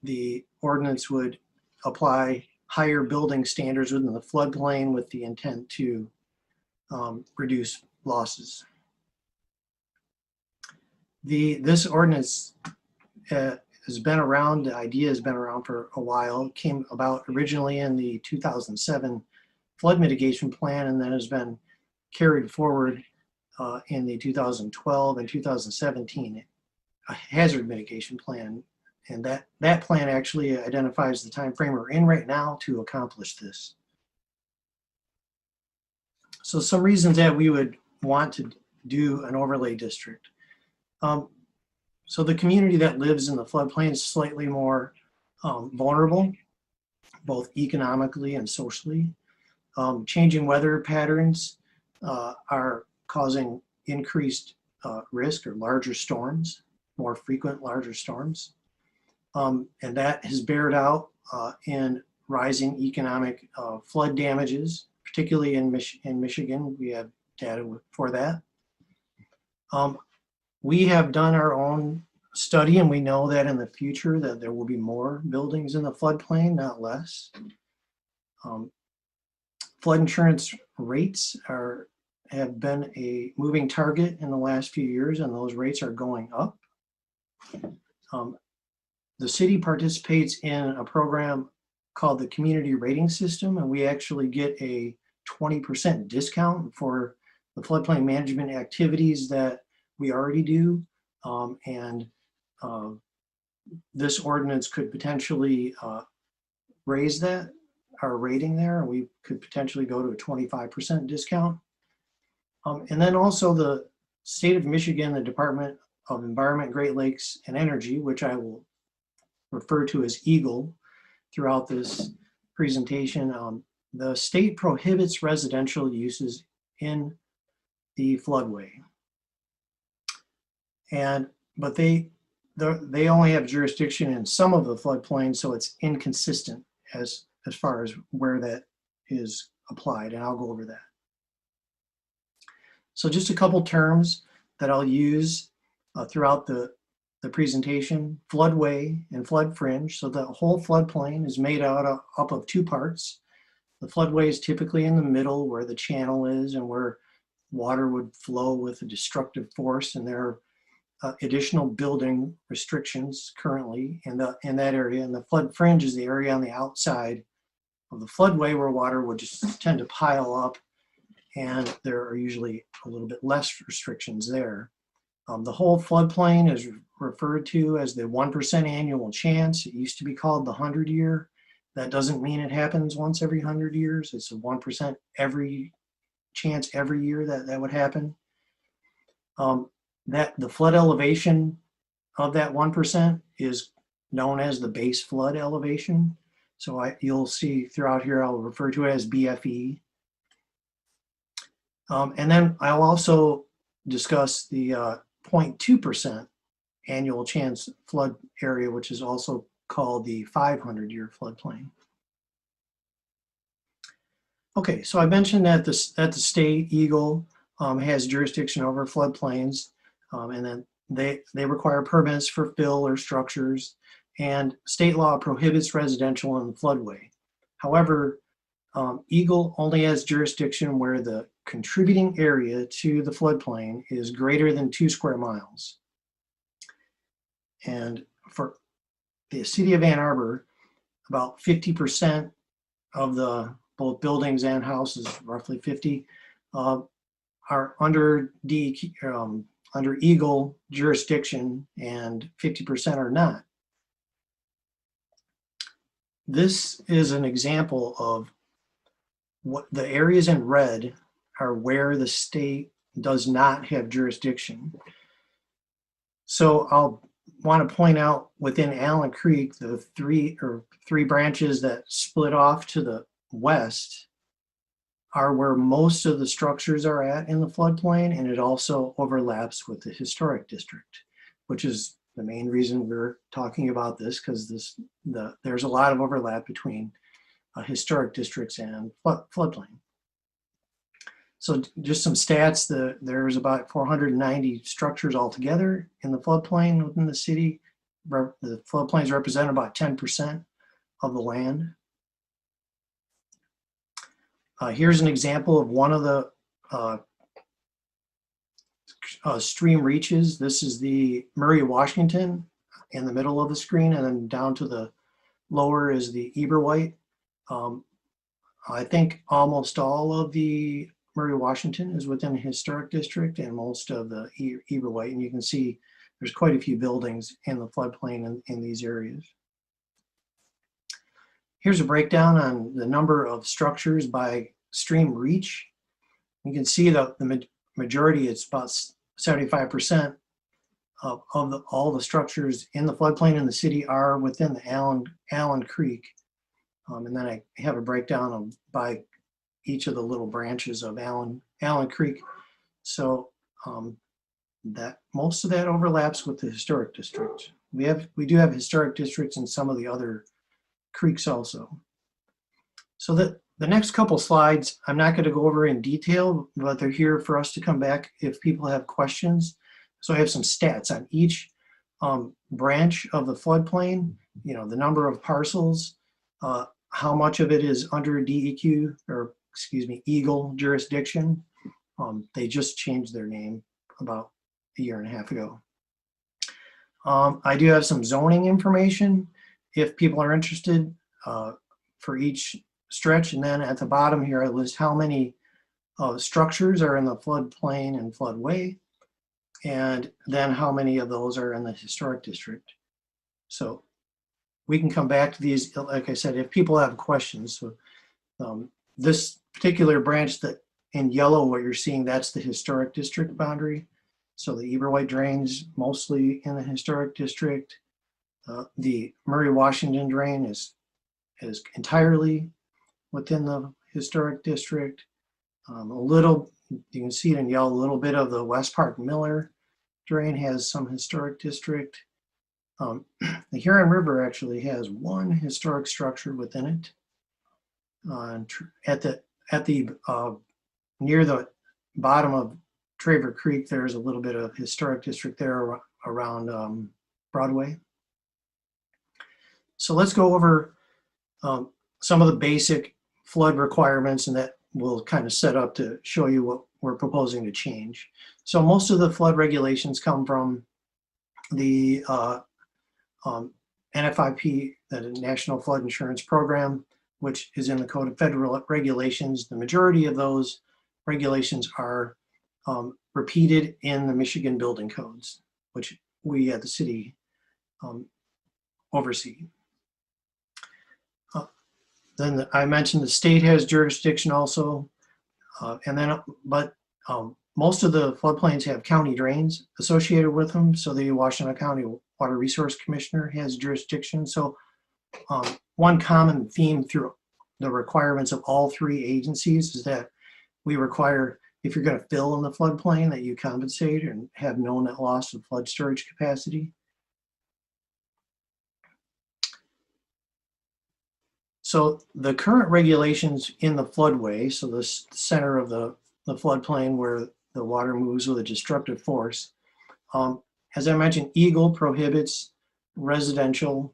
the ordinance would apply higher building standards within the floodplain with the intent to reduce losses. This ordinance has been around, the idea has been around for a while. It came about originally in the 2007 flood mitigation plan and then has been carried forward in the 2012 and 2017 hazard mitigation plan. And that plan actually identifies the time frame we're in right now to accomplish this. So some reasons that we would want to do an overlay district. So the community that lives in the floodplain is slightly more vulnerable, both economically and socially. Changing weather patterns are causing increased risk or larger storms, more frequent larger storms. And that has bared out in rising economic flood damages, particularly in Michigan. We have data for that. We have done our own study and we know that in the future that there will be more buildings in the floodplain, not less. Flood insurance rates have been a moving target in the last few years and those rates are going up. The city participates in a program called the Community Rating System, and we actually get a 20% discount for the floodplain management activities that we already do. This ordinance could potentially raise that, our rating there, and we could potentially go to a 25% discount. And then also the state of Michigan, the Department of Environment, Great Lakes, and Energy, which I will refer to as EAGLE throughout this presentation. The state prohibits residential uses in the floodway. But they only have jurisdiction in some of the floodplain, so it's inconsistent as far as where that is applied, and I'll go over that. So just a couple terms that I'll use throughout the presentation: floodway and flood fringe. So the whole floodplain is made up of two parts. The floodway is typically in the middle where the channel is and where water would flow with a destructive force, and there are additional building restrictions currently in that area. And the flood fringe is the area on the outside of the floodway where water would just tend to pile up, and there are usually a little bit less restrictions there. The whole floodplain is referred to as the 1% annual chance. It used to be called the 100-year. That doesn't mean it happens once every 100 years. It's a 1% every chance every year that would happen. That the flood elevation of that 1% is known as the base flood elevation. So you'll see throughout here, I'll refer to it as BFE. And then I'll also discuss the 0.2% annual chance flood area, which is also called the 500-year floodplain. Okay, so I mentioned that the state, Eagle, has jurisdiction over floodplains, and then they require permits for fill or structures, and state law prohibits residential in the floodway. However, Eagle only has jurisdiction where the contributing area to the floodplain is greater than 2 square miles. And for the city of Ann Arbor, about 50% of the both buildings and houses, roughly 50, are under under Eagle jurisdiction, and 50% are not. This is an example of what the areas in red are where the state does not have jurisdiction. So I'll want to point out within Allen Creek, the three branches that split off to the west are where most of the structures are at in the floodplain, and it also overlaps with the historic district, which is the main reason we're talking about this, because there's a lot of overlap between historic districts and floodplain. So just some stats, there's about 490 structures altogether in the floodplain within the city. The floodplains represent about 10% of the land. Here's an example of one of the stream reaches. This is the Murray Washington in the middle of the screen, and then down to the lower is the Arbor. I think almost all of the Murray Washington is within the historic district, and most of the Arbor, and you can see there's quite a few buildings in the floodplain in these areas. Here's a breakdown on the number of structures by stream reach. You can see that the majority, it's about 75% of all the structures in the floodplain in the city are within the Allen Creek. And then I have a breakdown by each of the little branches of Allen Creek. So that most of that overlaps with the historic district. We do have historic districts in some of the other creeks also. So the next couple slides, I'm not going to go over in detail, but they're here for us to come back if people have questions. So I have some stats on each branch of the floodplain, the number of parcels, how much of it is under DEQ, or excuse me, Eagle jurisdiction. They just changed their name about a year and a half ago. I do have some zoning information if people are interested for each stretch. And then at the bottom here, I list how many structures are in the floodplain and floodway, and then how many of those are in the historic district. So we can come back to these, like I said, if people have questions. So this particular branch that in yellow, what you're seeing, that's the historic district boundary. So the Arbor drains mostly in the historic district. The Murray Washington drain is entirely within the historic district. A little, you can see it in yellow, a little bit of the West Park Miller drain has some historic district. The Huron River actually has one historic structure within it. At the near the bottom of Traver Creek, there's a little bit of historic district there around Broadway. So let's go over some of the basic flood requirements, and that will kind of set up to show you what we're proposing to change. So most of the flood regulations come from the NFIP, the National Flood Insurance Program, which is in the Code of Federal Regulations. The majority of those regulations are repeated in the Michigan building codes, which we at the city oversee. Then I mentioned the state has jurisdiction also, most of the floodplains have county drains associated with them. So the Washington County Water Resource Commissioner has jurisdiction. So one common theme through the requirements of all three agencies is that we require, if you're going to fill in the floodplain, that you compensate and have no net loss of flood storage capacity. So the current regulations in the floodway, so the center of the floodplain where the water moves with a destructive force, as I mentioned, Eagle prohibits residential,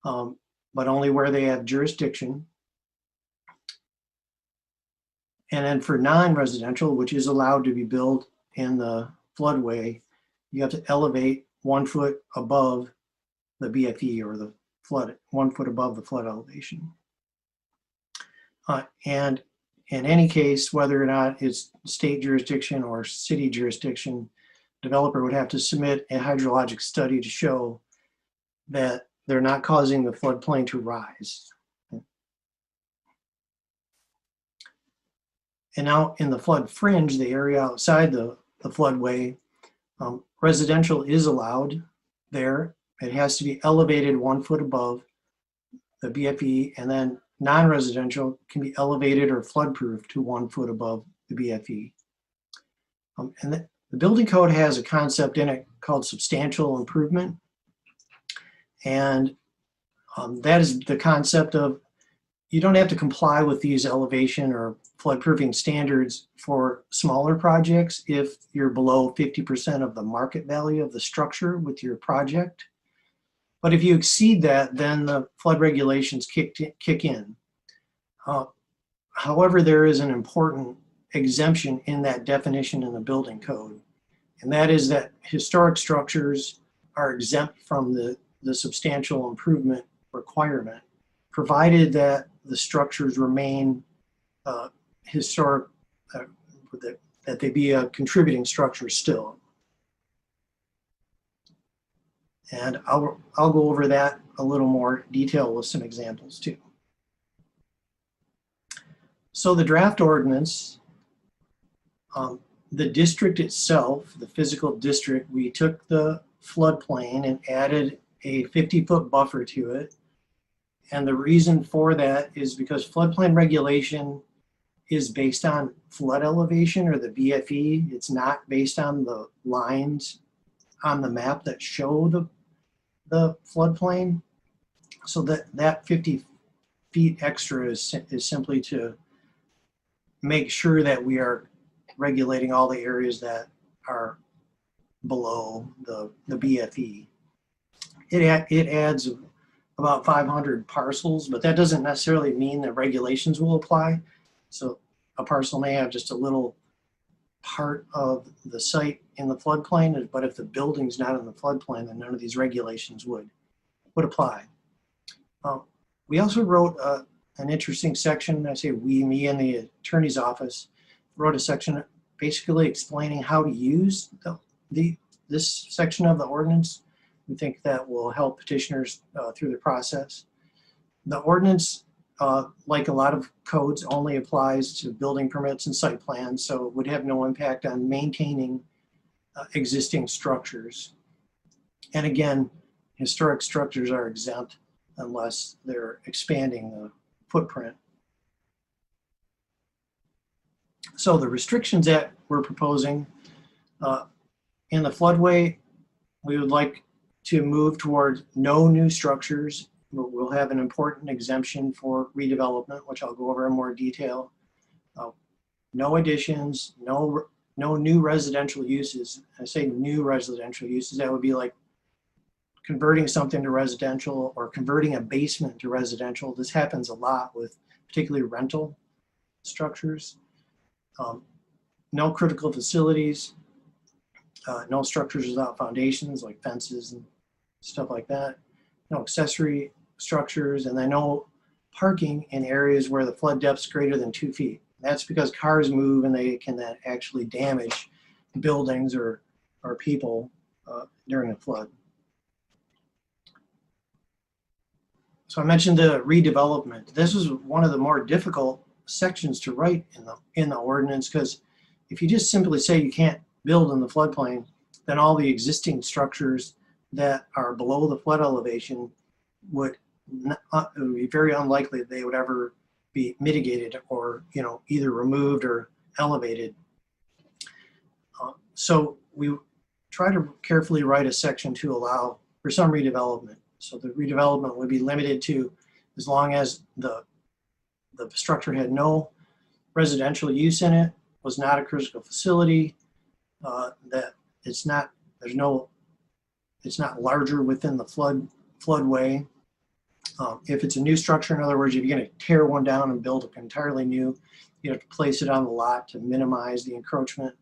but only where they have jurisdiction. And then for non-residential, which is allowed to be built in the floodway, you have to elevate 1 foot above the BFE, or the flood, 1 foot above the flood elevation. And in any case, whether or not it's state jurisdiction or city jurisdiction, developer would have to submit a hydrologic study to show that they're not causing the floodplain to rise. And now in the flood fringe, the area outside the floodway, residential is allowed there. It has to be elevated 1 foot above the BFE, and then non-residential can be elevated or flood-proof to 1 foot above the BFE. And the building code has a concept in it called substantial improvement. And that is the concept of, you don't have to comply with these elevation or flood-proofing standards for smaller projects if you're below 50% of the market value of the structure with your project. But if you exceed that, then the flood regulations kick in. However, there is an important exemption in that definition in the building code, and that is that historic structures are exempt from the substantial improvement requirement, provided that the structures remain historic, that they be a contributing structure still. And I'll go over that a little more detail with some examples too. So the draft ordinance, the district itself, the physical district, we took the floodplain and added a 50-foot buffer to it. And the reason for that is because floodplain regulation is based on flood elevation, or the BFE. It's not based on the lines on the map that show the floodplain. So that 50 feet extra is simply to make sure that we are regulating all the areas that are below the BFE. It adds about 500 parcels, but that doesn't necessarily mean that regulations will apply. So a parcel may have just a little part of the site in the floodplain, but if the building's not in the floodplain, then none of these regulations would apply. We also wrote an interesting section. I say we, me, and the attorney's office wrote a section basically explaining how to use this section of the ordinance. We think that will help petitioners through the process. The ordinance, like a lot of codes, only applies to building permits and site plans, so it would have no impact on maintaining existing structures. And again, historic structures are exempt unless they're expanding the footprint. So the restrictions that we're proposing in the floodway, we would like to move towards no new structures. We'll have an important exemption for redevelopment, which I'll go over in more detail. No additions, no new residential uses. I say new residential uses, that would be like converting something to residential or converting a basement to residential. This happens a lot with particularly rental structures. No critical facilities, no structures without foundations like fences and stuff like that. No accessory structures, and then no parking in areas where the flood depth is greater than 2 feet. That's because cars move and they can then actually damage buildings or people during a flood. So I mentioned the redevelopment. This is one of the more difficult sections to write in the ordinance, because if you just simply say you can't build in the floodplain, then all the existing structures that are below the flood elevation would be very unlikely that they would ever be mitigated or either removed or elevated. So we try to carefully write a section to allow for some redevelopment. So the redevelopment would be limited to as long as the structure had no residential use in it, was not a critical facility, that it's not larger within the floodway. If it's a new structure, in other words, if you're going to tear one down and build it entirely new, you have to place it on the lot to minimize the encroachment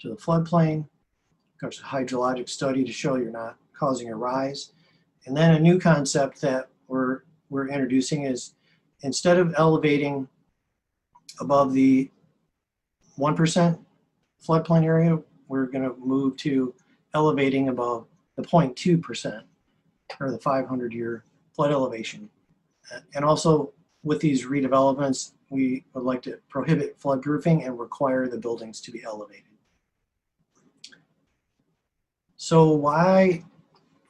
to the floodplain. There's a hydrologic study to show you're not causing a rise. And then a new concept that we're introducing is, instead of elevating above the 1% floodplain area, we're going to move to elevating above the 0.2% or the 500-year flood elevation. And also with these redevelopments, we would like to prohibit floodproofing and require the buildings to be elevated. So why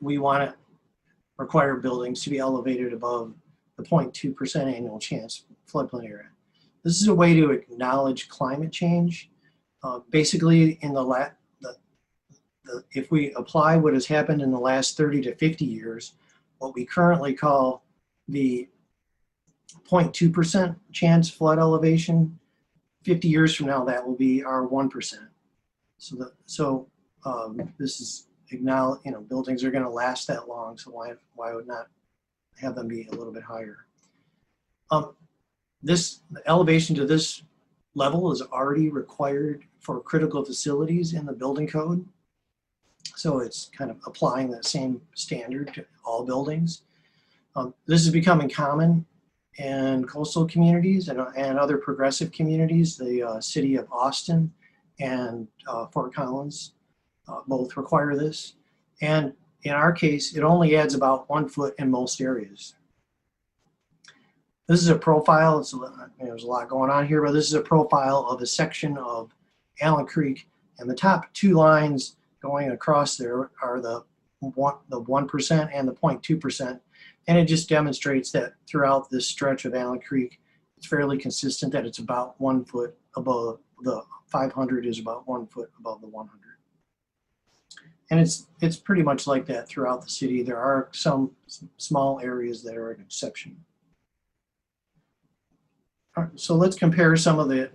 we want to require buildings to be elevated above the 0.2% annual chance floodplain area? This is a way to acknowledge climate change. Basically, if we apply what has happened in the last 30 to 50 years, what we currently call the 0.2% chance flood elevation, 50 years from now, that will be our 1%. So this is acknowledge, buildings are going to last that long, so why would not have them be a little bit higher? This elevation to this level is already required for critical facilities in the building code. So it's kind of applying that same standard to all buildings. This is becoming common in coastal communities and other progressive communities. The city of Austin and Fort Collins both require this. And in our case, it only adds about 1 foot in most areas. This is a profile. There's a lot going on here, but this is a profile of a section of Allen Creek, and the top 2 lines going across there are the 1% and the 0.2%. And it just demonstrates that throughout this stretch of Allen Creek, it's fairly consistent that it's about 1 foot above the 500 is about 1 foot above the 100. And it's pretty much like that throughout the city. There are some small areas that are an exception. All right, so let's compare some of the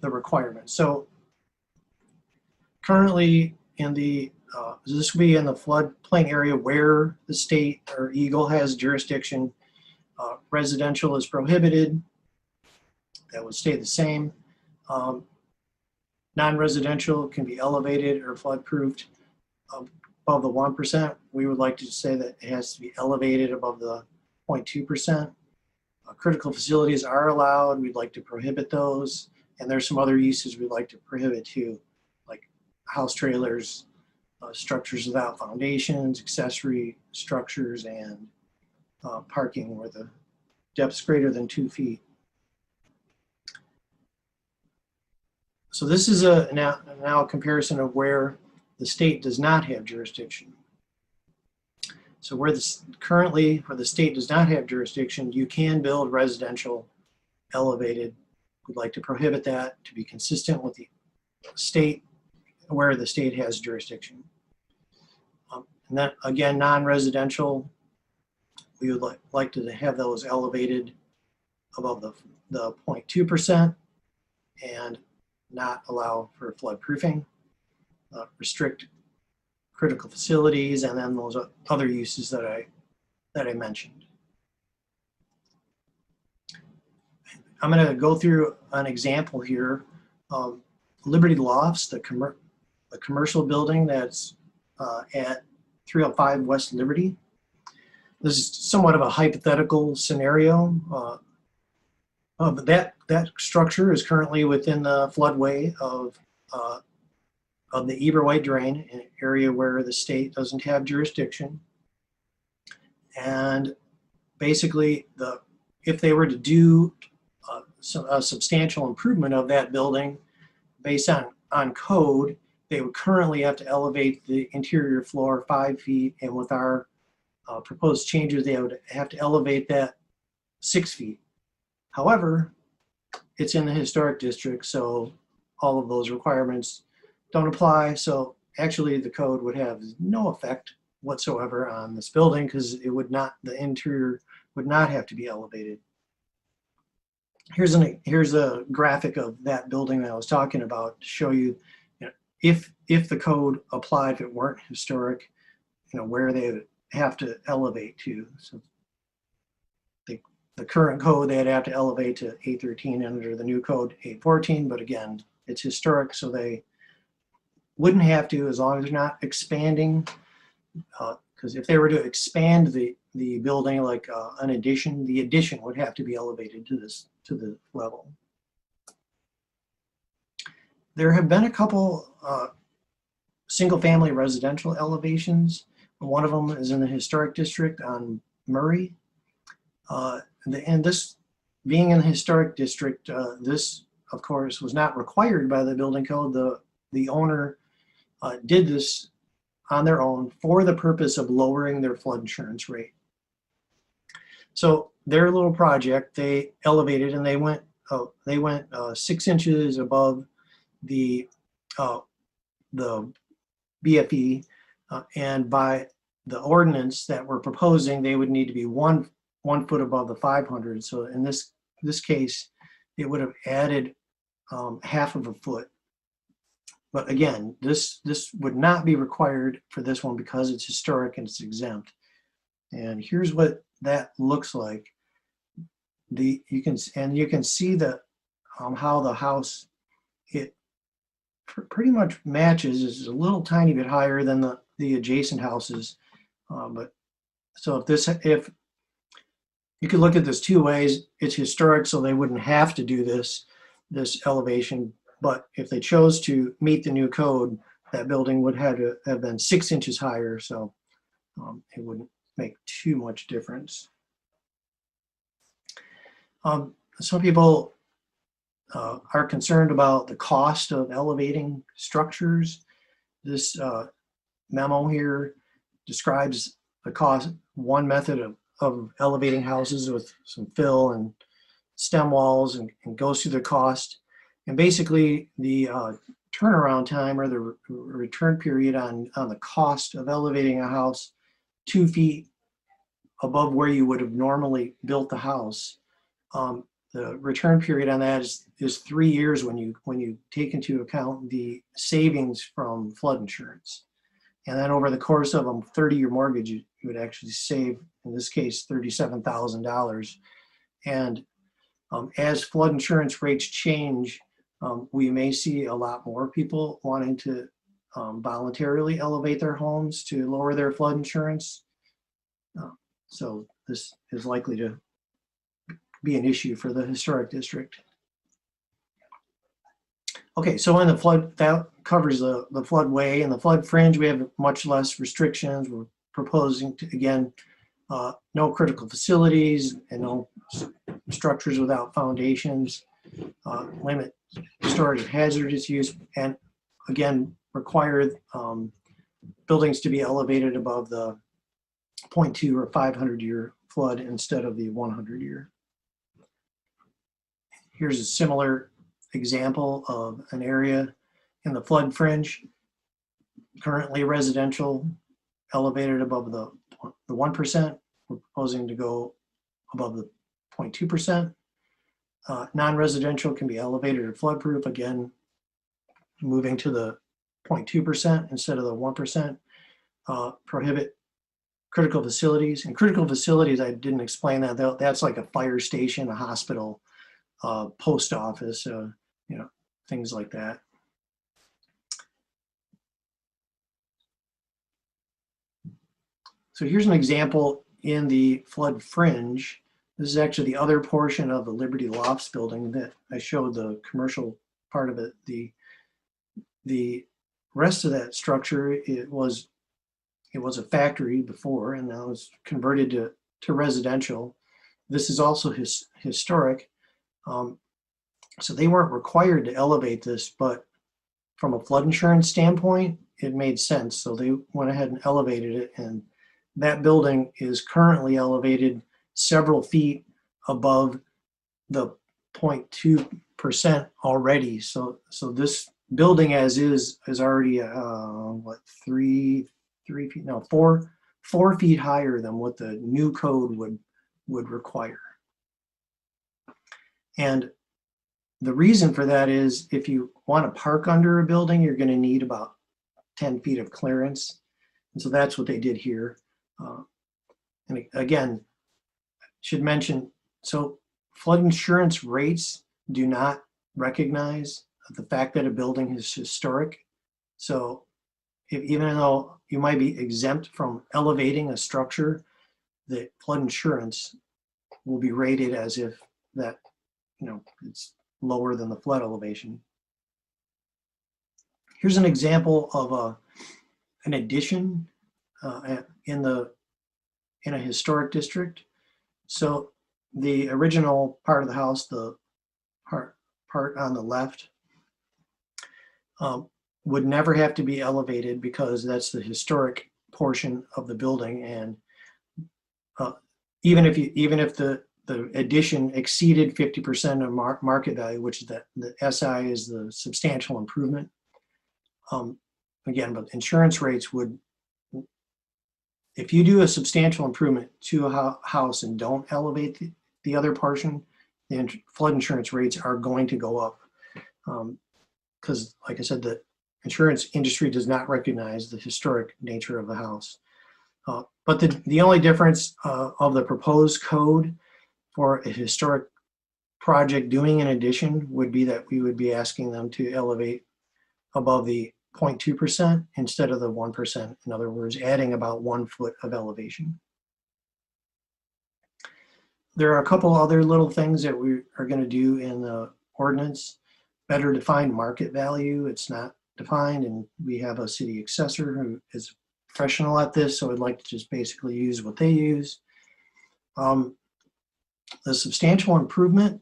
requirements. So currently in this will be in the floodplain area where the state or Eagle has jurisdiction. Residential is prohibited. That would stay the same. Non-residential can be elevated or flood-proofed above the 1%. We would like to say that it has to be elevated above the 0.2%. Critical facilities are allowed. We'd like to prohibit those. And there's some other uses we'd like to prohibit too, like house trailers, structures without foundations, accessory structures, and parking where the depth is greater than 2 feet. So this is now a comparison of where the state does not have jurisdiction. So currently, where the state does not have jurisdiction, you can build residential elevated We'd like to prohibit that to be consistent with the state, where the state has jurisdiction. And then again, non-residential, we would like to have those elevated above the 0.2% and not allow for flood proofing, restrict critical facilities, and then those other uses that I mentioned. I'm going to go through an example here. Liberty Lofts, the commercial building that's at 305 West Liberty. This is somewhat of a hypothetical scenario. But that structure is currently within the floodway of the Eber-White Drain, an area where the state doesn't have jurisdiction. And basically, if they were to do a substantial improvement of that building based on code, they would currently have to elevate the interior floor 5 feet, and with our proposed changes, they would have to elevate that 6 feet. However, it's in the historic district, so all of those requirements don't apply. So actually the code would have no effect whatsoever on this building because it would not, the interior would not have to be elevated. Here's a graphic of that building that I was talking about to show you, if the code applied, if it weren't historic, where they would have to elevate to. So the current code, they'd have to elevate to 813, under the new code 814, but again, it's historic, so they wouldn't have to, as long as they're not expanding, because if they were to expand the building like an addition, the addition would have to be elevated to the level. There have been a couple single-family residential elevations. One of them is in the historic district on Murray. And this, being in the historic district, this, of course, was not required by the building code. The owner did this on their own for the purpose of lowering their flood insurance rate. So their little project, they elevated and they went 6 inches above the BFE, and by the ordinance that we're proposing, they would need to be one foot above the 500. So in this case, it would have added half of a foot. But again, this would not be required for this one because it's historic and it's exempt. And here's what that looks like. You can see that how the house, it pretty much matches. Is a little tiny bit higher than the adjacent houses. But so if you could look at this two ways, it's historic, so they wouldn't have to do this elevation. But if they chose to meet the new code, that building would have to have been 6 inches higher, so it wouldn't make too much difference. Some people are concerned about the cost of elevating structures. This memo here describes the cost, one method of elevating houses with some fill and stem walls, and goes through the cost. And basically the turnaround time, or the return period on the cost of elevating a house 2 feet above where you would have normally built the house, the return period on that is 3 years when you take into account the savings from flood insurance. And then over the course of a 30-year mortgage, you would actually save, in this case, $37,000. And as flood insurance rates change, we may see a lot more people wanting to voluntarily elevate their homes to lower their flood insurance. So this is likely to be an issue for the historic district. Okay, so in the flood, that covers the floodway. And the flood fringe, we have much less restrictions. We're proposing to, again, no critical facilities and no structures without foundations, limit storage of hazardous use, and again, require buildings to be elevated above the 0.2 or 500-year flood instead of the 100-year. here's a similar example of an area in the flood fringe, currently residential, elevated above the 1%. We're proposing to go above the 0.2%. Non-residential can be elevated or floodproof, again, moving to the 0.2% instead of the 1%. Prohibit critical facilities. And critical facilities, I didn't explain that. That's like a fire station, a hospital, post office, things like that. So here's an example in the flood fringe. This is actually the other portion of the Liberty Lofts building that I showed the commercial part of it. The rest of that structure, it was a factory before, and now it's converted to residential. This is also historic. So they weren't required to elevate this, but from a flood insurance standpoint, it made sense. So they went ahead and elevated it, and that building is currently elevated several feet above the 0.2% already. So this building as is already what, 3 feet, no, 4 feet higher than what the new code would require. And the reason for that is if you want to park under a building, you're going to need about 10 feet of clearance. And so that's what they did here. And again, should mention, so flood insurance rates do not recognize the fact that a building is historic. So even though you might be exempt from elevating a structure, the flood insurance will be rated as if that, it's lower than the flood elevation. Here's an example of an addition in a historic district. So the original part of the house, the part on the left, would never have to be elevated because that's the historic portion of the building. And even if the addition exceeded 50% of market value, which is the SI is the substantial improvement. Again, but insurance rates would, if you do a substantial improvement to a house and don't elevate the other portion, the flood insurance rates are going to go up. Because like I said, the insurance industry does not recognize the historic nature of the house. But the only difference of the proposed code for a historic project doing an addition would be that we would be asking them to elevate above the 0.2% instead of the 1%. In other words, adding about 1 foot of elevation. There are a couple other little things that we are going to do in the ordinance. Better define market value. It's not defined, and we have a city assessor who is professional at this, so I'd like to just basically use what they use. The substantial improvement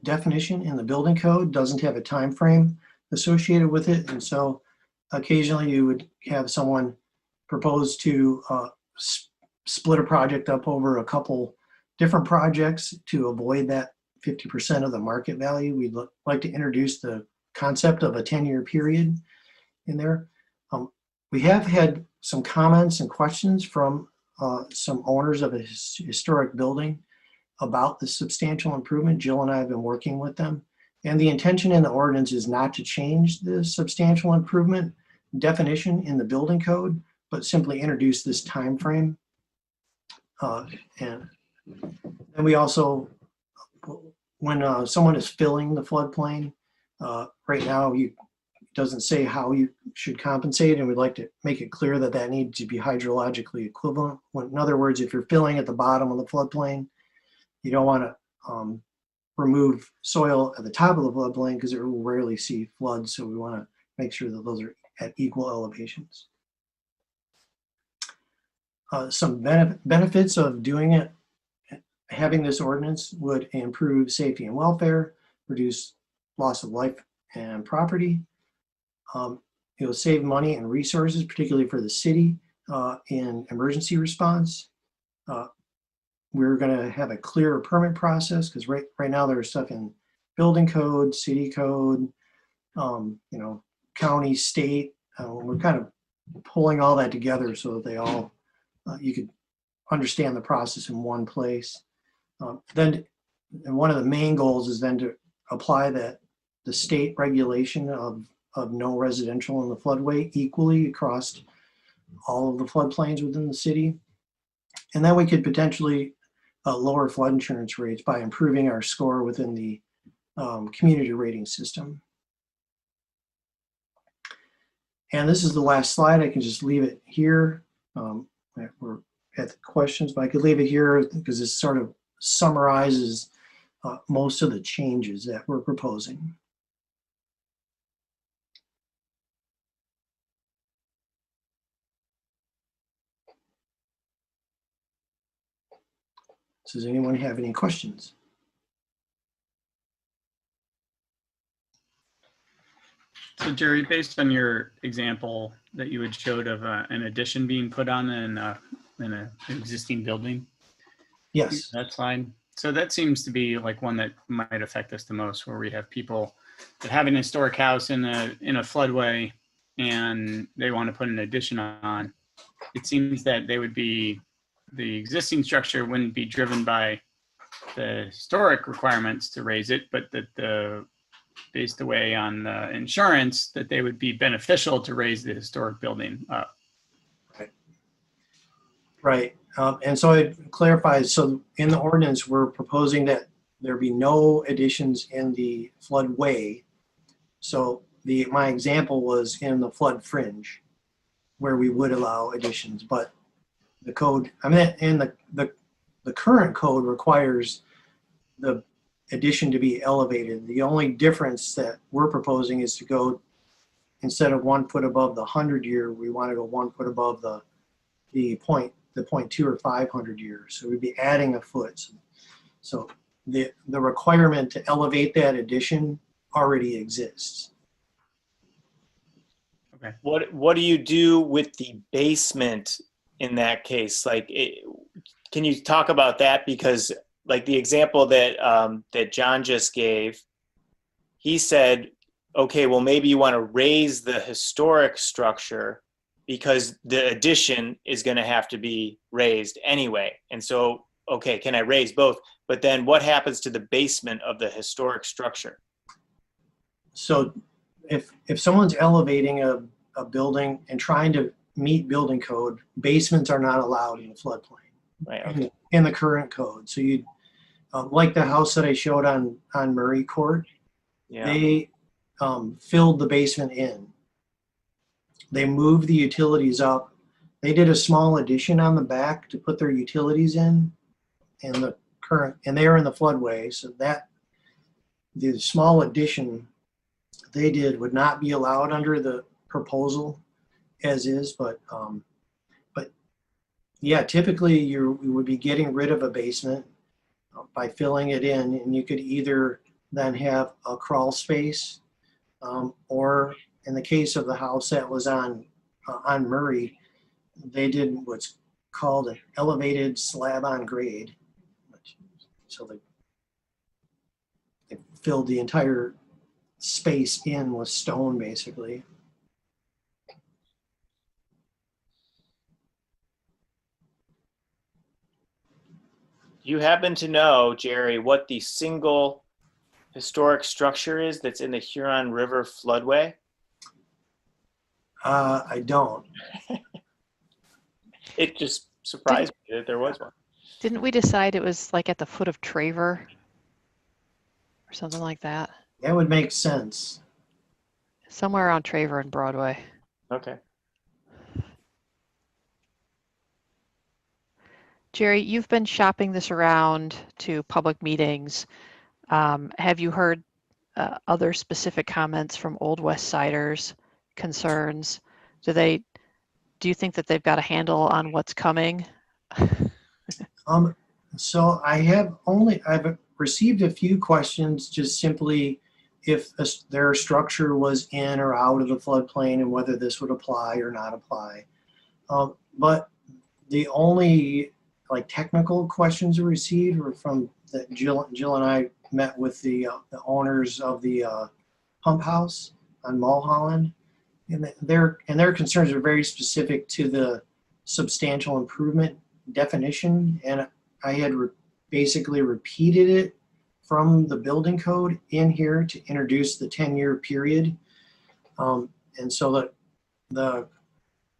definition in the building code doesn't have a time frame associated with it, and so occasionally you would have someone propose to split a project up over a couple different projects to avoid that 50% of the market value. We'd like to introduce the concept of a 10-year period in there. We have had some comments and questions from some owners of a historic building about the substantial improvement. Jill and I have been working with them. And the intention in the ordinance is not to change the substantial improvement definition in the building code, but simply introduce this time frame. And we also, when someone is filling the floodplain, right now it doesn't say how you should compensate, and we'd like to make it clear that that needs to be hydrologically equivalent. In other words, if you're filling at the bottom of the floodplain, you don't want to remove soil at the top of the floodplain because it will rarely see floods. So we want to make sure that those are at equal elevations. Some benefits of doing it, having this ordinance would improve safety and welfare, reduce loss of life and property. It will save money and resources, particularly for the city in emergency response. We're going to have a clearer permit process because right now there's stuff in building code, city code, county, state. We're kind of pulling all that together so that they all, you could understand the process in one place. And one of the main goals is then to apply the state regulation of no residential in the floodway equally across all of the floodplains within the city. And then we could potentially lower flood insurance rates by improving our score within the community rating system. And this is the last slide. I can just leave it here. We're at the questions, but I could leave it here because this sort of summarizes most of the changes that we're proposing. So does anyone have any questions? So Jerry, based on your example that you had showed of an addition being put on in an existing building. Yes. That's fine. So that seems to be like one that might affect us the most, where we have people that have an historic house in a floodway and they want to put an addition on. It seems that they would be, the existing structure wouldn't be driven by the historic requirements to raise it, but that based away on the insurance, that they would be beneficial to raise the historic building up. Right. And so it clarifies, so in the ordinance, we're proposing that there be no additions in the floodway. So my example was in the flood fringe where we would allow additions, but the code, and the current code requires the addition to be elevated. The only difference that we're proposing is to go, instead of 1 foot above the 100-year, we want to go 1 foot above the 0.2 or 500 years. So we'd be adding a foot. So the requirement to elevate that addition already exists. Okay. What do you do with the basement in that case? Like, can you talk about that? Because like the example that John just gave, he said, okay, well, maybe you want to raise the historic structure because the addition is going to have to be raised anyway. And so, okay, can I raise both? But then what happens to the basement of the historic structure? So if someone's elevating a building and trying to meet building code, basements are not allowed in the floodplain. Right. Okay. In the current code. So you like the house that I showed on Murray Court, yeah. They filled the basement in. They moved the utilities up. They did a small addition on the back to put their utilities in, and they are in the floodway. So that the small addition they did would not be allowed under the proposal as is, but yeah, typically you would be getting rid of a basement by filling it in, and you could either then have a crawl space, or in the case of the house that was on Murray, they did what's called an elevated slab on grade. So they filled the entire space in with stone, basically. Do you happen to know, Jerry, what the single historic structure is that's in the Huron River floodway? I don't. It just surprised me that there was one. Didn't we decide it was like at the foot of Traver or something like that? That would make sense. Somewhere around Traver and Broadway. Okay. Jerry, you've been shopping this around to public meetings. Have you heard other specific comments from Old West Siders, concerns? Do you think that they've got a handle on what's coming? So I've received a few questions, just simply if their structure was in or out of the floodplain and whether this would apply or not apply. But the only like technical questions we received were from that Jill and I met with the owners of the pump house on Mulholland, and their concerns are very specific to the substantial improvement definition, and I had basically repeated it from the building code in here to introduce the 10-year period, and so the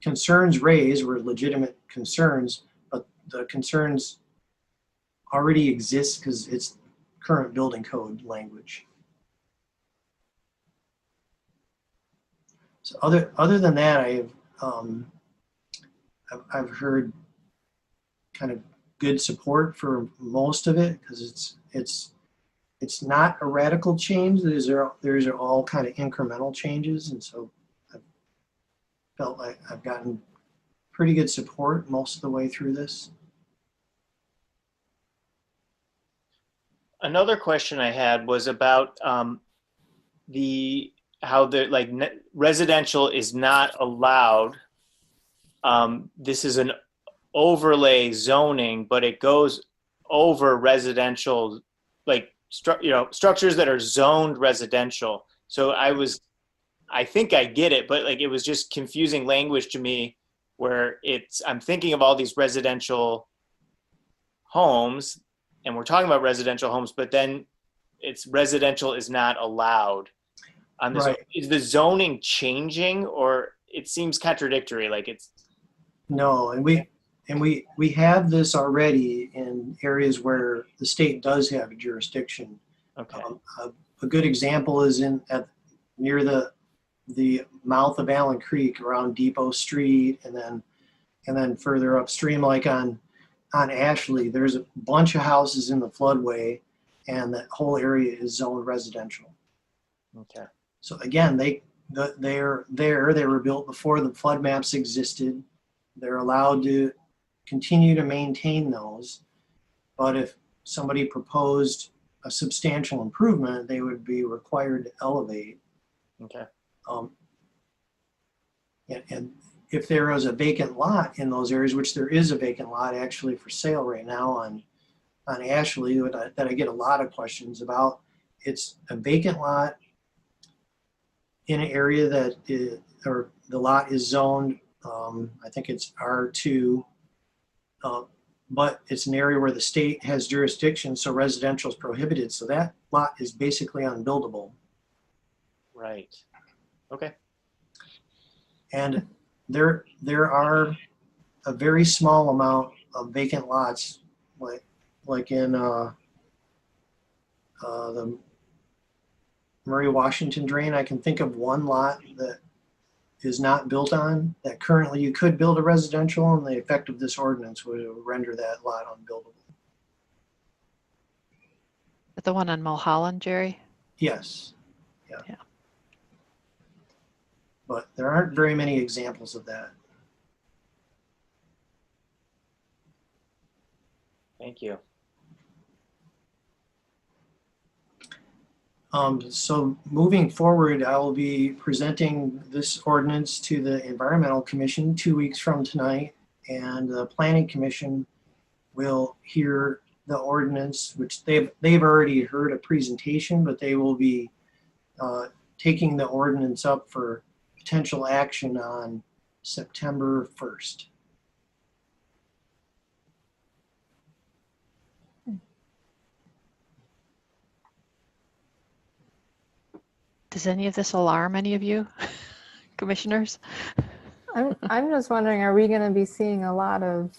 concerns raised were legitimate concerns, but the concerns already exist because it's current building code language. So other than that, I've heard kind of good support for most of it because it's not a radical change. These are all kind of incremental changes, and so I felt like I've gotten pretty good support most of the way through this. Another question I had was about residential is not allowed. This is an overlay zoning, but it goes over residential, like structures that are zoned residential. So I think I get it, but like it was just confusing language to me where I'm thinking of all these residential homes, and we're talking about residential homes, but then it's residential is not allowed. Right. Is the zoning changing, or it seems contradictory? Like it's no, and we have this already in areas where the state does have a jurisdiction. Okay. A good example is near the mouth of Allen Creek around Depot Street, and then further upstream, like on Ashley, there's a bunch of houses in the floodway, and that whole area is zoned residential. Okay. So again, they were built before the flood maps existed. They're allowed to continue to maintain those, but if somebody proposed a substantial improvement, they would be required to elevate. Okay. And if there is a vacant lot in those areas, which there is a vacant lot actually for sale right now on Ashley that I get a lot of questions about, it's a vacant lot in an area or the lot is zoned, I think it's R2, but it's an area where the state has jurisdiction, so residential is prohibited. So that lot is basically unbuildable. Right. Okay. And there are a very small amount of vacant lots, like in the Murray Washington drain. I can think of one lot that is not built on that currently you could build a residential, and the effect of this ordinance would render that lot unbuildable. Is the one on Mulholland, Jerry? Yes. Yeah. But there aren't very many examples of that. Thank you. So moving forward, I will be presenting this ordinance to the Environmental Commission 2 weeks from tonight, and the Planning Commission will hear the ordinance, which they've already heard a presentation, but they will be taking the ordinance up for potential action on September 1st. Does any of this alarm any of you, commissioners? I'm just wondering, are we going to be seeing a lot of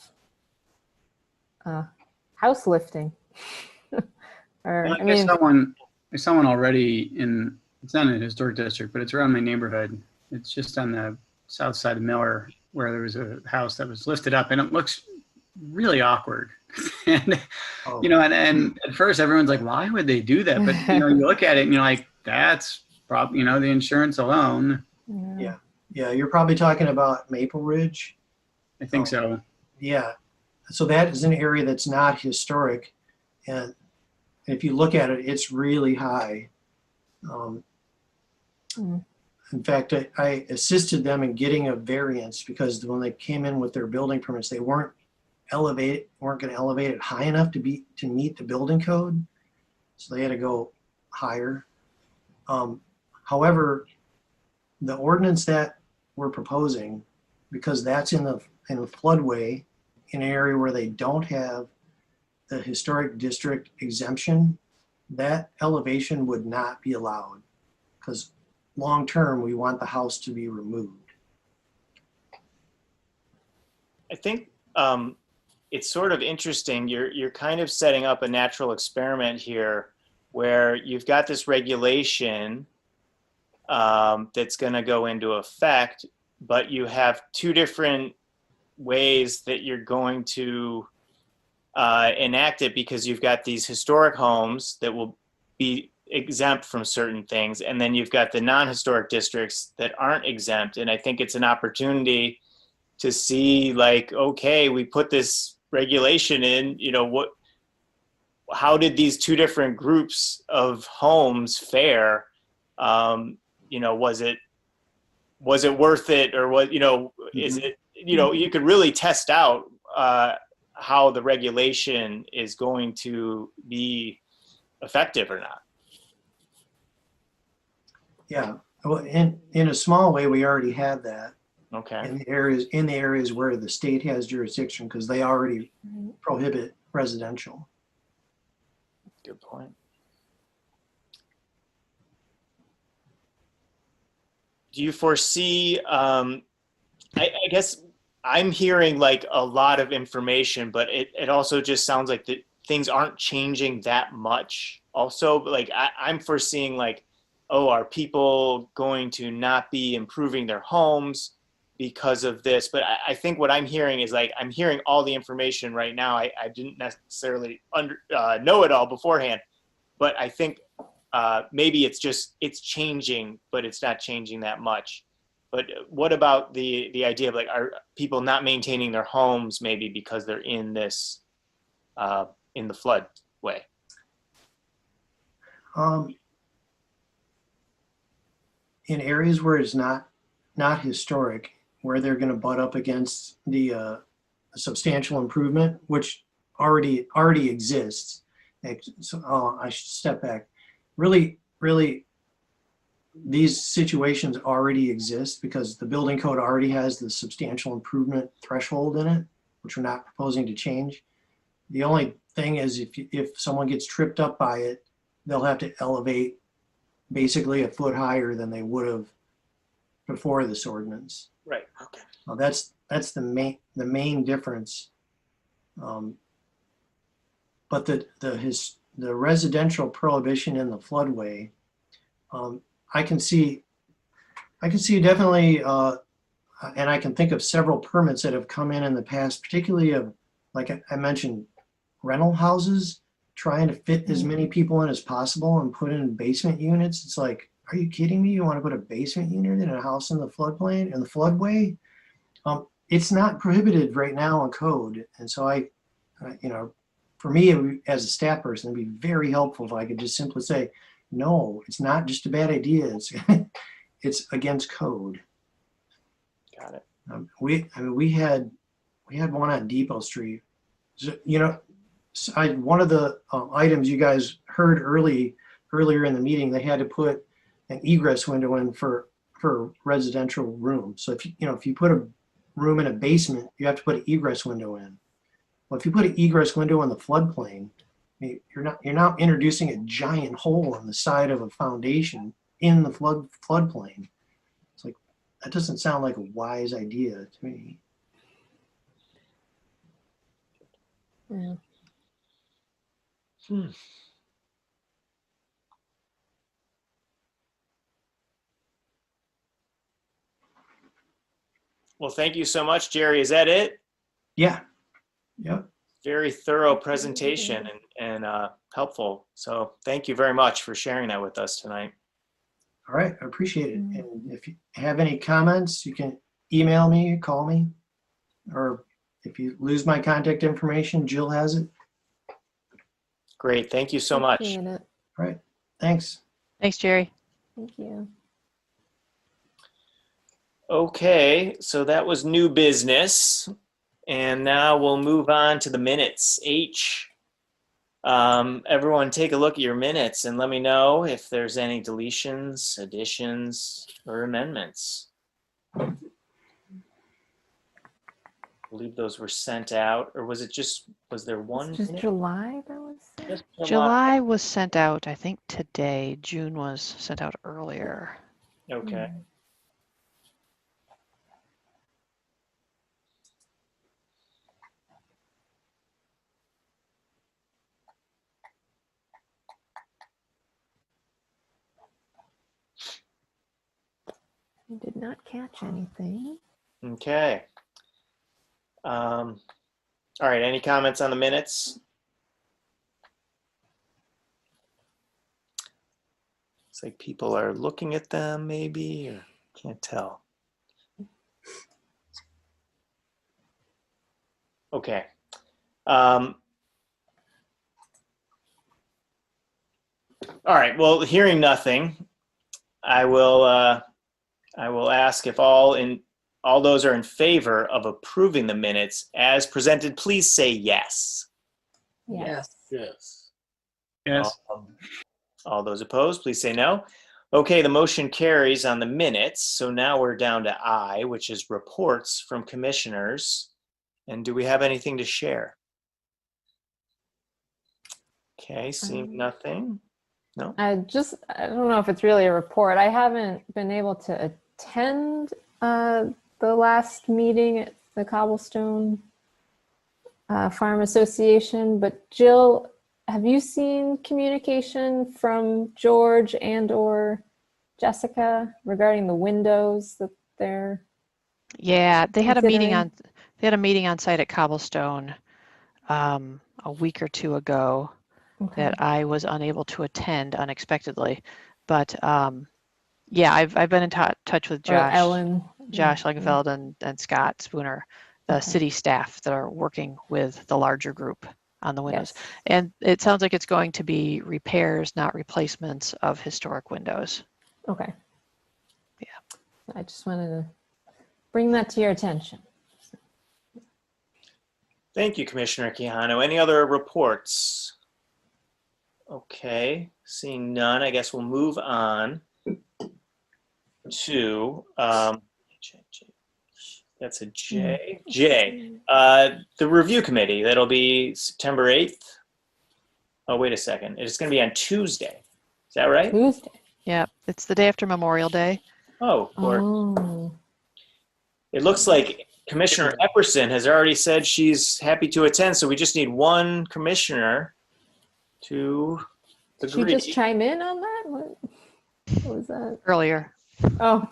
house lifting? Or Well, I saw one already it's not in a historic district, but it's around my neighborhood. It's just on the south side of Miller, where there was a house that was lifted up, and it looks really awkward. And and at first everyone's like, why would they do that? But you look at it and you're like, that's probably the insurance alone. Yeah, you're probably talking about Maple Ridge. I think so. Yeah, so that is an area that's not historic, and if you look at it, it's really high. In fact, I assisted them in getting a variance because when they came in with their building permits, they weren't weren't going to elevate it high enough to meet the building code, so they had to go higher. However, the ordinance that we're proposing, because that's in the floodway, in an area where they don't have the historic district exemption, that elevation would not be allowed, because long term we want the house to be removed. I think it's sort of interesting. You're kind of setting up a natural experiment here, where you've got this regulation that's going to go into effect, but you have two different ways that you're going to enact it, because you've got these historic homes that will be exempt from certain things, and then you've got the non-historic districts that aren't exempt. And I think it's an opportunity to see, like, okay, we put this regulation in, how did these two different groups of homes fare? Was it worth it, or what, is it, you could really test out how the regulation is going to be effective or not. Yeah, well, in a small way, we already have that. Okay. In the areas where the state has jurisdiction, because they already prohibit residential. Good point. Do you foresee, I guess I'm hearing like a lot of information, but it also just sounds like that things aren't changing that much. Also, like I'm foreseeing like, oh, are people going to not be improving their homes because of this? But I think what I'm hearing is like, I'm hearing all the information right now. I didn't necessarily know it all beforehand, but I think maybe it's changing, but it's not changing that much. But what about the idea of like, are people not maintaining their homes maybe because they're in this, in the floodway? In areas where it's not historic, where they're going to butt up against the substantial improvement, which already exists. So I should step back. Really, these situations already exist because the building code already has the substantial improvement threshold in it, which we're not proposing to change. The only thing is if someone gets tripped up by it, they'll have to elevate basically a foot higher than they would have before this ordinance. Right. Okay. Well, that's the main difference. But the residential prohibition in the floodway, I can see definitely, and I can think of several permits that have come in the past, particularly of, like I mentioned, rental houses, trying to fit as many people in as possible and put in basement units. It's like, are you kidding me? You want to put a basement unit in a house in the floodplain, in the floodway? It's not prohibited right now in code. And so for me, as a staff person, it'd be very helpful if I could just simply say, no, it's not just a bad idea. It's against code. Got it. We had one on Depot Street. So, one of the items you guys heard earlier in the meeting, they had to put an egress window in for residential rooms. So if you put a room in a basement, you have to put an egress window in. Well, if you put an egress window in the floodplain, you're now introducing a giant hole in the side of a foundation in the floodplain. It's like, that doesn't sound like a wise idea to me. Yeah. Well, thank you so much, Jerry. Is that it? Yeah. Yep. Very thorough presentation and helpful. So thank you very much for sharing that with us tonight. All right, I appreciate it. And if you have any comments, you can email me, call me, or if you lose my contact information, Jill has it. Great, thank you so much. All right, thanks. Thanks, Jerry. Thank you. Okay, so that was new business. And now we'll move on to the minutes. H. Everyone take a look at your minutes and let me know if there's any deletions, additions, or amendments. I believe those were sent out, or was there one? Just minute? July that was sent? Just July was sent out, I think today. June was sent out earlier. Okay. I did not catch anything. Okay. All right, any comments on the minutes? It's like people are looking at them maybe, or can't tell. Okay. All right, well, hearing nothing, I will ask if all those are in favor of approving the minutes as presented, please say yes. Yes. Yes. Yes. All those opposed, please say no. Okay, the motion carries on the minutes. So now we're down to I, which is reports from commissioners. And do we have anything to share? Okay, seeing nothing. No? I don't know if it's really a report. I haven't been able to attend the last meeting at the Cobblestone Farm Association, but Jill, have you seen communication from George and or Jessica regarding the windows that they're Yeah, they had a meeting considering? on site at Cobblestone a week or two ago Okay. that I was unable to attend unexpectedly. But yeah, I've been in touch with Or Ellen? Josh Yeah. Langenfeld and Scott Spooner, the Okay. city staff that are working with the larger group on the windows. Yes. And it sounds like it's going to be repairs, not replacements of historic windows. Okay. Yeah. I just wanted to bring that to your attention. Thank you, Commissioner Quijano. Any other reports? Okay, seeing none, I guess we'll move on to, that's a J. J. The review committee, that'll be September 8th. Oh, wait a second. It's going to be on Tuesday. Is that right? Tuesday. Yeah, it's the day after Memorial Day. Oh, of course. Oh. It looks like Commissioner Epperson has already said she's happy to attend, so we just need one commissioner to Did you agree. just chime in on that? What was that? Earlier, Oh.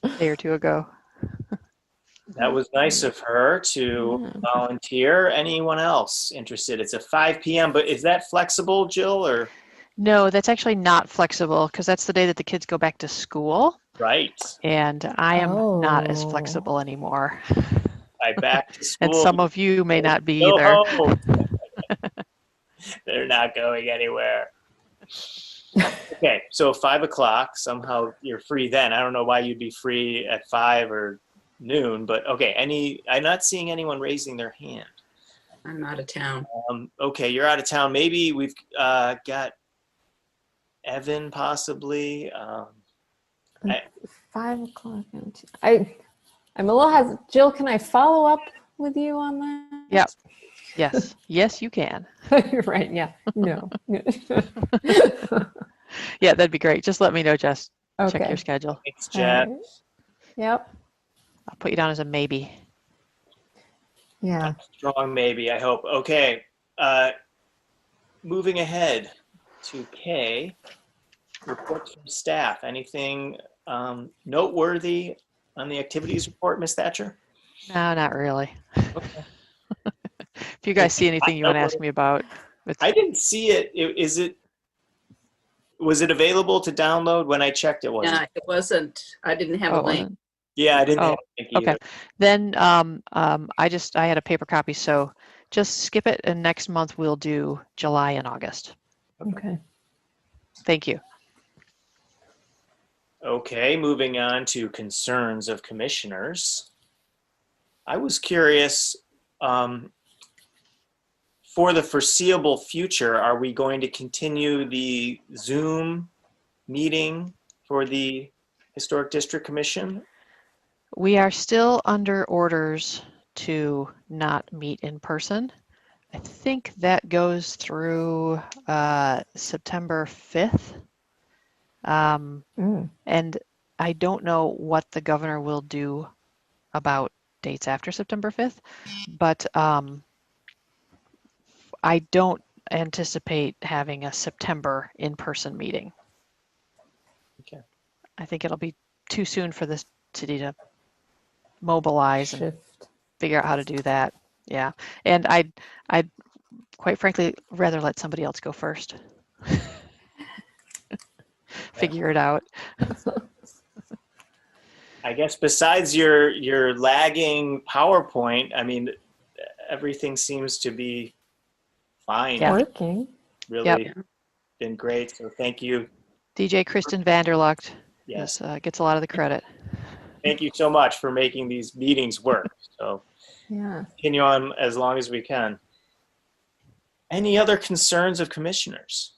a day or two ago. That was nice of her to volunteer. Anyone else interested? It's a 5 p.m., but is that flexible, Jill, or? No, that's actually not flexible because that's the day that the kids go back to school. Right. And I am not as flexible anymore. By back to school. And some of you may not be Go either. home. They're not going anywhere. Okay, so 5 o'clock, somehow you're free then. I don't know why you'd be free at 5 or noon, but okay, I'm not seeing anyone raising their hand. I'm out of town. Okay, you're out of town. Maybe we've got Evan possibly. 5 o'clock. I'm a little hesitant. Jill, can I follow up with you on that? Yep. Yes. Yes, you can. You're right. Yeah. No. Yeah, that'd be great. Just let me know, Jess. Check Okay. your schedule. Thanks, Jess. All right. Yep. I'll put you down as a maybe. Yeah. Strong maybe, I hope. Okay. Moving ahead to K, reports from staff. Anything noteworthy on the activities report, Ms. Thatcher? No, not really. If you guys see anything you want to ask me about. I didn't see it. Was it available to download? When I checked, it wasn't. Yeah, it wasn't. I didn't have a link. Yeah, I didn't have a link either. Okay. Then I had a paper copy, so just skip it, and next month we'll do July and August. Okay. Thank you. Okay, moving on to concerns of commissioners. I was curious, For the foreseeable future, are we going to continue the Zoom meeting for the Historic District Commission? We are still under orders to not meet in person. I think that goes through September 5th. And I don't know what the governor will do about dates after September 5th, but I don't anticipate having a September in-person meeting. Okay. I think it'll be too soon for this city to mobilize and figure out how to do that. Yeah, and I'd quite frankly rather let somebody else go first. Figure it out. I guess besides your lagging PowerPoint, I mean, everything seems to be fine. Yeah. Working. Really been great. So thank you. DJ Kristen Vanderlucht Yes. gets a lot of the credit. Thank you so much for making these meetings work. So Yeah. continue on as long as we can. Any other concerns of commissioners?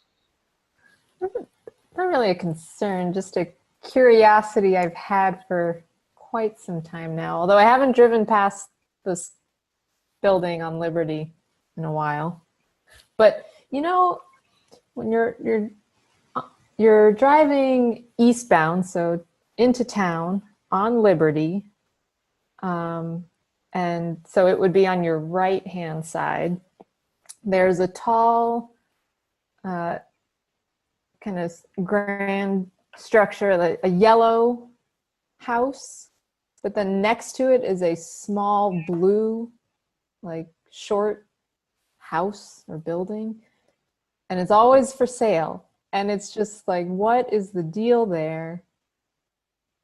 Not really a concern, just a curiosity I've had for quite some time now. Although I haven't driven past this building on Liberty in a while. But you know, when you're driving eastbound, so into town on Liberty, and so it would be on your right hand side. There's a tall kind of grand structure, a yellow house, but then next to it is a small blue, like short house or building, and it's always for sale. And it's just like, what is the deal there?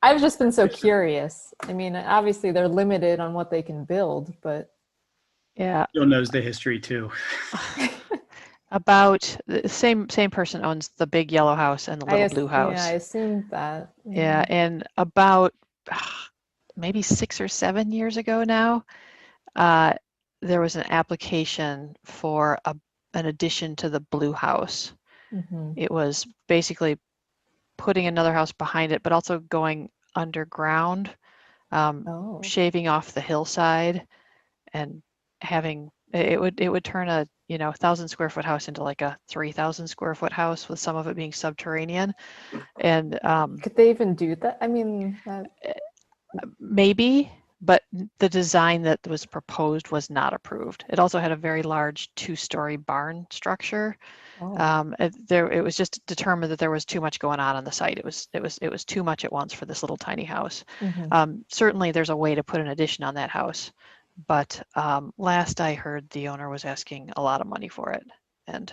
I've just been so curious. I mean, obviously they're limited on what they can build, but yeah. Jill knows the history too. About the same person owns the big yellow house and the little blue house. Yeah, I assumed that. Yeah, and about maybe 6 or 7 years ago now, there was an application for an addition to the blue house. Mhm. It was basically putting another house behind it, but also going underground, shaving off the hillside, and having it would turn a 1,000 square foot house into like a 3,000 square foot house, with some of it being subterranean. And could they even do that? I mean, maybe, but the design that was proposed was not approved. It also had a very large 2-story barn structure. It was just determined that there was too much going on the site. It was too much at once for this little tiny house. Certainly, there's a way to put an addition on that house, but last I heard, the owner was asking a lot of money for it, and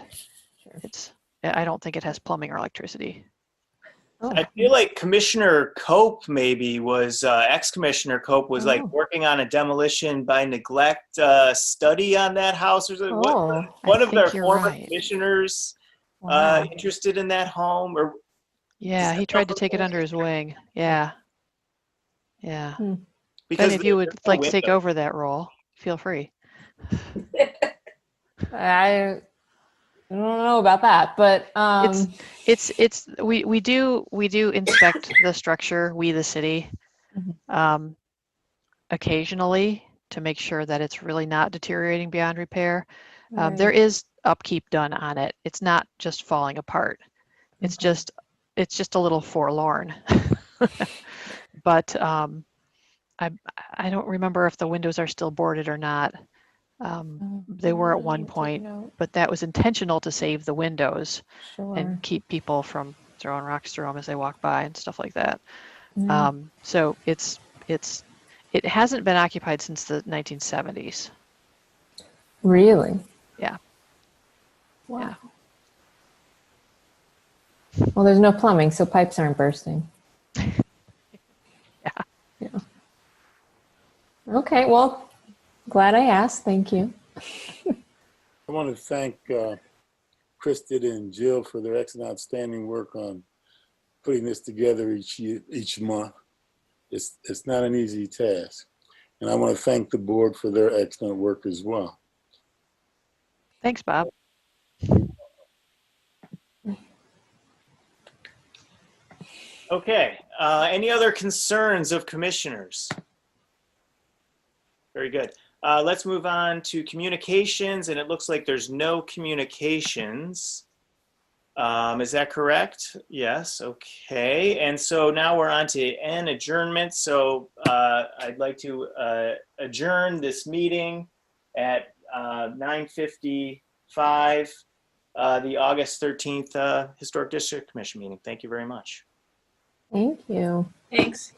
I don't think it has plumbing or electricity. I feel like Commissioner Cope maybe was, ex-Commissioner Cope was like working on a demolition by neglect study on that house. Or one of their former commissioners interested in that home? Or yeah, he tried to take it under his wing. Yeah. Yeah. Because if you would there's no like to take window. over that role, feel free. I don't know about that, but we do inspect the structure, we the city, occasionally, to make sure that it's really not deteriorating beyond repair. There is upkeep done on it. It's not just falling apart. It's just a little forlorn. But I don't remember if the windows are still boarded or not. They were at one point, but that was intentional to save the windows and keep people from throwing rocks through them as they walk by and stuff like that. So it hasn't been occupied since the 1970s. Really? Yeah. Wow. Well, there's no plumbing, so pipes aren't bursting. Yeah. Okay, well, glad I asked. Thank you. I want to thank Kristen and Jill for their excellent, outstanding work on putting this together each month. It's not an easy task. And I want to thank the board for their excellent work as well. Thanks, Bob. Okay, any other concerns of commissioners? Very good. Let's move on to communications, and it looks like there's no communications. Is that correct? Yes, okay. And so now we're on to N, adjournment. So I'd like to adjourn this meeting at 9:55, the August 13th Historic District Commission meeting. Thank you very much. Thank you. Thanks.